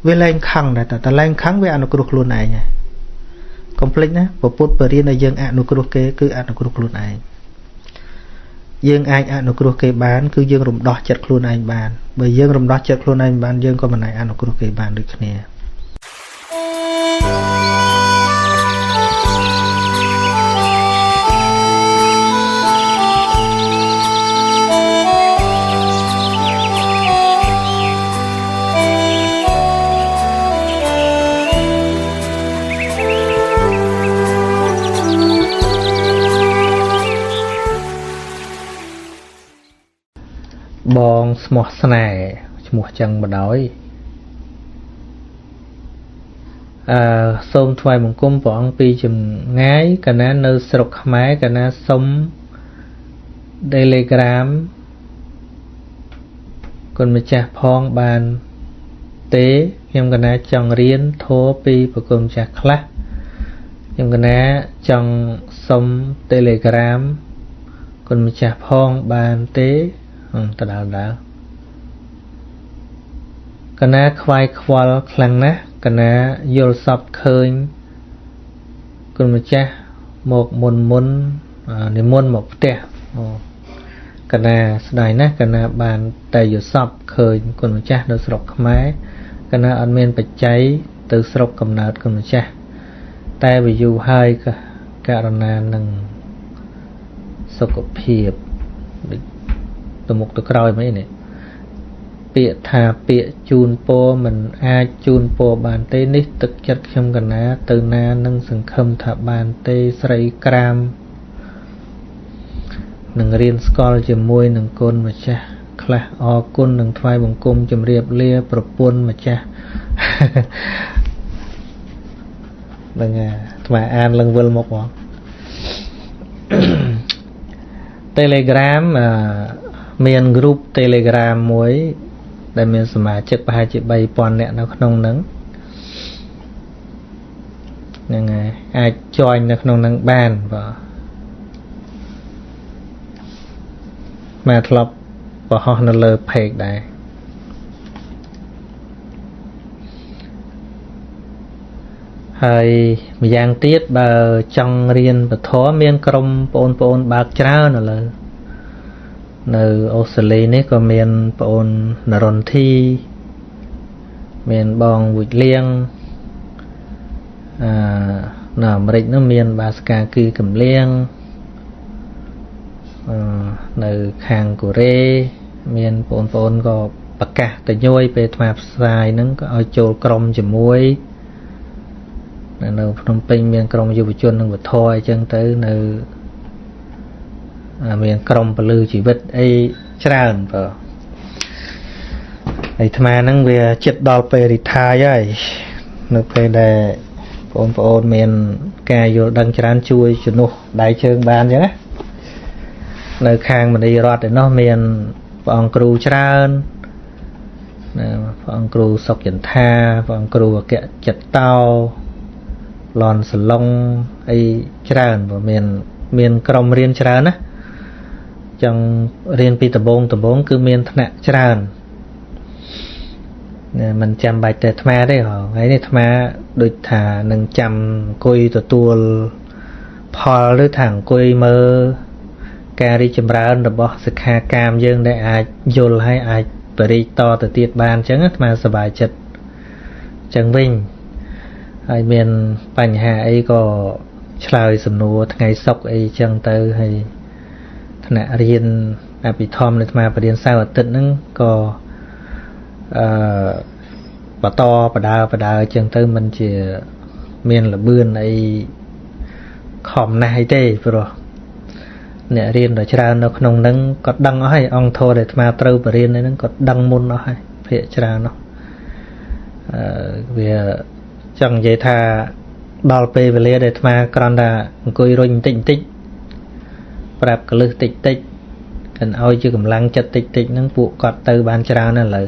[SPEAKER 1] với lên khăng này ta lên khăng với ăn nó cứ luôn này nhỉ complex nhá bộ phốt bờ riêng là dân ăn nó cứ ăn nó luôn này dân anh ăn nó cái bán cứ dân rồng đỏ chất luôn anh bán bởi dân rồng đỏ chất luôn anh bán dân có mình này ăn nó cái bán được nè bong smart này một chân mà đói xôm thoại một cung bọn pi chùm ngái cả ná nơi sọc máy cả ná sống telegram còn mà chả phong bàn tế nhưng cả ná chồng riêng thô pi và cùng chả khác nhưng cả ná chồng sống telegram còn mà chả phong bàn tế ta đào cái ná khoai khoal khăn ná cái ná vô sập khơi còn mà cha một môn niệm môn một tè cái ná này ná cái ná bàn tay vô sập khơi còn mà cha được sọc máy cái ná ăn men bạch cháy từ sọc cầm nát còn mà cha tay bị dù hai ករណានឹងសុខភាពទៅមុខទៅក្រោយមិននេះពាក្យថាពាក្យជូនពរមិនអាចជូនពរបានទេនេះទឹកចិត្តខ្ញុំកណាទៅណានឹងសង្ឃឹមថាបានទេស្រីក្រាមនឹងរៀនស្គាល់ជាមួយនឹងគុណម្ចាស់ខ្លះអរគុណនឹងថ្វាយបង្គំជម្រាបលាប្រពន្ធម្ចាស់នឹងថ្មអានឡើងវិលមកបង Telegram មាន group Telegram មួយដែលមានសមាជិកប្រហែលជា 3000 នាក់នៅក្នុងហ្នឹងហ្នឹងហើយអាច join នៅក្នុងហ្នឹងបានបាទមកធ្លាប់បង្ហោះនៅលើ page ដែរហើយម្យ៉ាងទៀតបើចង់រៀនពធមានក្រុមបងប្អូនបើកច្រើនឥឡូវនៅអូស្ត្រាលីនេះក៏មានបងអូននរុនធីមានបងវិជ្ជលៀងនៅអាមេរិកនោះមានបាសកាគីកំលៀងនៅខាងកូរ៉េមានបងប្អូនក៏ប្រកាសទៅញយពេលថ្មផ្សាយហ្នឹងក៏ឲ្យចូលក្រុមជាមួយនៅភ្នំពេញមានក្រុមយុវជននិងវធអីចឹងទៅនៅមានក្រុមពលឺជីវិតអីច្រើនបាទហើយអាត្មាហ្នឹងវាចិត្តដល់ពេល retire ហើយនៅពេលដែលបងប្អូនមានការយល់ដឹងច្រើនជួយជំនួសដៃជើងបានចឹងណានៅខាងមនីរដ្ឋឯនោះមានព្រះអង្គគ្រូច្រើនណាព្រះអង្គគ្រូសុកចន្ទាព្រះអង្គគ្រូអគ្គចិត្តតោលន់សឡុងអីច្រើនបើមានក្រុមរៀនច្រើនណាចង់រៀនពីដំបូងគឺមានថ្នាក់ច្រើនមិនចាំបាច់តែអាត្មាទេថ្ងៃនេះអាត្មាដូចថានឹងចាំអង្គុយទទួលផលឬថាអង្គុយមើលការរីកចម្រើនរបស់សិក្ខាកាមយើងដែលអាចយល់ហើយអាចបរិយាតទៅទៀតបានអញ្ចឹងអាត្មាសប្បាយចិត្តអញ្ចឹងវិញហើយមានបញ្ហាអីក៏ឆ្លើយសំណួរថ្ងៃសុក្រអីចឹងទៅហើយថ្នាក់រៀនអភិធម្មនៅអាត្មាបរៀនសៅរ៍អាទិត្យហ្នឹងក៏បន្តបដើចឹងទៅមិនជាមានលបឿនអីខំណាស់អីទេព្រោះអ្នករៀនដល់ច្រើននៅក្នុងហ្នឹងគាត់ដឹងអស់ហើយអង្គធរដែលអាត្មាត្រូវបរៀនហ្នឹងគាត់ដឹងមុនអស់ហើយភាគច្រើននោះវាចង់និយាយថាដល់ពេលវេលាដែលអាត្មាគ្រាន់តែអង្គុយរុញបន្តិចប្រាប់កលឹះតិចកាន់ឲ្យជាកម្លាំងចិត្តតិចហ្នឹងពួកគាត់ទៅបានច្រើនណាស់ឥឡូវ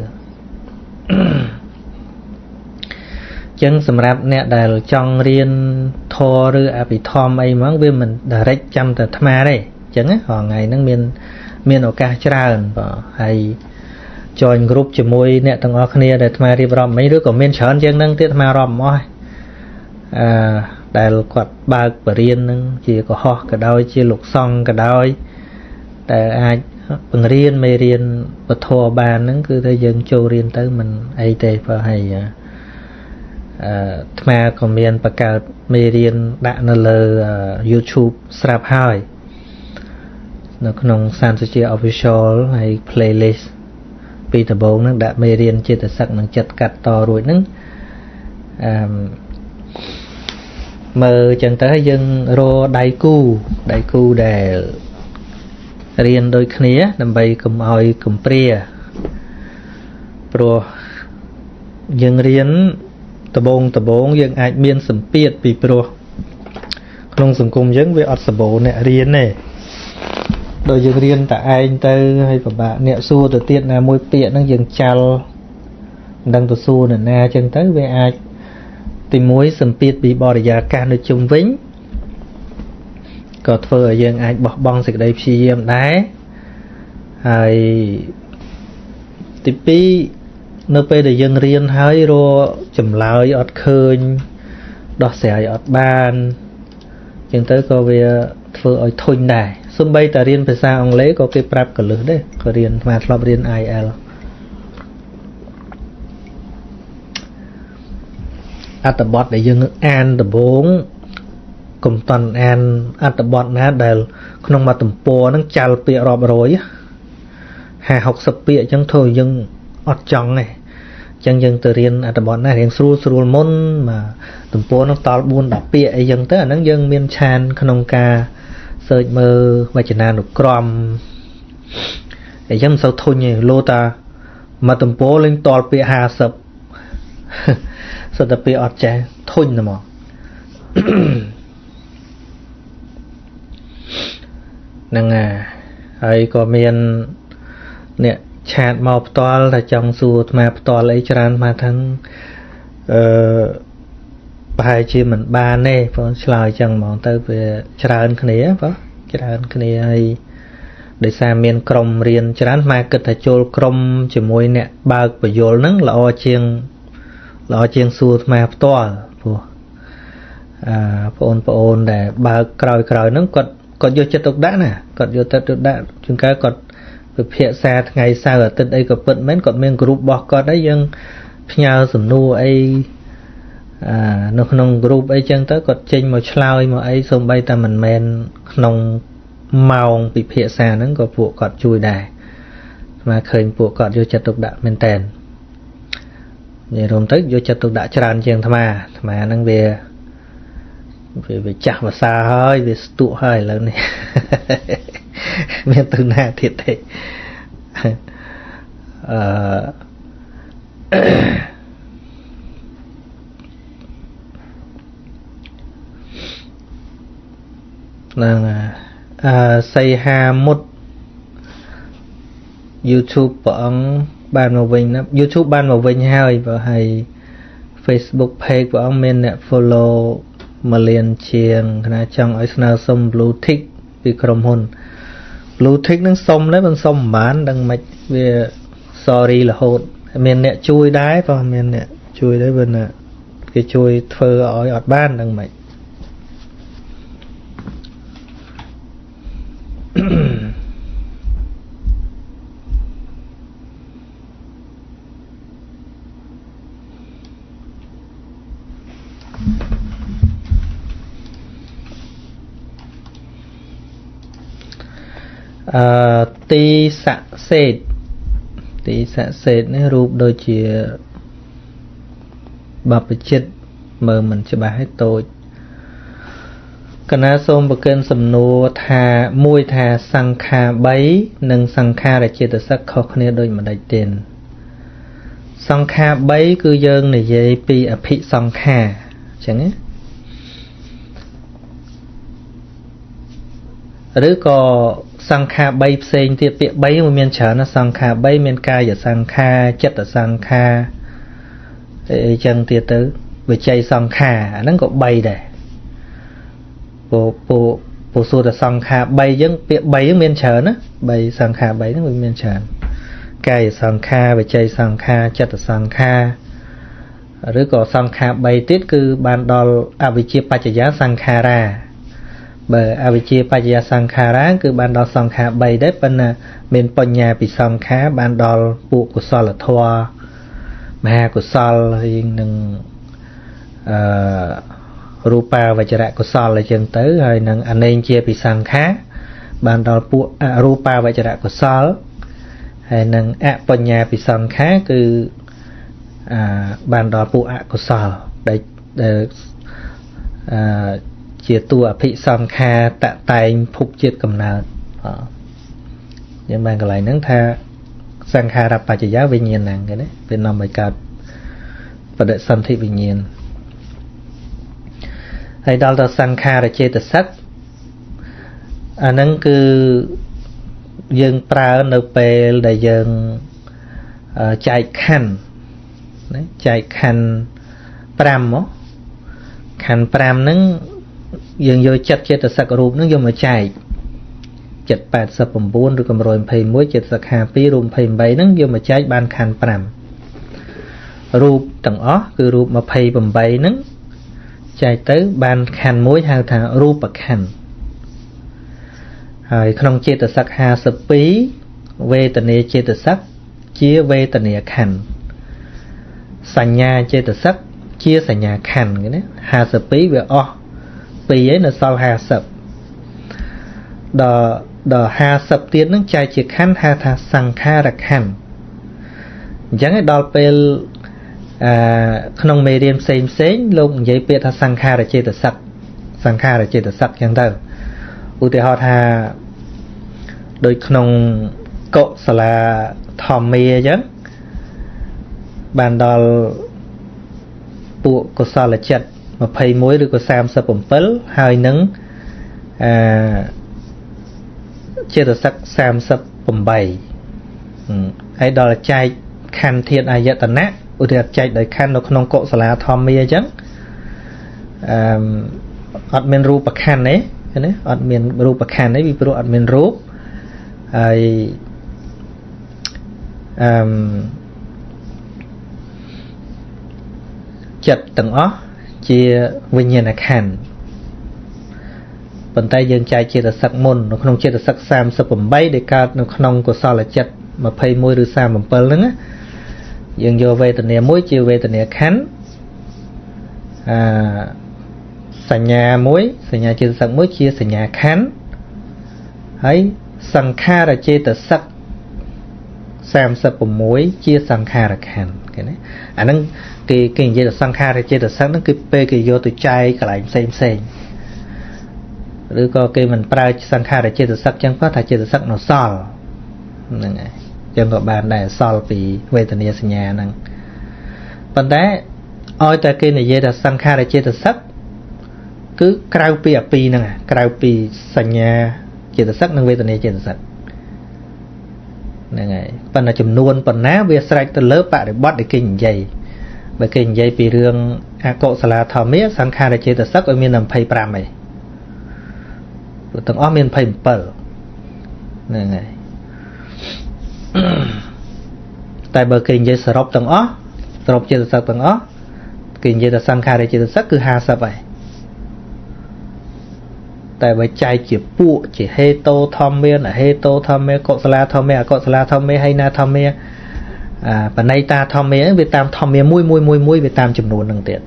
[SPEAKER 1] ចឹងសម្រាប់អ្នកដែលចង់រៀនធម៌ឬអភិធម្មអីហ្មងវាមិន direct ចាំតែអាត្មាទេចឹងណាថ្ងៃហ្នឹងមានឱកាសច្រើនបាទហើយ join group ជាមួយអ្នកទាំងអស់គ្នាដែលអាត្មារៀបរាប់មិញឬក៏មានច្រើនជាងហ្នឹងទៀតអាត្មារាប់មកហើយដែលគាត់បើកបរិញ្ញានឹងជាកុហកក៏ដោយជាលោកសង្ឃក៏ដោយតែអាចបង្រៀនមេរៀនពធបានហ្នឹងគឺថាយើងចូលរៀនទៅមិនអីទេបើហើយអាត្មាក៏មានបង្កើតមេរៀនដាក់នៅលើ YouTube ស្រាប់ហើយនៅក្នុងសានសុជា Official ហើយ playlist ពីដំបូងហ្នឹងដាក់មេរៀនចេតសិកនិងចិត្តកាត់តរួចហ្នឹងមើលចឹងទៅយើងរកដៃគូដែលរៀនដូចគ្នាដើម្បីកុំឲ្យកំព្រាព្រោះយើងរៀនដំបូងយើងអាចមានសម្ពាធពីព្រោះក្នុងសង្គមយើងវាអត់សម្បូរអ្នករៀនទេដោយយើងរៀនតែឯងទៅហើយពិបាកអ្នកសួរទៅទៀតណាមួយពាក្យហ្នឹងយើងចាល់មិនដឹងទៅសួរអ្នកណាចឹងទៅវាអាចទីមួយសម្ពាធពីបរិយាកាសនៅជុំវិញក៏ធ្វើឲ្យយើងអាចបោះបង់សេចក្តីព្យាយាមដែរហើយទីពីរនៅពេលដែលយើងរៀនហើយរកចម្លើយអត់ឃើញដោះស្រាយអត់បានចឹងទៅក៏វាធ្វើឲ្យធុញដែរសូម្បីតែរៀនភាសាអង់គ្លេសក៏គេប្រាប់កលឹះដែរក៏រៀនស្មាធ្លាប់រៀន IL អត្ថបទដែលយើងអានដំបូង កុំតន់អានអត្ថបទណាដែលក្នុងមួយទំព័រហ្នឹងចាល់ពាក្យរាប់រយ50-60ពាក្យអញ្ចឹងthôiយើងអត់ចង់ទេអញ្ចឹងយើងទៅរៀនអត្ថបទណារៀងស្រួលមុនមកទំព័រហ្នឹងតល់4-10ពាក្យអីចឹងទៅអាហ្នឹងយើងមានឆានក្នុងការសើចមើលវចនានុក្រមអញ្ចឹងមិនសូវធុញទេលោតាមកទំព័រលេងតល់ពាក្យ50សិតតែពាក្យអត់ចេះធុញតែមកហ្នឹងហើយក៏មានអ្នកឆាតមកផ្ទាល់តែចង់សួរអាត្មាផ្ទាល់អីច្រើនមកថាប្រហែលជាមិនបានទេបងឆ្លើយចឹងហ្មងទៅវាច្រើនគ្នាបងច្រើនគ្នាហើយដោយសារមានក្រុមរៀនច្រើនមកគិតថាចូលក្រុមជាមួយអ្នកបើកបញ្យលហ្នឹងល្អជាងសួរអាត្មាផ្ទាល់ព្រោះបងប្អូនដែលបើកក្រោយហ្នឹងគាត់យកចិត្តទុកដាក់ណាគាត់យកចិត្តទុកដាក់ជួនកាលគាត់ពិភាក្សាថ្ងៃសៅរ៍អាទិត្យអីក៏ពិតមែនគាត់មានក្រុមរបស់គាត់ហើយយើងផ្ញើសំណួរអីនៅក្នុងក្រុមអីចឹងទៅគាត់ចេញមកឆ្លើយមកអីសូម្បីតែមិនមែនក្នុងម៉ោងពិភាក្សាហ្នឹងក៏ពួកគាត់ជួយដែរស្មាឃើញពួកគាត់យកចិត្តទុកដាក់មែនតើនិយាយរួមទៅយកចិត្តទុកដាក់ច្រើនជាងអាត្មាហ្នឹងវាចាស់ភាសាហើយវាស្ទុះហើយឥឡូវនេះមានទៅណាទៀតទេហ្នឹងសីហាមុត YouTube ព្រះអង្គបានមកវិញណា YouTube បានមកវិញហើយបើហើយ Facebook page ព្រះអង្គមានអ្នក follow 1លានជាងគណៈចង់ឲ្យស្នើសុំ blue tick ពីក្រុមហ៊ុន blue tick នឹងសុំដែរមិនសុំមិនបានដឹងមិនវា sorry រហូតមានអ្នកជួយដែរបើមានអ្នកជួយដែរបើណាគេជួយធ្វើឲ្យអត់បានដឹងមិនទីស័ក្តិសិទ្ធិនេះរូបដូចជាបព្វជិតមើលមិនច្បាស់ឲ្យតូចកណាសូមប្រកិនសំណួរថាមួយថាសង្ខារ3និងសង្ខារចេតសិកខុសគ្នាដូចម្ដេចទេសង្ខារ3គឺយើងនិយាយពីអភិសង្ខារអញ្ចឹងណាឬក៏សង្ខារ3ផ្សេងទៀតពាក្យ3មានច្រើនណាសង្ខារ3មានកាយសង្ខារចិត្តសង្ខារអីចឹងទៀតទៅវិច័យសង្ខារអាហ្នឹងក៏3ដែរពូសួរតែសង្ខារ3ចឹងពាក្យ3ហ្នឹងមានច្រើនណា3សង្ខារ3ហ្នឹងវាមានច្រើនកាយសង្ខារវិច័យសង្ខារចិត្តសង្ខារឬក៏សង្ខារ3ទៀតគឺបានដល់អវិជ្ជាបច្ចយាសង្ខារាបើអវិជ្ជាបច្ចយាសង្ខារាគឺបានដល់សង្ខារ3ដែរប៉ុន្តែមានបញ្ញាពីសង្ខារបានដល់ពួកកុសលធម៌មហាកុសលហើយនឹងរូបាវចរៈកុសលអញ្ចឹងទៅហើយនឹងអនេញជាពីសង្ខារបានដល់ពួកអរូបាវចរៈកុសលហើយនឹងអបញ្ញាពីសង្ខារគឺបានដល់ពួកអកុសលដែលជាតួអភិសង្ខារតតែងភពជាតិកំណើតយើងបានកន្លែងហ្នឹងថាសង្ខារបច្ចយាវិញ្ញាណហ្នឹងគេណាវានាំឲ្យកើតបដិសន្ធិវិញ្ញាណហើយដល់ទៅសង្ខារចេតសិកអាហ្នឹងគឺយើងប្រើនៅពេលដែលយើងចែកខណ្ឌណាចែកខណ្ឌ5មកខណ្ឌ5ហ្នឹងយើងយកចិត្តចេតសិករូបហ្នឹងយកមកចែកចិត្ត89ឬក៏121ចិត្តសិក្ខា2រូប28ហ្នឹងយកមកចែកបានខណ្ឌ5រូបទាំងអស់គឺរូប28ហ្នឹងចែកទៅបានខណ្ឌ1ហៅថារូបខណ្ឌហើយក្នុងចេតសិក52វេទនាចេតសិកជាវេទនាខណ្ឌសញ្ញាចេតសិកជាសញ្ញាខណ្ឌគេណា52វាអស់ ấy là sau 50 đờ 50 tiền nó chạy chỉ khăn ha tha sang kha ra khăn chẳng ấy đo pe không mê điên xem lúc vậy pe tha sang kha ra chơi tự sắc chẳng đâu ưu tiên họ tha đôi không cọ là thòm mê chứ bàn đo bộ có sao là chật mà phây muối được có sam sập bẩm pell hai nắng chơi tự sắc sam sập bẩm bảy hay đó là chai khăn thiên ai vậy tận nát ưu tiên chai đời khăn nó không cọ là thòm mê chứ adminรูป khăn đấy adminรูป khăn đấy vì pro adminรูปai chật tầng ó chiaวิญญาณ khăn bàn tay dương trai chia là sắc môn nó không chia là sắc sam sập bẩm bay để cao nó không có sao là chật mà phây môi được sam bẩm pell nữa dương vô về tận này muối chia về tận này khán sanh nhà muối sanh nhà chia sắc muối chia sanh nhà khán ấy sang kha là chia từ sắc sam sập bẩm muối chia sang kha là khán cái này năng cái gì là sang kha là chia từ sắc nó cái p cái vô từ trai cái lại xemหรือก็cái mình prai sang kha là chia từ sắc chẳng có thay chia từ sắc nó sol này chẳng có bàn này sol vì về tận này sanh nhà năng vấn đề ôi tại cái này vậy là sang kha là chia từ sắc cứ krau pi nè krau pi sanh nhà chia từ sắc năng về tận này chia từ sắc này phần là chùm nuôn phần ná về sạch từ lớp bạn để bắt để kinh dày bởi kinh dày vì rương cộ là thọ mía sang kha là chia từ sắc ở miền nằm phay pram này tầng ó miền phay pờ này tại bờ kinh dây srop tầng ó srop chia từ sắc tầng ó kinh dây là sang kha là chia từ sắc cứ 50 vậy tại bởi chai chỉ phụ chỉ hê tô thom mê là hê tô thom mê cọ sala thom mê hay na thom mê và nay ta thom mê việt tam thom mê mui việt tam chùm nụ nâng tiện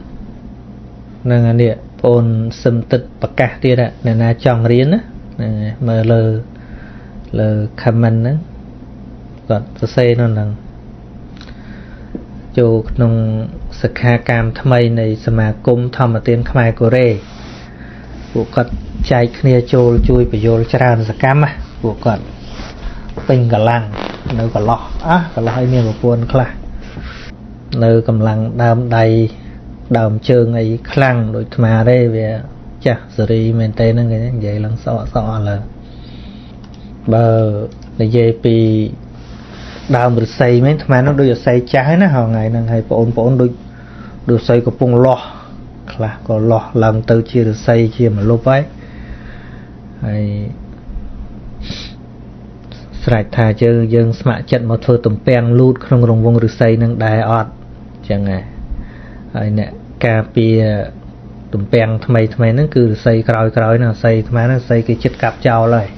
[SPEAKER 1] nâng anh địa ôn xâm tịch bạc cả tiết ạ nè na chong riêng á mà lờ comment á còn tôi xây nó là chỗ nông sạc hà cam thâm mây này sơ mà cung thom ở tiên khmai cô rê của con trai kia trôi chui phải vô tràn sạc cam á của con tình cả lăng nơi còn lọ còn lọ hay miền một buồn khla nơi cầm lăng đam đầy đầm trường ấy khăn rồi mà đây về chả xử lý mình tên nó cái vậy lần sọ là bờ để về pi đầm được xây mấy mà nó đôi xây trái nó hàng ngày năng hay bổn đôi xây có bung lọ là có lọ làm từ chia được xây chia mà lốp ấy hay sạch thà chơi dân smart trận một thưa tụm peng lút không rồng vung được xây năng đài ọt chẳng ngày hay nè cà pia tụm peng thay nó cứ xây còi nó xây thay nó xây cái chất cặp trao lại